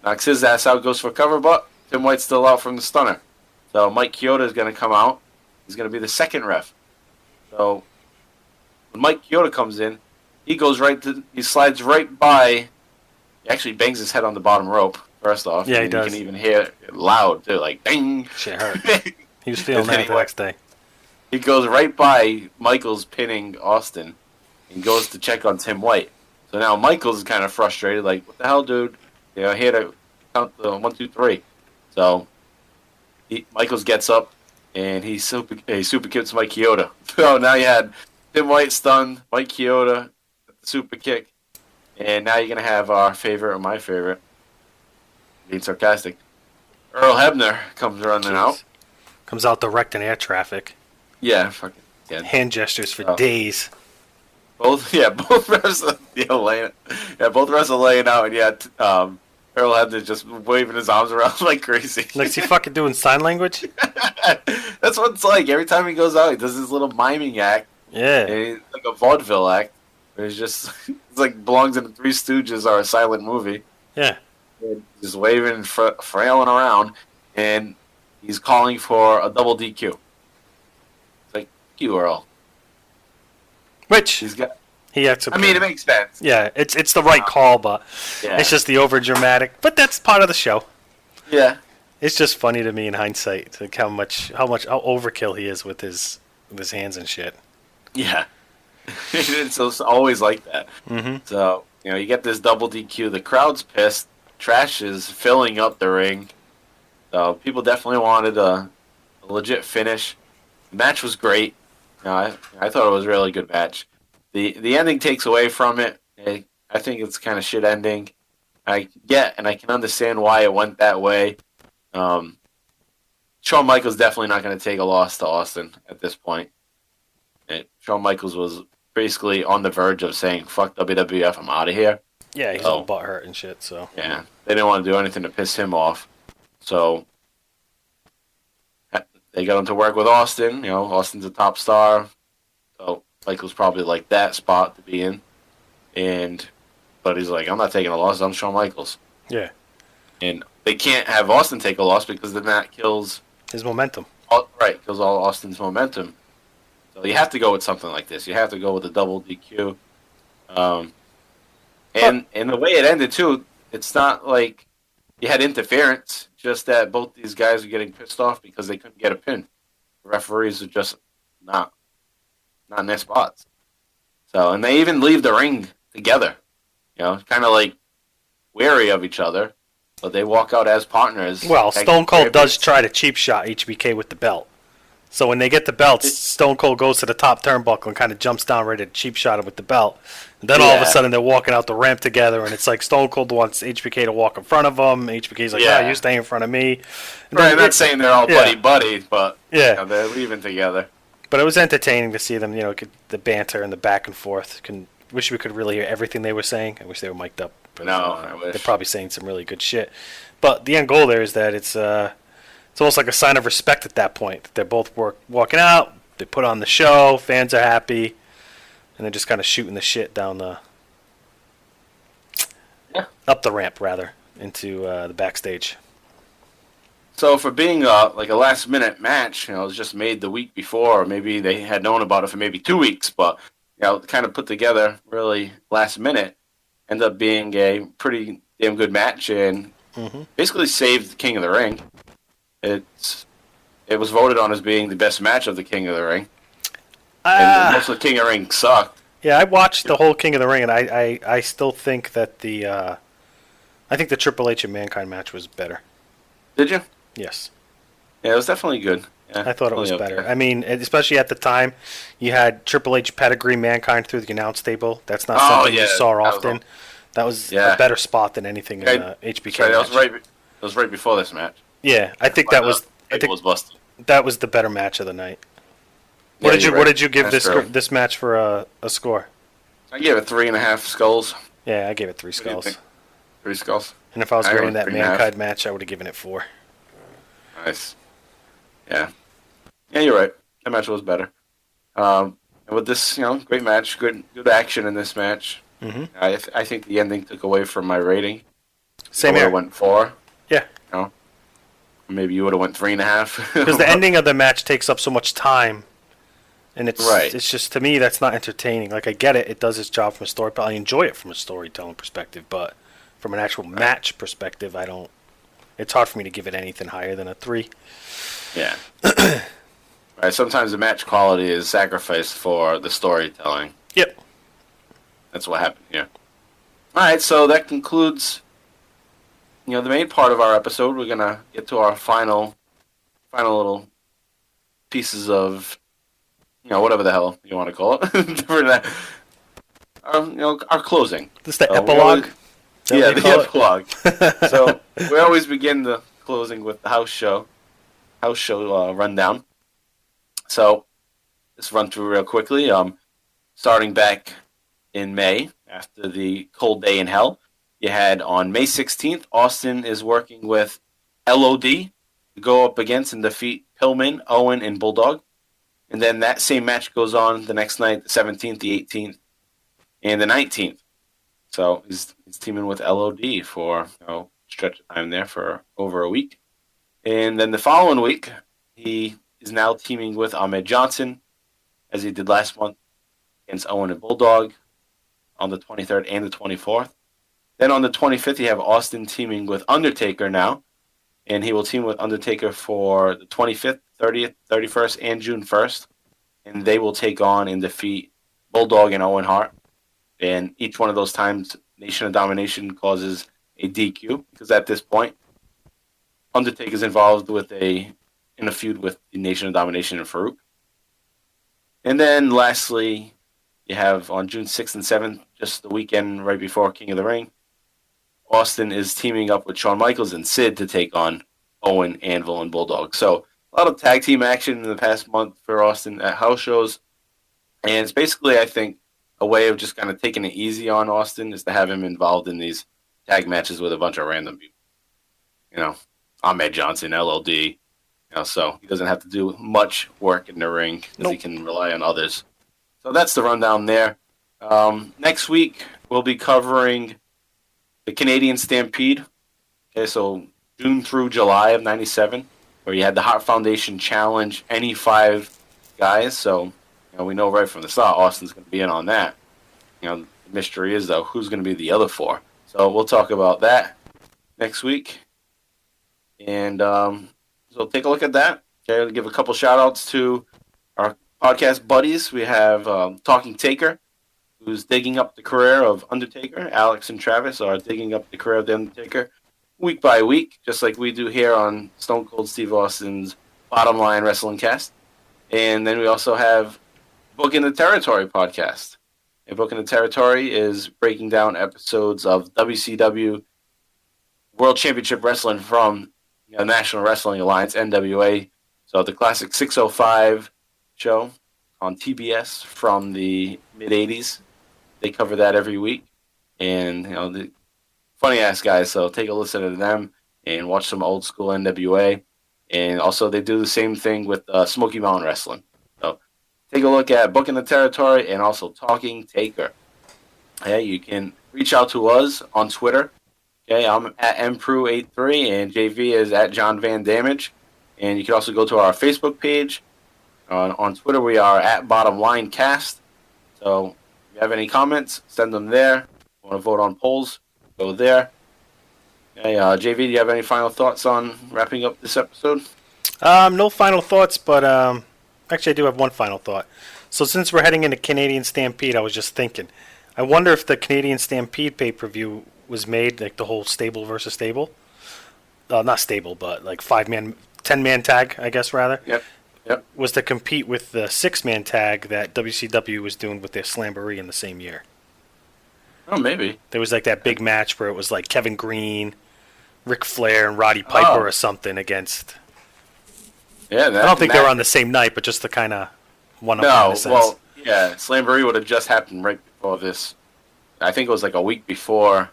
Knocks his ass out, goes for cover, but Tim White's still out from the stunner. So Mike Chioda is going to come out. He's going to be the second ref. So when Mike Chioda comes in, he slides right by. He actually bangs his head on the bottom rope, first off. Yeah, he does. You can even hear it loud, too, like, ding. Shit hurt. He was feeling that the next day. He goes right by Michaels pinning Austin and goes to check on Tim White. So now Michaels is kind of frustrated, like, what the hell, dude? I had to count the 1, 2, 3. So Michaels gets up and he super kicks Mike Chioda. So now you had Tim White stunned, Mike Chioda, super kick. And now you're going to have our favorite, or my favorite, being sarcastic, Earl Hebner comes running out. Comes out direct in air traffic. Yeah, fucking dead. Hand gestures for days. Both refs are laying out, and Earl Hebner just waving his arms around like crazy. Like, is he fucking doing sign language? That's what it's like. Every time he goes out, he does this little miming act. Yeah. And it's like a vaudeville act. It's like belongs in the Three Stooges or a silent movie. Yeah. And just waving and frailing around, and he's calling for a double DQ. It's like, you Earl. Which he had to. I mean, it makes sense. Yeah, it's the right call, but it's just the over dramatic. But that's part of the show. Yeah. It's just funny to me in hindsight, like how overkill he is with his hands and shit. Yeah. It's always like that. Mm-hmm. So, you get this double DQ. The crowd's pissed. Trash is filling up the ring. So people definitely wanted a legit finish. The match was great. I thought it was a really good match. The ending takes away from it. I think it's kind of shit ending. I get and I can understand why it went that way. Shawn Michaels definitely not going to take a loss to Austin at this point. Shawn Michaels was basically on the verge of saying, fuck WWF, I'm out of here. Yeah, he's all butthurt and shit, so. Yeah, they didn't want to do anything to piss him off. So they got him to work with Austin. Austin's a top star. So Michaels probably like that spot to be in. But he's like, I'm not taking a loss, I'm Shawn Michaels. Yeah. And they can't have Austin take a loss because then that kills his momentum. Kills all Austin's momentum. So you have to go with something like this. You have to go with a double DQ. And the way it ended, too, it's not like you had interference, just that both these guys were getting pissed off because they couldn't get a pin. The referees are just not in their spots. So, and they even leave the ring together, kind of like wary of each other, but they walk out as partners. Well, Stone Cold does try to cheap shot HBK with the belt. So when they get the belts, Stone Cold goes to the top turnbuckle and kind of jumps down ready to cheap shot him with the belt. And then all of a sudden they're walking out the ramp together, and it's like Stone Cold wants HBK to walk in front of him. HBK's like, you stay in front of me. And I'm not saying they're all buddy-buddy, but they're leaving together. But it was entertaining to see them, the banter and the back and forth. Wish we could really hear everything they were saying. I wish they were mic'd up. But, I wish. They're probably saying some really good shit. But the end goal there is that it's almost like a sign of respect at that point. They're both walking out. They put on the show. Fans are happy, and they're just kind of shooting the shit down up the ramp rather into the backstage. So for being like a last minute match, it was just made the week before, or maybe they had known about it for maybe 2 weeks, but kind of put together really last minute, ended up being a pretty damn good match and basically saved King of the Ring. It was voted on as being the best match of the King of the Ring. And most of the King of the Ring sucked. Yeah, I watched the whole King of the Ring, and I still think that I think the Triple H and Mankind match was better. Did you? Yes. Yeah, it was definitely good. Yeah, I thought it was better. I mean, especially at the time, you had Triple H pedigree Mankind through the announce table. That's not something you saw often. That was a better spot than anything in the HBK match. That was right before this match. Yeah, I think that was. I think was busted. That was the better match of the night. What did you give this match for a score? I gave it 3.5 skulls. Yeah, I gave it 3 skulls. 3 skulls. And if I was grading that Mankind match, I would have given it 4. Nice. Yeah. Yeah, you're right. That match was better. And with this, great match, good action in this match. Mm-hmm. I think the ending took away from my rating. Same here. I went 4. Yeah. Maybe you would have went 3.5. Because the ending of the match takes up so much time, and it's just, to me, that's not entertaining. Like, I get it; it does its job from a story, but I enjoy it from a storytelling perspective. But from an actual match perspective, I don't. It's hard for me to give it anything higher than a 3. Yeah. Right. Sometimes the match quality is sacrificed for the storytelling. Yep. That's what happened here. All right, so that concludes. The main part of our episode. We're gonna get to our final little pieces of, whatever the hell you want to call it. Our closing. This is the epilogue. The epilogue. So we always begin the closing with the house show rundown. So let's run through real quickly. Starting back in May after the Cold Day in Hell. You had on May 16th, Austin is working with LOD to go up against and defeat Pillman, Owen, and Bulldog. And then that same match goes on the next night, the 17th, the 18th, and the 19th. So he's teaming with LOD for a stretch of time there for over a week. And then the following week, he is now teaming with Ahmed Johnson, as he did last month, against Owen and Bulldog on the 23rd and the 24th. Then on the 25th, you have Austin teaming with Undertaker now, and he will team with Undertaker for the 25th, 30th, 31st, and June 1st, and they will take on and defeat Bulldog and Owen Hart. And each one of those times, Nation of Domination causes a DQ, because at this point, Undertaker's involved in a feud with the Nation of Domination and Farouk. And then lastly, you have on June 6th and 7th, just the weekend right before King of the Ring, Austin is teaming up with Shawn Michaels and Sid to take on Owen, Anvil, and Bulldog. So a lot of tag team action in the past month for Austin at house shows. And it's basically, I think, a way of just kind of taking it easy on Austin is to have him involved in these tag matches with a bunch of random people. You know, Ahmed Johnson, LLD. You know, so he doesn't have to do much work in the ring because he can rely on others. So that's the rundown there. Next week, we'll be covering the Canadian Stampede. Okay, so June through July of 97, where you had the Hart Foundation challenge any 5 guys. So, you know, we know right from the start Austin's going to be in on that. You know, the mystery is, though, who's going to be the other 4. So we'll talk about that next week. And so take a look at that. Okay, I'll give a couple shout-outs to our podcast buddies. We have Talking Taker, who's digging up the career of Undertaker. Alex and Travis are digging up the career of The Undertaker week by week, just like we do here on Stone Cold Steve Austin's Bottom Line Wrestling Cast. And then we also have Book in the Territory podcast. And Book in the Territory is breaking down episodes of WCW World Championship Wrestling from the National Wrestling Alliance, NWA. So the classic 605 show on TBS from the mid-'80s. They cover that every week. And, you know, the funny-ass guys, so take a listen to them and watch some old school NWA. And also they do the same thing with Smoky Mountain Wrestling. So take a look at Book in the Territory and also Talking Taker. Okay, you can reach out to us on Twitter. Okay, I'm at Mpru83 and JV is at John Van Damage. And you can also go to our Facebook page. On Twitter, we are at Bottom Line Cast. So if you have any comments, send them there. If you want to vote on polls, go there. Okay, JV, do you have any final thoughts on wrapping up this episode? No final thoughts, but actually I do have one final thought. So since we're heading into Canadian Stampede, I was just thinking, I wonder if the Canadian Stampede pay-per-view was made, like the whole stable versus stable. Not stable, but like 5-man, 10-man tag, I guess, rather. Yep. Was to compete with the 6-man tag that WCW was doing with their Slamboree in the same year. Oh, maybe. There was like that big match where it was like Kevin Green, Ric Flair, and Roddy Piper or something against... Yeah, I don't think they were on the same night, but just the kind of one-up in a sense. Well, yeah, Slamboree would have just happened right before this. I think it was like a week before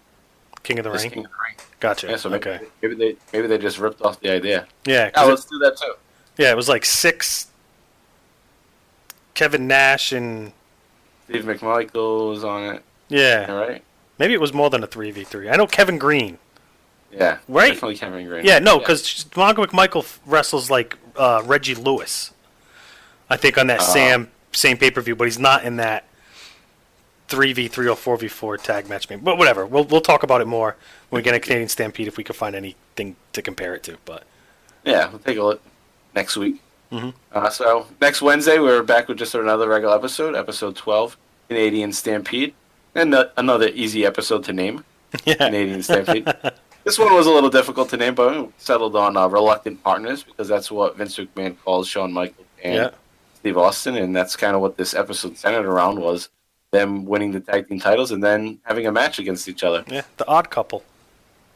King of the Ring. King of the Ring. Gotcha. Yeah, so okay. Maybe they just ripped off the idea. Yeah. Let's do that too. Yeah, it was like 6. Kevin Nash and Steve McMichael was on it. Yeah. All right. Maybe it was more than a 3v3. I know Kevin Green. Yeah. Right? Definitely Kevin Green. Yeah, no, because Monica McMichael wrestles like Reggie Lewis. I think on that same pay-per-view, but he's not in that 3v3 or 4v4 tag match. But whatever. We'll talk about it more when we get a Canadian Stampede if we can find anything to compare it to. But yeah, we'll take a look next week. Mm-hmm. So next Wednesday, we're back with just another regular episode 12, Canadian Stampede. And another easy episode to name, Canadian Stampede. This one was a little difficult to name, but we settled on Reluctant Partners because that's what Vince McMahon calls Shawn Michaels and Steve Austin, and that's kind of what this episode centered around, was them winning the tag team titles and then having a match against each other. Yeah, the Odd Couple.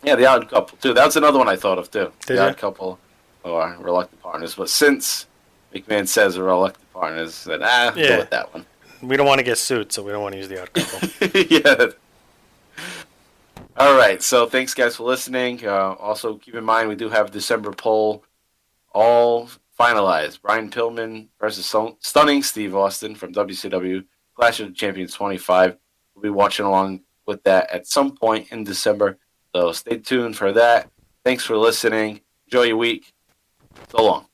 Yeah, the Odd Couple, too. That was another one I thought of, too. Did the you? Odd Couple or Reluctant Partners. But since McMahon says Reluctant Partners, I said, go with that one. We don't want to get sued, so we don't want to use the Odd Couple. Yeah. All right, so thanks, guys, for listening. Also, keep in mind, we do have December poll all finalized. Brian Pillman versus Stunning Steve Austin from WCW Clash of the Champions 25. We'll be watching along with that at some point in December, so stay tuned for that. Thanks for listening. Enjoy your week. So long.